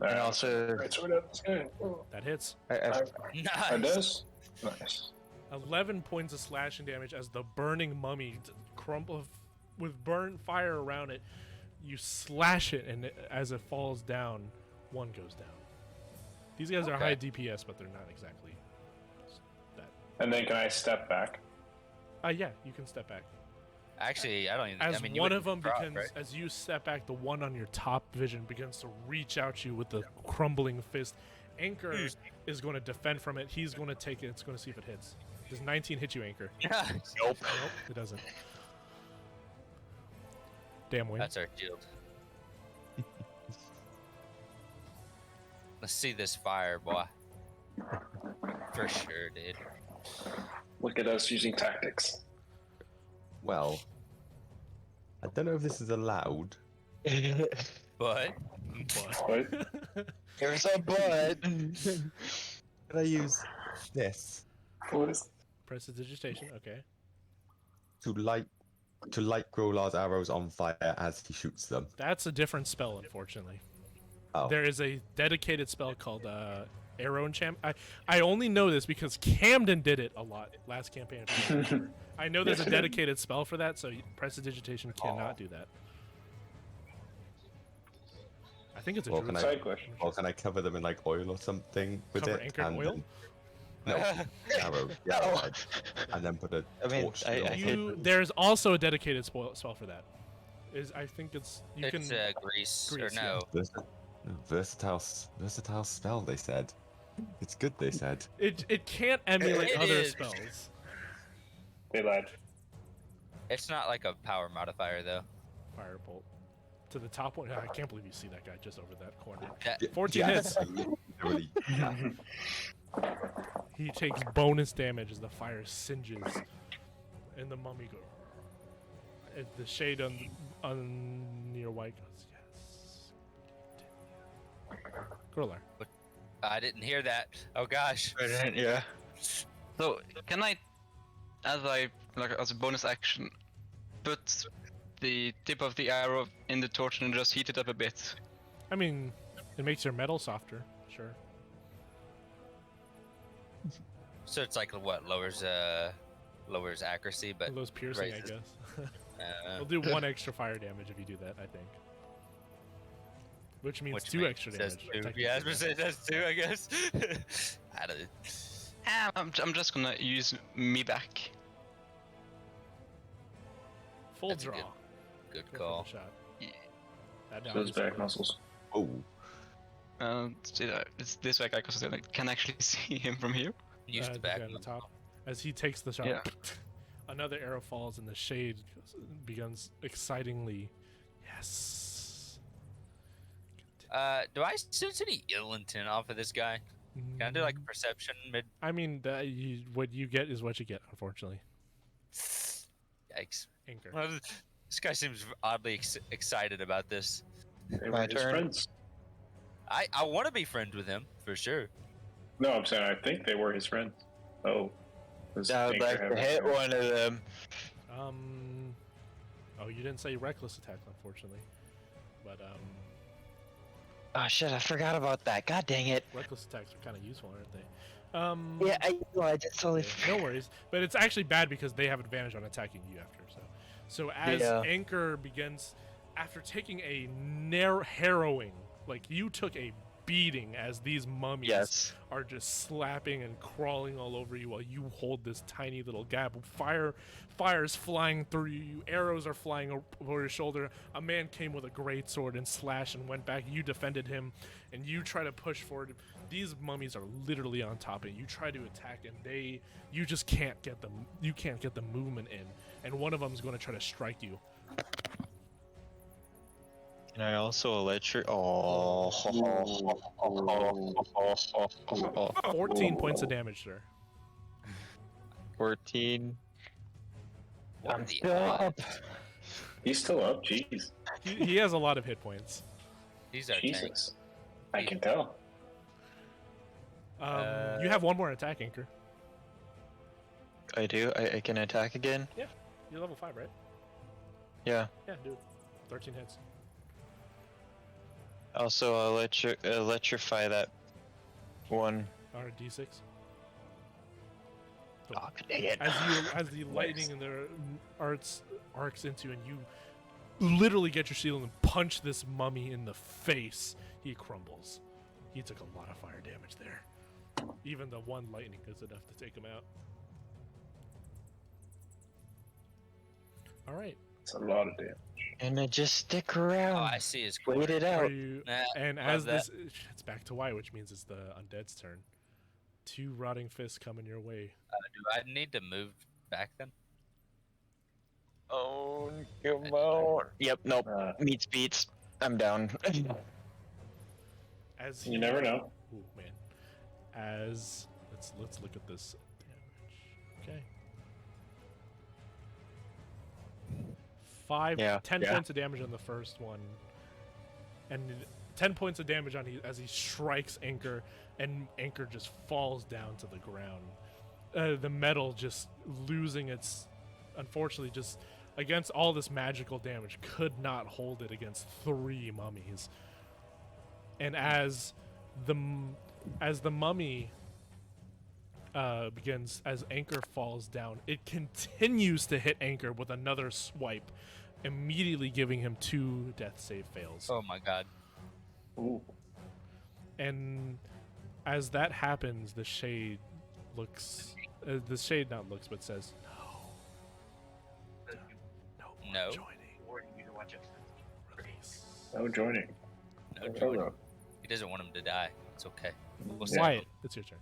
All and right, also great sword at this guy. That hits. It Nice. does. Nice. 11 points of slashing damage as the burning mummy crumple with burnt fire around it. You slash it, and as it falls down, one goes down. These guys are Okay. high DPS, but they're not exactly that. And then can I step back? Yeah, you can step back. Actually, I don't even. As I mean, you one of wouldn't them drop, begins, right? as you step back, the one on your top vision begins to reach out you with the crumbling fist. Anchor is going to defend from it. He's going to take it. It's going to see if it hits. Does 19 hit you, Anchor? Nope, it doesn't. Damwain. That's our shield. Let's see this fire, boy. For sure, dude. Look at us using tactics. Well, I don't know if this is allowed. But What? here's a butt. Can I use this What is? Prestidigitation. Okay. to light Growlar's arrows on fire as he shoots them? That's a different spell, unfortunately. Oh, There is a dedicated spell called Arrow Enchantment. I only know this because Camden did it a lot last campaign. I know there's Yes, a he did. dedicated spell for that, so Prestidigitation cannot do that. I think it's a Well, druid can spell. Side question. or can I cover them in like oil or something with Cover it? Anchor in and oil? then- no, arrow. Yeah, and then put a I mean, torch. I- through I it. You, there's also a dedicated spell for that. I think it's you it's can. grease, or grease, yeah. no? Versatile spell. They said it's good. They said. It can't emulate It other is. spells. They lied. It's not like a power modifier though. Firebolt to the top one. I can't believe you see that guy just over that corner. That, 14 Yeah, hits. literally, yeah. He takes bonus damage as the fire singes, and the mummy goes. The shade on your white goes yes. Growlar. I didn't hear that. Oh gosh. Yeah. So can I, as a bonus action, put the tip of the arrow in the torch and just heat it up a bit? I mean, it makes your metal softer. Sure. So it's like what lowers accuracy, but Those piercing, I raises- guess. uh, We'll do 1 extra fire damage if you do that. I think. Which means 2 extra says damage. 2. technically. Yeah, I was gonna say that's 2, I guess. I don't. I'm just gonna use me back. Full That's a draw. Good Go for call. the shot. Yeah. That down Those is back good. muscles. Oh, It's this way, because I can actually see him from here. Use the The back. guy on the top. As he takes the shot, Yeah. another arrow falls and the shade begins excitingly. Yes. Do I sense any ill intent off of this guy? Can I do like a perception mid? I mean, what you get is what you get, unfortunately. Yikes. Anchor. Well, this guy seems oddly excited about this. They My were just turn. friends. I want to be friends with him for sure. No, I'm saying I think they were his friends. Oh. Does I would Anchor like have to a- hit one of them. Oh, you didn't say reckless attack, unfortunately. But Oh shit, I forgot about that. God dang it. reckless attacks are kind of useful, aren't they? Yeah, I know, I just totally No worries. But it's actually bad because they have advantage on attacking you after. So as Yeah. Anchor begins, after taking a harrowing, like you took a beating as these mummies Yes. are just slapping and crawling all over you while you hold this tiny little gap. Fire's flying through you. Arrows are flying over your shoulder. A man came with a great sword and slashed and went back. You defended him, and you try to push forward. These mummies are literally on top of you. You try to attack, and you just can't get them. You can't get the movement in, and one of them is going to try to strike you. Can I also electric? 14 points of damage, sir. 14. What I'm are the still up. odds? He's still up? Jeez. He has a lot of hit points. He's our tank. Jesus. I can tell. You have one more attack, Anchor. I do? I can attack again? Yeah, you're level 5, right? Yeah. Yeah, dude. 13 hits. Also, I'll electrify that one. Or D6. Oh, dang it. As the lightning and the arcs into you, and you literally get your shield and punch this mummy in the face, he crumbles. He took a lot of fire damage there. Even the one lightning is enough to take him out. All right. It's a lot of damage. And I just stick around. Oh, I see his Wait it Are out. you, Nah, and love as that. this, it's back to white, which means it's the undead's turn. 2 rotting fists coming your way. Do I need to move back then? Oh, come on. Yep, nope. Uh, Meets beats. I'm down. As You never know. Ooh, man. As let's look at this damage. Okay. Yeah, 10 yeah. points of damage on the first one, and 10 points of damage on as he strikes Anchor, and Anchor just falls down to the ground. The metal just losing its, unfortunately, just against all this magical damage, could not hold it against 3 mummies. And as the mummy begins, as Anchor falls down, it continues to hit Anchor with another swipe, immediately giving him 2 death save fails. Oh my god. Ooh. And as that happens, the shade looks, the shade not looks, but says, No. joining. Release. No joining. No Hold joining. up. He doesn't want him to die. It's okay. We'll Yeah. Wyatt, it's your turn.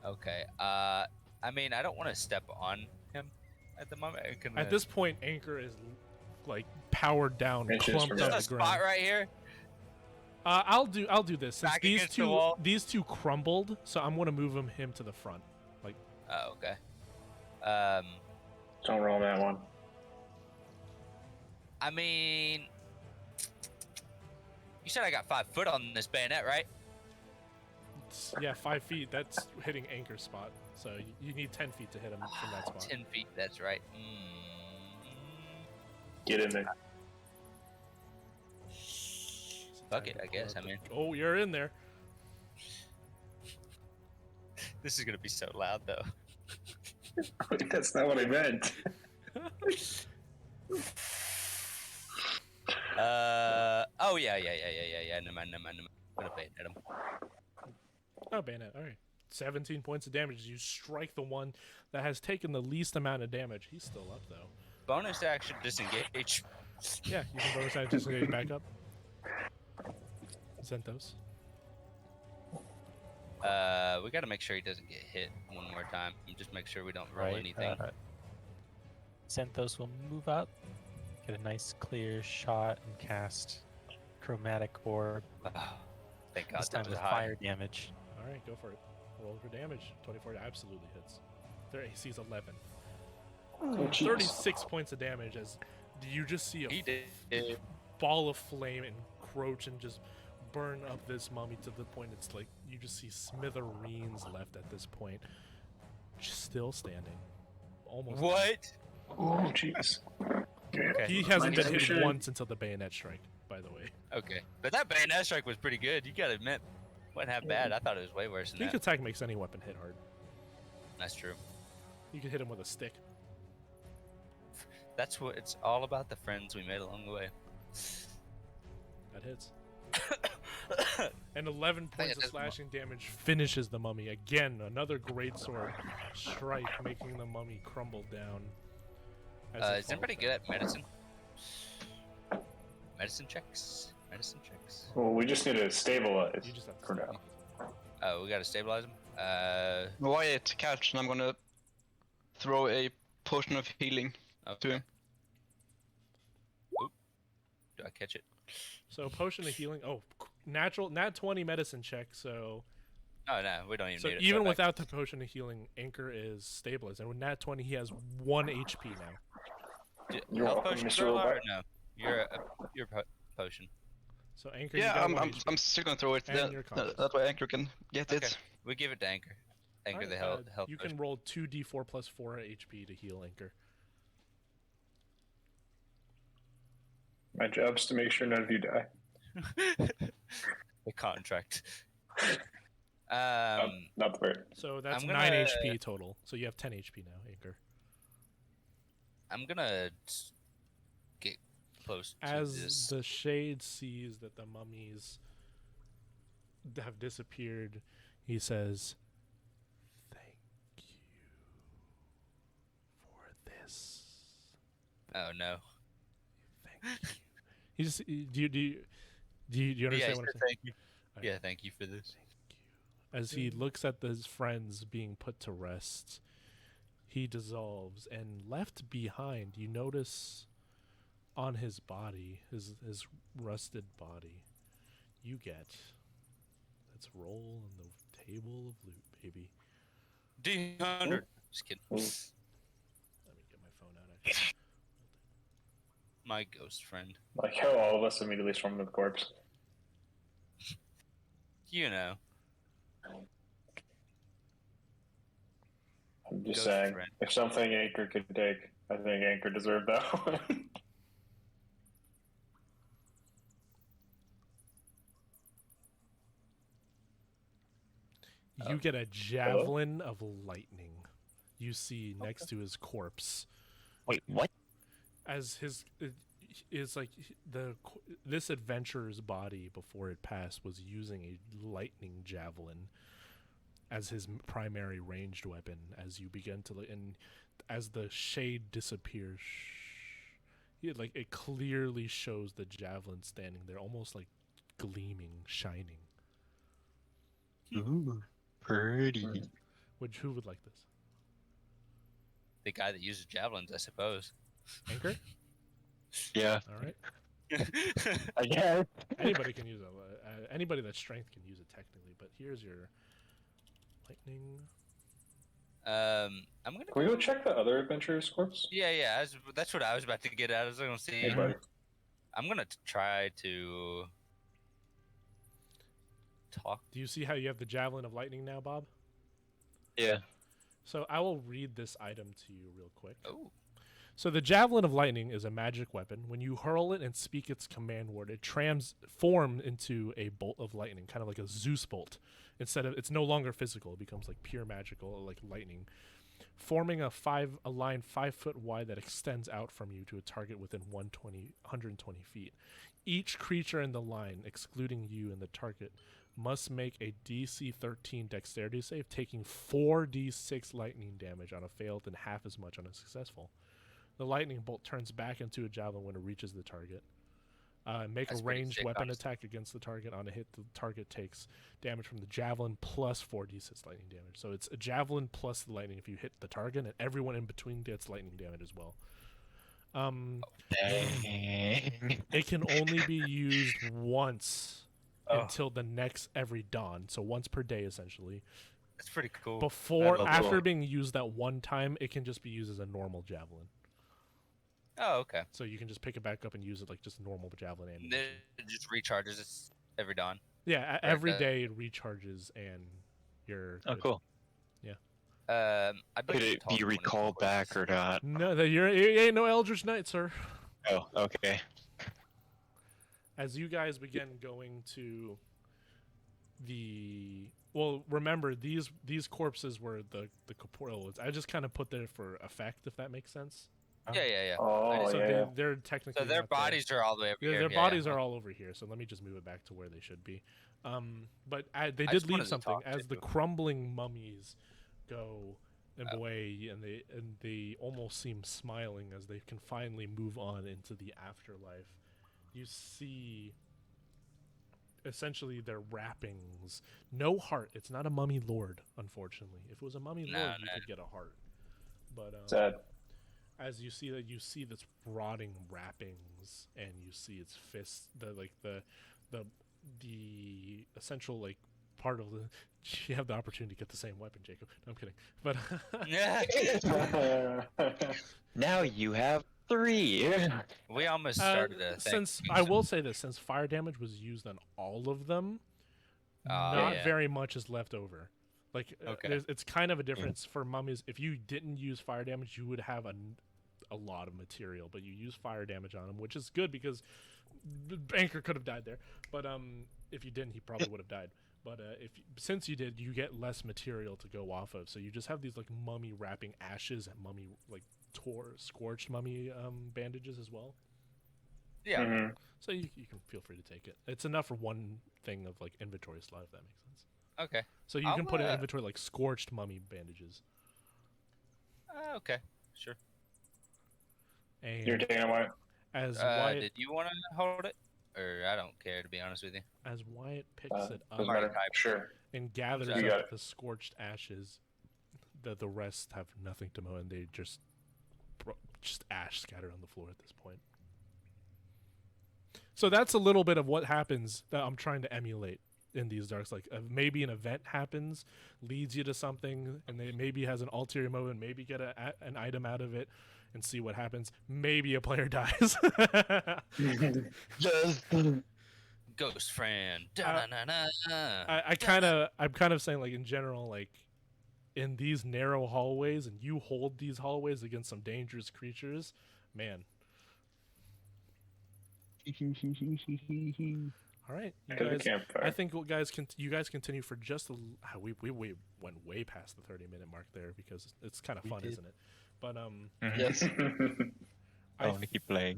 Okay. I mean, I don't want to step on him at the moment. At this point, Anchor is like powered down, Inches clumped from on now. this the a ground. spot right here. I'll do this since Back against the wall? these two crumbled, so I'm gonna move him to the front. Like, Oh, okay. Don't roll that one. I mean, you said I got 5 foot on this bayonet, right? yeah, 5 feet. That's hitting Anchor's spot. So you need 10 feet to hit him from that spot. 10 feet. That's right. Get in there. Fuck it, I guess. I mean, Oh, you're in there. this is gonna be so loud, though. That's not what I meant. Oh yeah. Never mind. I'm gonna bayonet him. Oh, bayonet. All right. 17 points of damage. You strike the one that has taken the least amount of damage. He's still up though. Bonus action disengage. Yeah, you can bonus action disengage back up. Zenthos. We gotta make sure he doesn't get hit one more time. And just make sure we don't roll Right, anything. Xanthos will move up, get a nice clear shot, and cast Chromatic Orb. Oh, thank God This that time was with high. fire damage. All right, go for it. Roll for damage. 24 absolutely hits. Their AC is 11. Oh, jeez. 36 points of damage as you just see He a did. ball of flame encroach and just burn up this mummy to the point it's like you just see smithereens left at this point. Still standing. Almost. What? Oh, jeez. Okay. He hasn't been We hit should- once until the bayonet strike, by the way. Okay. But that bayonet strike was pretty good. You gotta admit. Wasn't half bad. I thought it was way worse than Sneak that. attack makes any weapon hit hard. That's true. You can hit him with a stick. That's what it's all about, the friends we made along the way. That hits. And 11 points of that's slashing damage finishes the mummy. Again, another great sword strike, making the mummy crumble down. as it Is anybody falls good down. at medicine? Medicine checks? Medicine checks. Well, we just need to stabilize You just have to for stop. now. Oh, we gotta stabilize him? Wyatt, catch, and I'm gonna throw a potion of healing to Okay. him. Do I catch it? So potion of healing. Oh, natural nat 20 medicine check. So Oh, no, we don't even need it. even Throw it back. without the potion of healing, Anchor is stabilized, and with nat 20 he has 1 HP now. You're Health welcome, potion, Mr. throw it, or Robot. no? You're potion. So Anchor, Yeah, you got I'm, 1 I'm, HP. I'm still gonna throw it. And you're conscious. That way Anchor can get Okay. it. We give it to Anchor. Anchor Alright, the health you potion. can roll 2d4 plus 4 HP to heal Anchor. My job's to make sure none of you die. The contract. Not the bird. So that's I'm 9 gonna- HP total. So you have 10 HP now, Anchor. I'm gonna get close to As this. the shade sees that the mummies have disappeared, he says, "Thank you for this. Oh no. Thank you." He just do you Yeah, understand he what I'm said saying? thank you. Alright. Yeah, thank you for this. As he looks at his friends being put to rest, he dissolves, and left behind, you notice on his body, his rusted body, you get. Let's roll on the table of loot, baby. D100. Just kidding. Let me get my phone out. Actually. My ghost friend. Like how all of us immediately swarm the corpse. You know. I'm just Ghost saying, friend. if something Anchor could take, I think Anchor deserved that one. You get a javelin of lightning. You see next to his corpse. Wait, what? As his is like this adventurer's body before it passed was using a lightning javelin as his primary ranged weapon. As you begin to and as the shade disappears, it clearly shows the javelin standing there, almost like gleaming, shining. Ooh, pretty. Who would like this? The guy that uses javelins, I suppose. Anchor? Yeah, All right. I guess. Anybody can use it. Anybody that's strength can use it technically, but here's your lightning. I'm gonna. Can we go check the other adventurer's corpse? Yeah. That's what I was about to get at. I was gonna see. Hey, buddy. I'm gonna try to talk. Do you see how you have the javelin of lightning now, Bob? Yeah. So I will read this item to you real quick. Oh. So the javelin of lightning is a magic weapon. When you hurl it and speak its command word, it transforms into a bolt of lightning, kind of like a Zeus bolt. It's no longer physical; it becomes like pure magical, like lightning, forming a line 5 foot wide that extends out from you to a target within 120 feet. Each creature in the line, excluding you and the target, must make a DC 13 dexterity save, taking 4d6 lightning damage on a failed and half as much on a successful. The lightning bolt turns back into a javelin when it reaches the target. Make That's a pretty ranged sick, weapon honestly. attack against the target. On a hit, the target takes damage from the javelin plus 4d6 lightning damage. So it's a javelin plus the lightning if you hit the target, and everyone in between gets lightning damage as well. Dang. It can only be used once Oh. until the next every dawn. So once per day, essentially. That's pretty cool. After cool. being used that one time, it can just be used as a normal javelin. Oh, okay. So you can just pick it back up and use it like just normal javelin Then ammunition. it just recharges every dawn. Yeah, Right, every day it recharges and you're. Oh, good. cool. I'd like Could to it talk be to one of the recalled back horses. or not? No, that you ain't no Eldritch Knight, sir. Oh, okay. As you guys begin going to the remember these corpses were the corporeal ones. I just kind of put there for effect, if that makes sense. Yeah. Oh, So yeah. they're technically So their not there. bodies are all the way over Yeah, here. their bodies are all over here. So let me just move it back to where they should be. But they did just leave wanted to something talk as to the them. crumbling mummies go away, and they almost seem smiling as they can finally move on into the afterlife. You see essentially their wrappings. No heart. It's not a mummy lord, unfortunately. If it was a mummy lord, you could get a heart. But Sad. as you see this rotting wrappings, and you see its fists, the essential like part of the. You have the opportunity to get the same weapon, Jacob. No, I'm kidding. But Now you have 3. We almost started a thing. since I will say this, since fire damage was used on all of them, not yeah. very much is left over. Like Okay. it's kind of a difference for mummies. If you didn't use fire damage, you would have a lot of material, but you use fire damage on him, which is good because Anchor could have died there. But if you didn't, he probably would have died. But since you did, you get less material to go off of. So you just have these like mummy wrapping ashes and mummy like scorched mummy bandages as well. Yeah. Mhm. So you can feel free to take it. It's enough for one thing of like inventory slot, if that makes sense. Okay. So you can put in inventory like scorched mummy bandages. Okay. Sure. And You're taking away. as Wyatt Did you want to hold it? Or I don't care, to be honest with you. as Wyatt picks it up Doesn't matter. Sure. and gathers You got up it. the scorched ashes, the rest have nothing to mow, and they just ash scattered on the floor at this point. So that's a little bit of what happens that I'm trying to emulate in these darks. Like maybe an event happens, leads you to something, and they maybe has an ulterior motive, and maybe get an item out of it, and see what happens. Maybe a player dies. Just Ghost friend. I'm kind of saying like in general, like in these narrow hallways, and you hold these hallways against some dangerous creatures, man. All right, you To the guys. campfire. I think you guys continue for just we went way past the 30-minute mark there because it's kind of fun, isn't it? But Yes. I want to keep playing.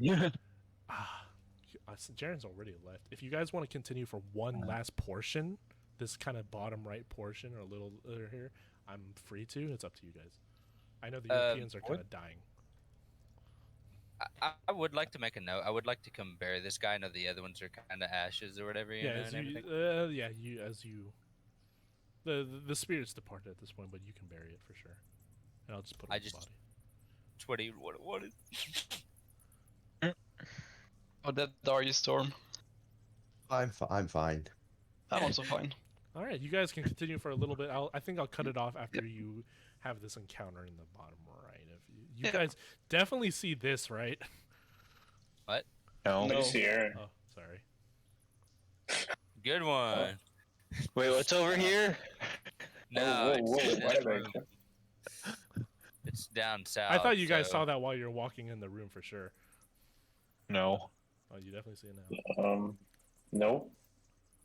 Jaren's already left. If you guys want to continue for one last portion, this kind of bottom right portion or a little here, I'm free to. It's up to you guys. I know the Europeans are kind of dying. I would like to make a note. I would like to come bury this guy. I know the other ones are kind of ashes or whatever. You know, and everything. The spirit's departed at this point, but you can bury it for sure. And I'll just put it on the body. What is? Oh, that Darius storm. I'm fine. I'm also fine. All right, you guys can continue for a little bit. I think I'll cut it off after you have this encounter in the bottom right. If you guys definitely see this, right? What? No. I see Aaron. Oh, sorry. Good one. Wait, what's over here? No, whoa, it's in why this did I- room. It's down south. I thought you guys so- saw that while you were walking in the room for sure. No. Oh, you definitely see it now. Nope.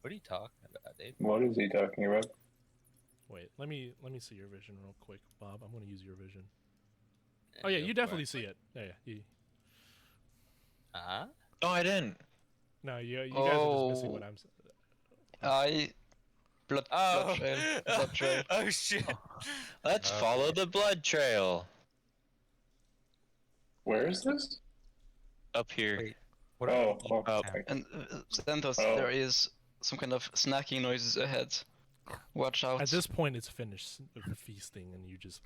What are you talking about, Dave? What is he talking about? Wait, let me see your vision real quick, Bob. I'm going to use your vision. Oh yeah, you definitely see it. Yeah. Huh? No, I didn't. No, you guys are just missing what I'm saying. Blood trail. Blood trail. Oh shit! Let's follow the blood trail. Where is this? Up here. Wait, what Oh, Oh. okay. And Xanthos, Oh. there is some kind of snacking noises ahead. Watch out. At this point, it's finished feasting, and you just.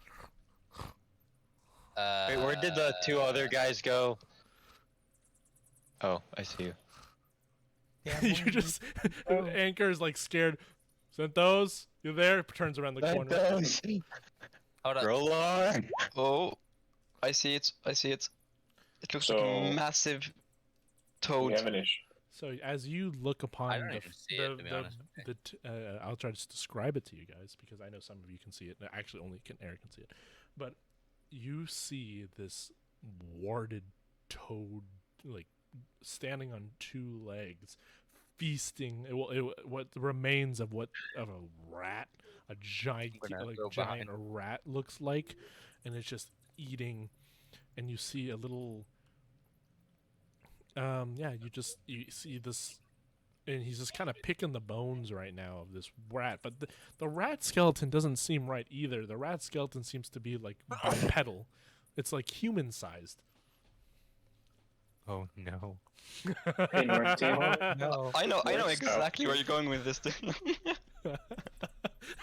Wait, where did the 2 other guys go? Oh, I see you. you just Anchor's like scared. Santos, you there? Turns around the corner. Hold on. Roller. Oh, I see it. It looks like So- a massive We toad. have an issue. So as you look upon I don't the even see it, to be honest. I'll try to describe it to you guys because I know some of you can see it. Actually, only Eric can see it. But you see this warded toad, like standing on two legs, feasting. What remains of a rat, a giant rat looks like, and it's just eating. And you see a little. You see this, and he's just kind of picking the bones right now of this rat. But the rat skeleton doesn't seem right either. The rat skeleton seems to be like bipedal. It's like human sized. Oh no. Hey, North team. No. I know Where's exactly where you're going with this thing. I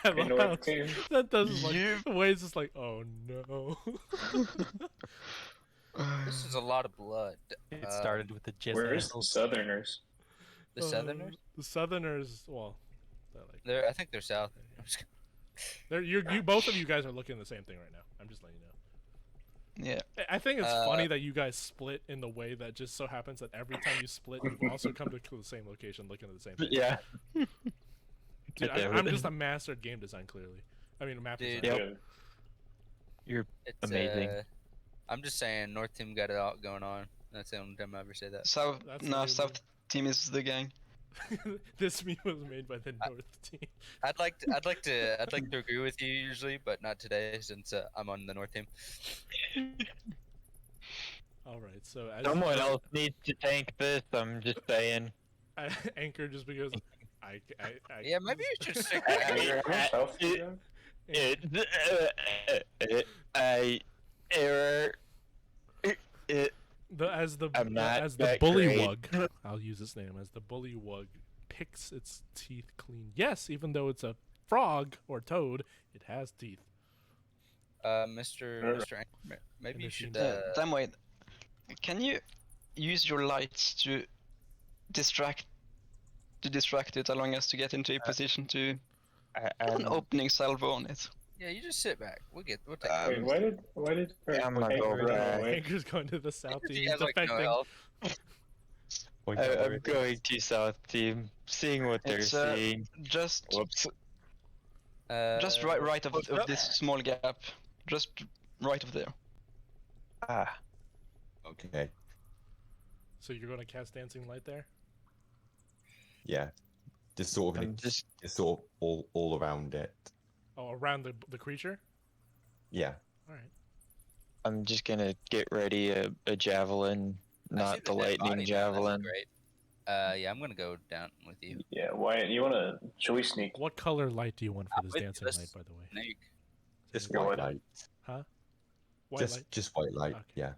Hey, love North how team. that does like the way it's just like, oh no. This is a lot of blood. It started with the Where's the jizz. Southerners? The Southerners? The Southerners, well, I think they're south. I'm just kidding. you both of you guys are looking at the same thing right now. I'm just letting you know. Yeah. I think it's funny that you guys split in the way that just so happens that every time you split, you also come to the same location looking at the same thing. Yeah. Dude, I'm just a master at game design, clearly. I mean, map design. Yep. You're It's, amazing. I'm just saying, North team got it all going on. That's the only time I ever say that. South, That's the no, new South team is the gang. This meme was made by the North team. I'd like to agree with you usually, but not today since I'm on the North team. All right, so as Someone else needs to tank this. I'm just saying. Anchor just because I Yeah, maybe you should stick How with much health do you have? As the I'm not as the that bullywug, I'll use this name as the bullywug picks its teeth clean. Yes, even though it's a frog or toad, it has teeth. Mr. Anchor, maybe you should. Damwain, can you use your lights to distract it, allowing us to get into a position to put an opening salvo on it? Yeah, you just sit back. We'll take Wait, why did I'm gonna Anchor go run back. away? Anchor's going to the south He team. has, He's like, no defecting. health. Point out where I'm it is. going to South Team, seeing what they're It's seeing. just Whoops. right of this small gap, just right of there. Ah. Okay. So you're going to cast Dancing Light there? Yeah. Just sort of, I'm just sort of all around it. Oh, around the creature? Yeah. All right. I'm just gonna get ready a javelin, I see not the dead lightning body now, that's javelin. Great. Yeah, I'm gonna go down with you. Yeah, Wyatt, you wanna? Should we sneak? What color light do you want for this with Dancing this Light, by the way? Snake. Just Go white ahead. light. Huh? White light? Just white light. Okay. Yeah.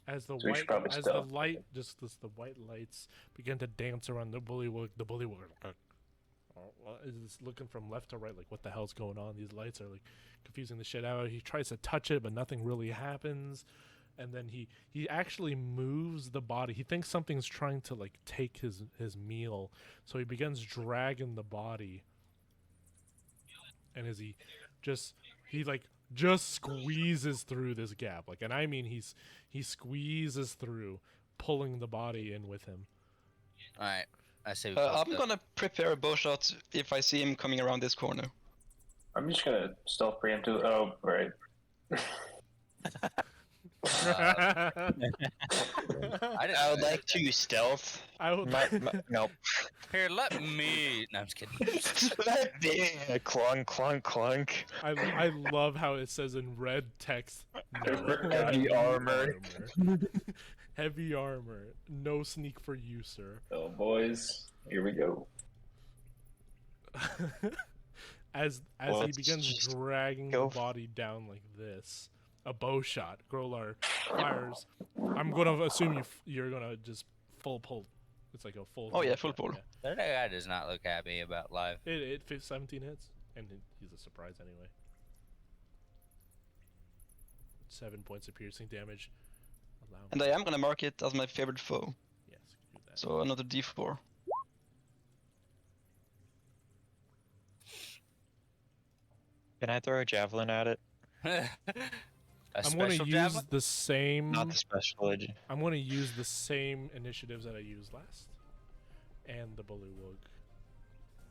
As the So we should probably the stealth. light, just as the white lights begin to dance around the bullywug is looking from left to right, like what the hell's going on? These lights are like confusing the shit out. He tries to touch it, but nothing really happens. And then he actually moves the body. He thinks something's trying to like take his meal, so he begins dragging the body. And as he just squeezes through this gap, like, and I mean he squeezes through, pulling the body in with him. All right, I say. I'm gonna prepare a bow shot if I see him coming around this corner. I'm just gonna stealth preempt to. Oh, right. I would like to stealth. I would. Nope. Here, let me. No, I'm just kidding. Clunk, clunk, clunk. I love how it says in red text. No Heavy armor. Heavy armor. No sneak for you, sir. Oh, boys, here we go. as Well, he let's begins just dragging go the body down like this, a bow shot. Grolar fires. I'm gonna assume you're gonna just full pull. It's like a full. Oh yeah, full pull. Yeah. That guy does not look happy about life. It fits 17 hits, and he's a surprise anyway. 7 points of piercing damage. And I am gonna mark it as my favorite foe. Yes, do that. So another D4. Can I throw a javelin at it? A I'm going to special use javelin? the same. Not the special edge. I'm going to use the same initiatives that I used last, and the Bullywug.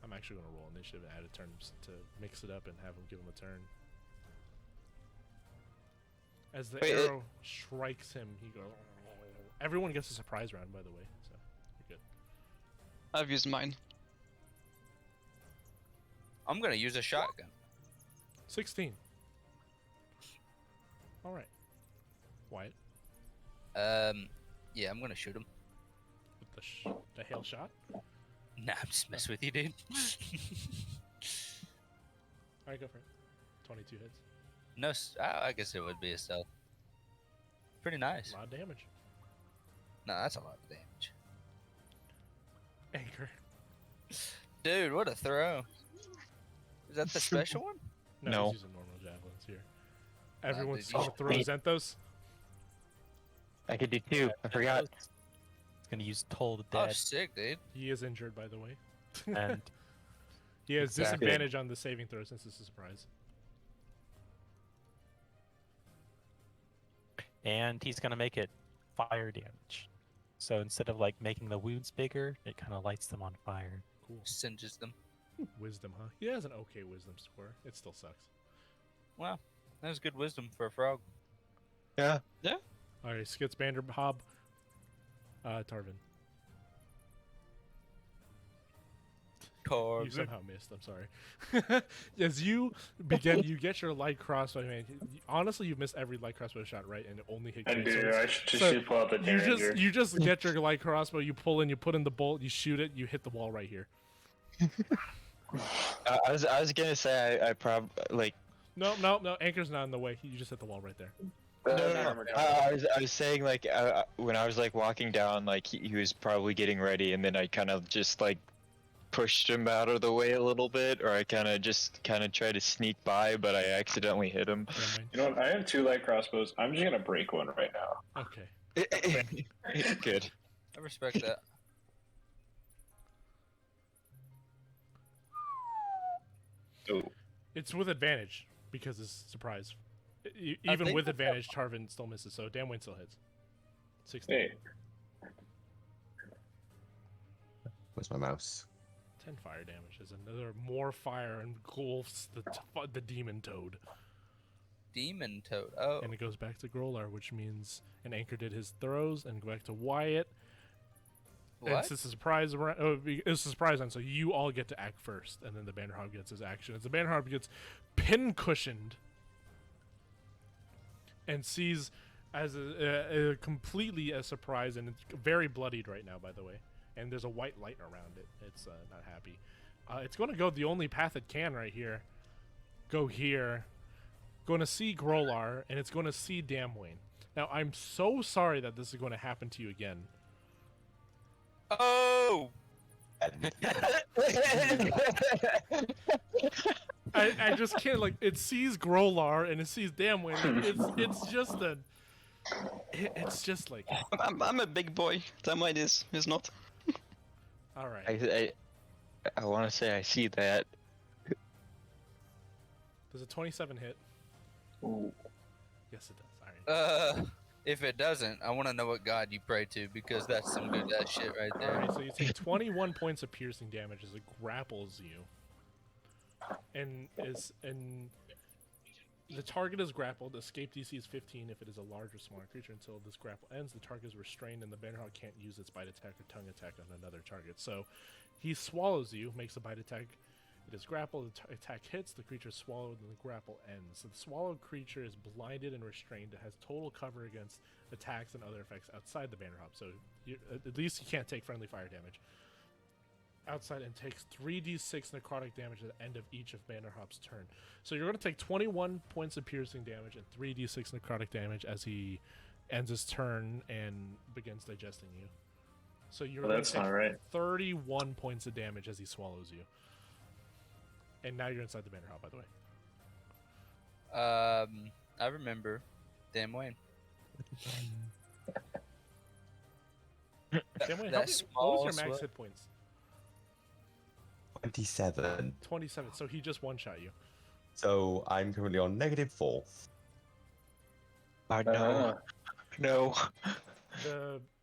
I'm actually going to roll initiative and add a turn to mix it up and have him give him a turn. As the arrow strikes him, he goes. Everyone gets a surprise round, by the way, so you're good. I've used mine. I'm gonna use a shotgun. 16. All right. Wyatt Yeah, I'm gonna shoot him. with the hail shot. Nah, I'm just messing with you, dude. All right, go for it. 22 hits. No, I guess it would be a stealth. Pretty nice. A lot of damage. No, that's a lot of damage. Anchor. Dude, what a throw. Is that the special one? No. He's using normal javelins here. Everyone's did you- going to throw Zenthos. I could do 2. I forgot. It's gonna use Toll the Oh, Dead, sick, dude. He is injured, by the way. and He has Exactly. disadvantage on the saving throw since it's a surprise. he's gonna make it fire damage. So instead of like making the wounds bigger, it kind of lights them on fire. Cool. Singes them. Wisdom, huh? He has an okay wisdom score. It still sucks. Wow, that was good wisdom for a frog. Yeah. All right, Skits, Bander, Hob, Tarvin. You Tarvin. somehow missed. I'm sorry. As you begin, you get your light crossbow. Man, honestly, you've missed every light crossbow shot, right? And it only hit. I great do. swords. I should So pull out the Derringer. you just get your light crossbow. You pull in. You put in the bolt. You shoot it. You hit the wall right here. I was gonna say I probably like. No. Anchor's not in the way. You just hit the wall right there. No. I was saying like when I was like walking down, like he was probably getting ready, and then I kind of just like pushed him out of the way a little bit, or I kind of tried to sneak by, but I accidentally hit him. Never mind. You know what? I have 2 light crossbows. I'm just gonna break one right now. Okay. Good. I respect that. Oh. It's with advantage because it's surprise. Even think with that's advantage, Tarvin still misses. So Damwain still hits. 16. Hey. Where's my mouse? 10 fire damage as another more fire engulfs the demon toad. Demon toad. Oh. And it goes back to Grolar, which means an Anchor did his throws and go back to Wyatt. And What? since it's a surprise, it's a surprise round, so you all get to act first, and then the Bannerhog gets his action. As the Bannerhog gets pin-cushioned and sees as a completely a surprise, and it's very bloodied right now, by the way. And there's a white light around it. It's not happy. It's going to go the only path it can right here. Go here. Going to see Grolar, and it's going to see Damwain. Now, I'm so sorry that this is going to happen to you again. Oh! I just can't, like, it sees Grolar, and it sees Damwain. It's just a... It's just like... I'm a big boy. Damwain is not. Alright. I want to say I see that. Does a 27 hit? Ooh. Yes, it does. Alright. If it doesn't, I want to know what god you pray to, because that's some good ass shit right there. Alright, so you take 21 points of piercing damage as it grapples you. And the target is grappled. Escape DC is 15 if it is a large or smaller creature. Until this grapple ends, the target is restrained, and the Bannerhog can't use its bite attack or tongue attack on another target. So he swallows you, makes a bite attack. It is grappled, the attack hits, the creature is swallowed, and the grapple ends. So the swallowed creature is blinded and restrained. It has total cover against attacks and other effects outside the Bannerhog. So at least you can't take friendly fire damage. Outside, and takes 3d6 necrotic damage at the end of each of Bannerhop's turn. So you're going to take 21 points of piercing damage and 3d6 necrotic damage as he ends his turn and begins digesting you. So you're going to take That's not right. 31 points of damage as he swallows you. And now you're inside the Bannerhop, by the way. I remember. Damwain. Damwain, that what small was your max swell- hit points? 27. 27. So he just one-shot you. So I'm currently on -4. Oh no. Uh-huh. No.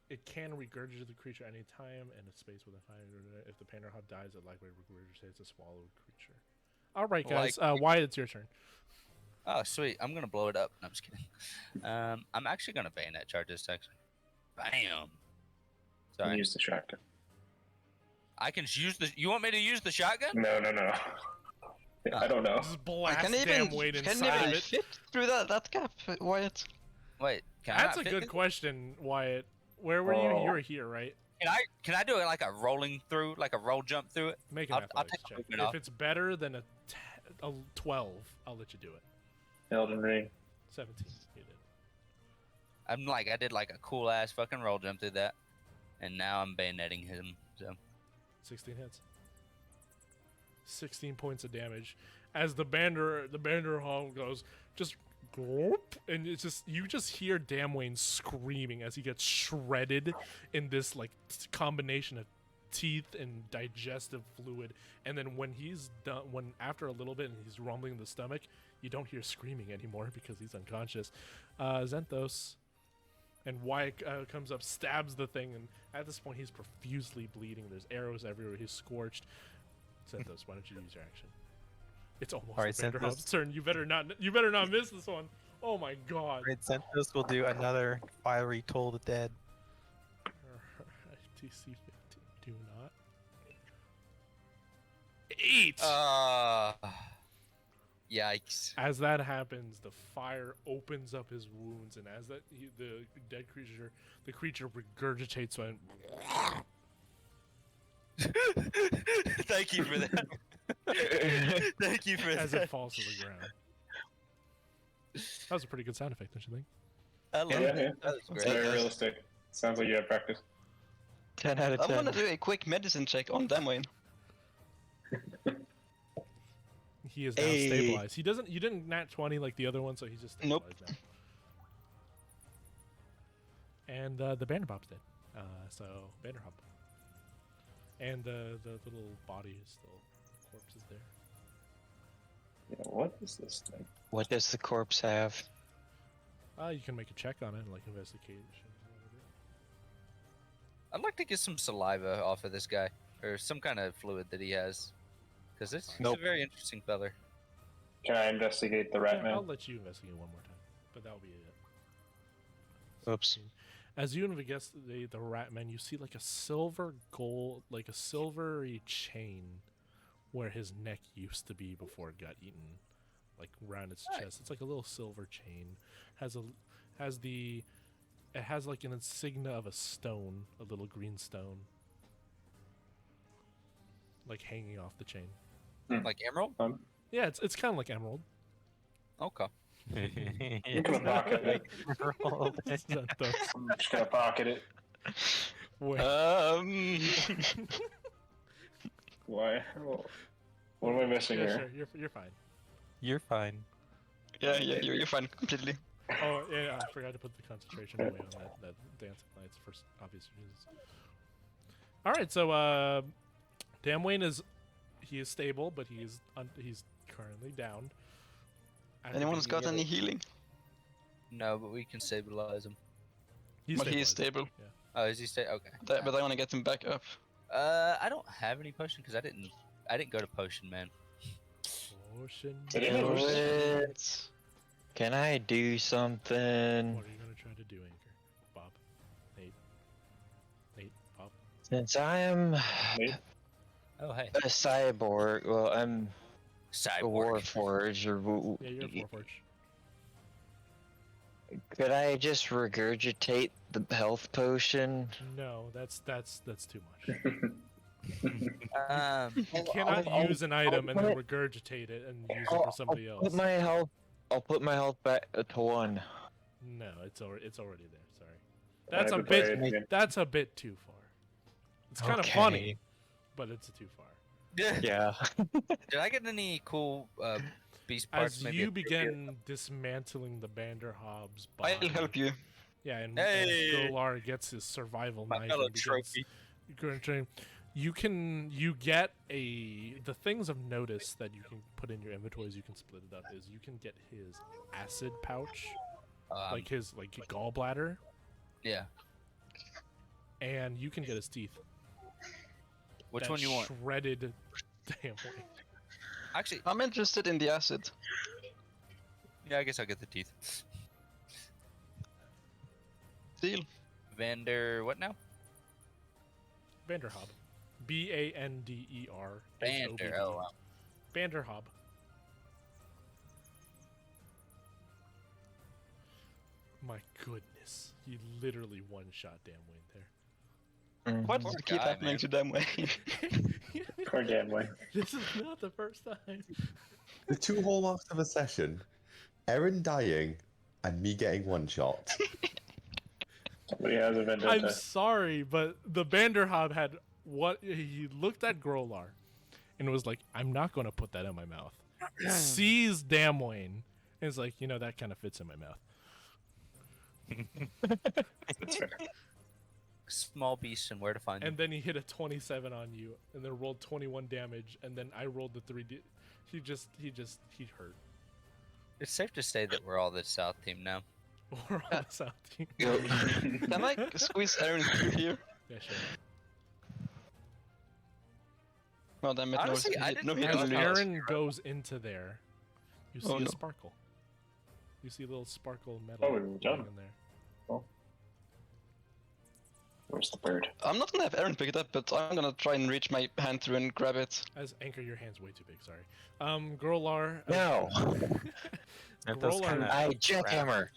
It can regurgitate the creature anytime, and a space within 5. If the Pander Hub dies, it likely regurgitates a swallowed creature. All right, guys. Wyatt, it's your turn. Oh, sweet. I'm going to blow it up. No, I'm just kidding. I'm actually going to bayonet charge this, actually. Bam. Sorry. Use the shotgun. I can use the... You want me to use the shotgun? No. I don't know. Just blast Can Damwain even inside of it. fit through that gap, Wyatt? Wait, can I That's not a fit good this? question, Wyatt. Where were you? You were here, right? Can I do it like a rolling through, like a roll jump through it? Make an I'll athletics take a check. movement If off. it's better than a 12, I'll let you do it. Elden Ring. 17. You did. I did like a cool ass fucking roll jump through that, and now I'm bayoneting him. So 16 hits. 16 points of damage. As the Bander Hall goes, just glorp, and it's just you just hear Damwain screaming as he gets shredded in this like combination of teeth and digestive fluid. And then when he's done, when after a little bit and he's rumbling in the stomach, you don't hear screaming anymore because he's unconscious. Xanthos and Wyatt comes up, stabs the thing, and at this point he's profusely bleeding. There's arrows everywhere. He's scorched. Xanthos, why don't you use your action? It's almost All right, the Vanderhoff's turn. You better not miss this one. Oh my god. Great Xanthos will do another fiery Toll the Dead. DC 15. Do not. 8. Yikes. As that happens, the fire opens up his wounds, and as the dead creature, the creature regurgitates and Thank you for that. Thank you for as that. it falls to the ground. That was a pretty good sound effect, don't you think? I love Yeah. it. That was It's great. very realistic. Sounds like you have practice. 10 out of I'm 10. gonna do a quick medicine check on Damwain. He is now Hey. stabilized. He doesn't. You didn't nat 20 like the other one, so he's just stabilized now. And the Vanderbob's dead. So Vanderhop. And the little body is still, corpse is there. Yeah, what is this thing? What does the corpse have? You can make a check on it, like investigation. I'd like to get some saliva off of this guy, or some kind of fluid that he has, because this is Nope. a very interesting feather. Can I investigate the rat Yeah, man? I'll let you investigate one more time, but that'll be it. Oops. As you investigate the rat man, you see like a silver gold, like a silvery chain, where his neck used to be before it got eaten, like around its chest. It's like a little silver chain. It has like an insignia of a stone, a little green stone, like hanging off the chain. Like emerald? Yeah, it's kind of like emerald. Okay. I'm gonna pocket it. I'm just gonna pocket it. Wait. Why? What am I missing Yeah, here? sure. You're fine. You're fine. Yeah, you're fine completely. Oh yeah, I forgot to put the concentration away on that dancing lights for obvious reasons. All right, so Damwain is stable, but he's currently down. Anyone's got any healing? No, but we can stabilize him. But he's stabilized. stable. Yeah. Oh, is he okay. But I want to get him back up. I don't have any potion because I didn't go to potion, man. Potion. Can I do something? What are you gonna try to do, Anchor? Bob. Nate. Bob. Since I am Oh, hey. a cyborg, well, I'm a Cyborg. warforged, or Yeah, you're a Warforged. could I just regurgitate the health potion? No, that's too much. You You cannot use an item and then regurgitate it and use it for somebody else. I'll put my health back to 1. No, it's already there. Sorry. I That's a have to play bit. it again. That's a bit too far. It's kind of funny, but it's too far. Yeah. Did I get any cool beast parts? As maybe you a- begin dismantling the Banderhob's body, I'll help you. Yeah, and Hey! Golar gets his survival My knife. fellow and begins trophy. gurgitating. You get the things of notice that you can put in your inventories. You can split it up. Is you can get his acid pouch, like his gallbladder, Yeah. and you can get his teeth. Which That one you want? Shredded Damwain. Actually, I'm interested in the acid. yeah, I guess I'll get the teeth. Deal. Vander, what now? Vanderhob. Banderhobd. Vander. Oh, wow. Vanderhob. My goodness. You literally one-shot Damwain there. What Poor keep guy, happening man. to Damwain? Poor Damwain. This is not the first time. The two hallmarks of a session: Erin dying and me getting one shot. Somebody has a I'm vendetta. sorry, but the Vanderhob had what he looked at Grolar and was like, I'm not going to put that in my mouth. Sees Damwain and is like, that kind of fits in my mouth. That's fair. Small beast and where to find And them. then he hit a 27 on you and then rolled 21 damage and then I rolled the 3D. He hurt. It's safe to say that we're all the South team now. We're on the South team. Can I squeeze Aaron through here? Yeah, sure. Oh, damn it. Honestly, I no didn't hit As on realize- the Aaron goes into there, you see Oh, a no. sparkle. You see a little sparkle metal Oh, we're done. going in there. Where's the bird? I'm not gonna have Aaron pick it up, but I'm gonna try and reach my hand through and grab it. As Anchor, your hand's way too big, sorry. Grolar. No. Grolar, I jackhammer.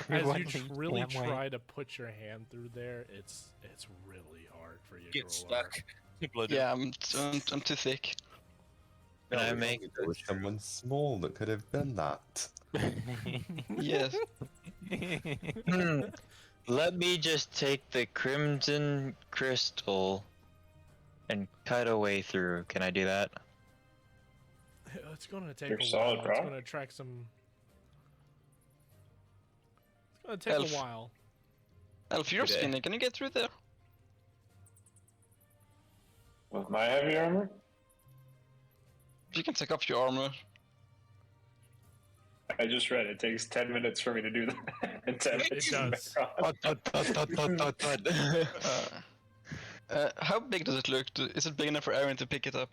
as you really try to put your hand through there, it's really hard for you, Get Grolar. stuck. Blood. Yeah, I'm too thick. Can I make There was someone small that could have done that. Yes. Let me just take the crimson crystal and cut a way through. Can I do that? It's going to take You're a solid, while. bro. It's going to attract some... It's going to take Elf. a while. Elf, you're Okay. spinning. Can you get through there? With my heavy armor? If you can take off your armor. I just read it takes 10 minutes for me to do that. And 10 minutes to does. back on. How big does it look? Is it big enough for Aaron to pick it up?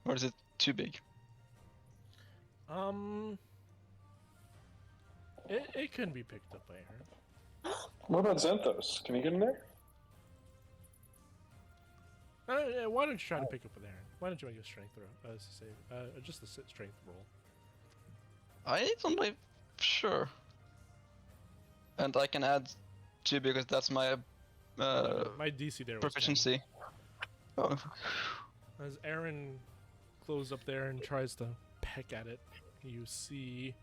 Or is it too big? It can be picked up by Aaron. What about Xanthos? Can you get in there? Why don't you try to pick up with Aaron? Why don't you make a strength throw? Save. Just a strength roll. I don't know. Sure. And I can add 2 because that's my My DC there was 10. proficiency. Oh. As Aaron closes up there and tries to peck at it, you see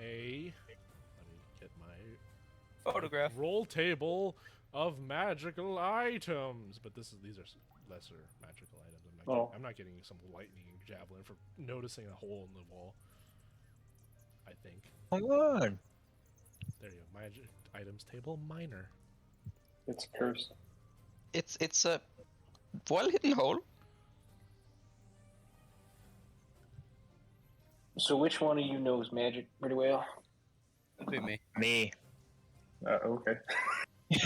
a... Let me get my Photograph. roll table of magical items. But these are lesser magical items. I'm not getting some lightning javelin for noticing a hole in the wall. I think. Come on. There you go. Magic items table minor. It's cursed. It's a well hidden hole. So which one of you knows magic pretty well? It'll be me. Me. Okay. The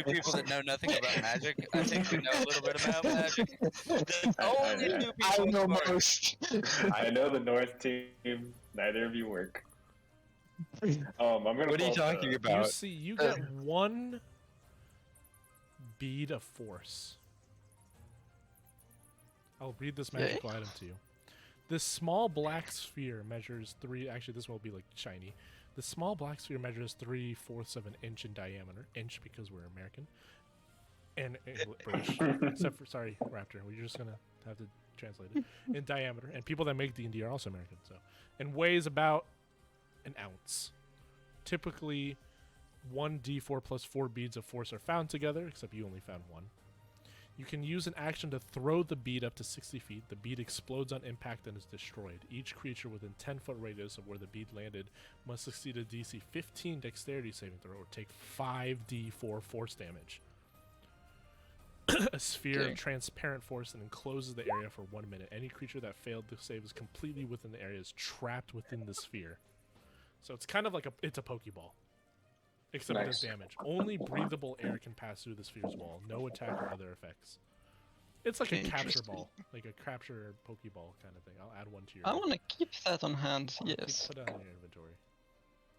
two people that know nothing about magic, I think we know a little bit about magic. Only two people. I know smart. most. I know the North team. Neither of you work. I'm gonna. What are you pull up talking the- about? You get one bead of force. I'll read this magical item to you. This small black sphere measures 3. Actually, this will be like shiny. The small black sphere measures 3/4 of an inch in diameter. Inch because we're American. And British. Except for, sorry, Raptor. We're just gonna have to translate it. In diameter. And people that make D&D are also American. So, and weighs about an ounce. Typically, 1d4 plus 4 beads of force are found together, except you only found 1. You can use an action to throw the bead up to 60 feet. The bead explodes on impact and is destroyed. Each creature within 10-foot radius of where the bead landed must succeed a DC 15 dexterity saving throw or take 5d4 force damage. A sphere Okay. of transparent force that encloses the area for 1 minute. Any creature that failed to save is completely within the area is trapped within the sphere. So it's kind of like it's a Pokeball. Except it does Nice. damage. Only breathable air can pass through the sphere's wall. No attack or other effects. It's like a capture Interesting. ball. Like a capture Pokeball kind of thing. I'll add one to your... I want to keep that on hand. Yes. Put it on your inventory.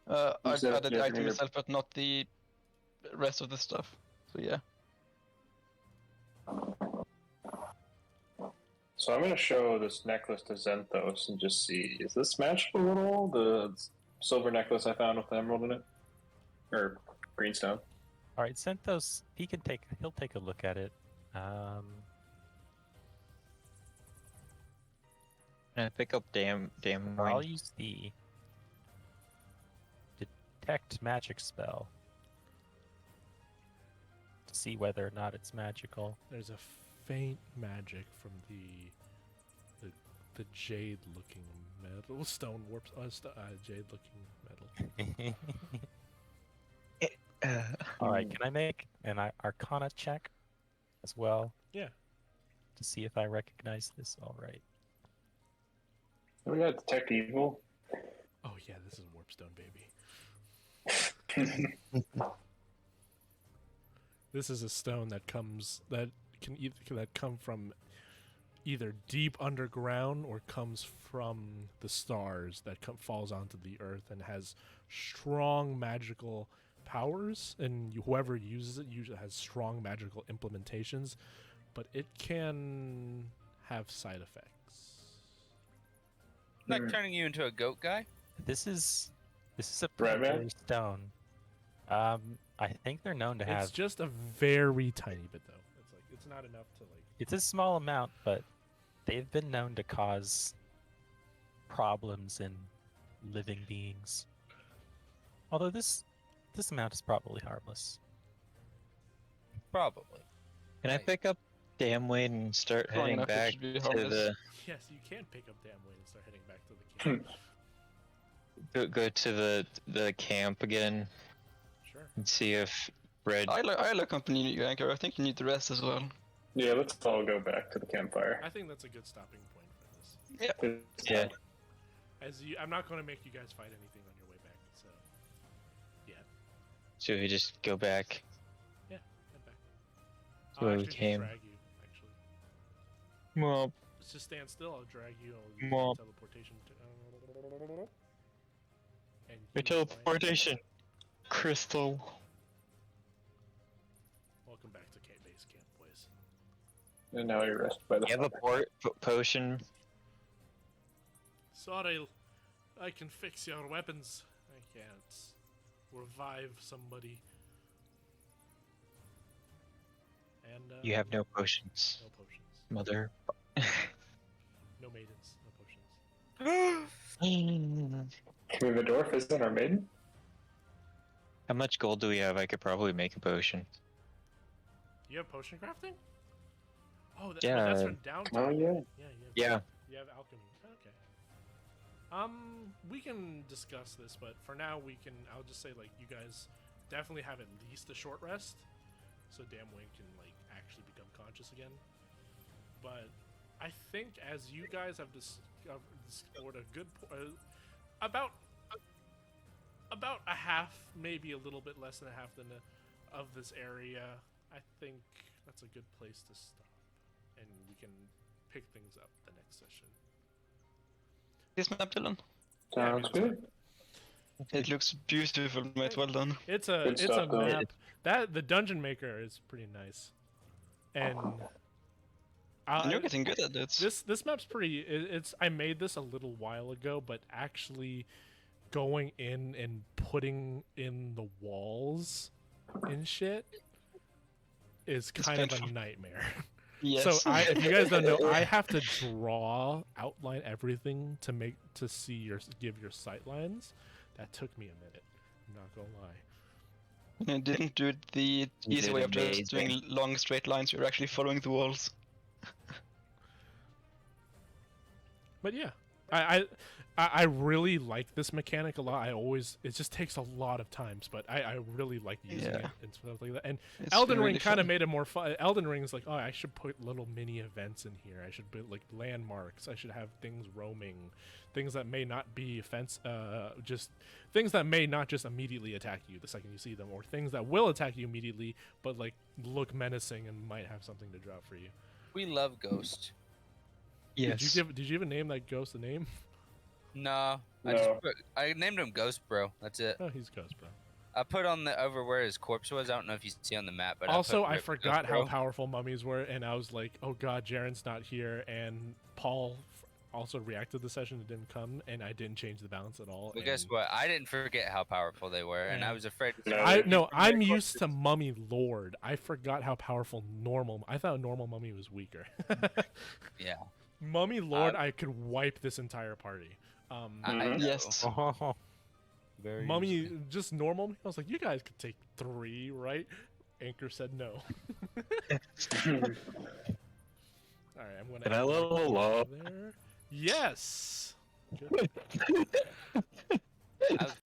I Use that added the as item your- itself, but not the rest of the stuff. So yeah. So I'm going to show this necklace to Zenthos and just see, is this magical at all? The silver necklace I found with the emerald in it? Or greenstone? All right, Senthos, he'll take a look at it. Can I pick up I'll Damwain? use the detect magic spell to see whether or not it's magical. There's a faint magic from the jade-looking metal stone warps. Jade-looking metal. All right, can I make an Arcana check as well Yeah. to see if I recognize this? All right. We got detect evil. Oh yeah, this is warpstone, baby. This is a stone that come from either deep underground or comes from the stars that falls onto the earth and has strong magical powers, and whoever uses it usually has strong magical implementations, but it can have side effects. Like turning you into a goat guy? This is a Right, man? planetary stone. I think they're known to It's have. just a very tiny bit though. It's not enough to like. It's a small amount, but they've been known to cause problems in living beings. Although this amount is probably harmless. Probably. Can I Nice. pick up Damwain and start Strong heading enough, it back should be to harmless. the Yes, you can pick up Damwain and start heading back to the camp. go to the camp again Sure. and see if Red. I'll accompany you, Anchor. I think you need the rest as well. Yeah, let's all go back to the campfire. I think that's a good stopping point for this. Yeah. I'm not going to make you guys fight anything on your way back. So, yeah, Should we just go back? head back. So where we actually just came. drag you. Actually, Well, let's just stand still. I'll drag you. I'll use Well. teleportation. And your you, teleportation, Crystal. Welcome back to base camp, boys. And now you're rested by the You have a fire. potion. Sorry, I can fix your weapons. I can't revive somebody. And You have no potions, no potions. mother. No maidens. No potions. Dwarf isn't our maiden? How much gold do we have? I could probably make a potion. You have potion crafting? Oh, Yeah. that's from downtown. Oh, yeah. Yeah. You have alchemy. Okay. We can discuss this, but for now I'll just say like you guys definitely have at least a short rest, so Damwain can like actually become conscious again. But I think as you guys have explored a good about a half, maybe a little bit less than a half of this area, I think that's a good place to stop, and we can pick things up the next session. This map, Dylan. Sounds good. It looks beautiful, mate. Well done. It's Good a stuff, though. map. That the dungeon maker is pretty nice, and And you're getting good at it. this map's pretty. It's I made this a little while ago, but actually going in and putting in the walls and shit is kind of a painful. nightmare. Yes. So if you guys don't know, I have to outline everything to give your sight lines. That took me a minute. I'm not gonna lie. I didn't do it the You easy did way of just amazing. doing long straight lines. You're actually following the walls. But yeah, I I really like this mechanic a lot. It just takes a lot of times, but I really like using it and stuff like that. And It's Elden been Ring really kind of fun. made it more fun. Elden Ring's like, oh, I should put little mini events in here. I should put like landmarks. I should have things roaming, things that may not be just things that may not just immediately attack you the second you see them, or things that will attack you immediately, but like look menacing and might have something to drop for you. We love Ghost. Yes. Did you even name that ghost a name? No, No. I named him Ghost Bro. That's it. Oh, he's ghost, bro. I put on the over where his corpse was. I don't know if you see on the map, but Also, I I put forgot Ghost how Bro. powerful mummies were, and I was like, "Oh God, Jaren's not here." And Paul also reacted to the session and didn't come, and I didn't change the balance at all. Well, guess what? I didn't forget how powerful they were, and I Yeah. was afraid. I'm used to Mummy Lord. I forgot how powerful normal. I thought normal Mummy was weaker. Yeah. Mummy Lord, I could wipe this entire party. I know. Yes. Very Mummy, easily. just normal. I was like, you guys could take 3, right? Anchor said no. All right, I'm gonna. Can I level up? There. Yes. Good. I was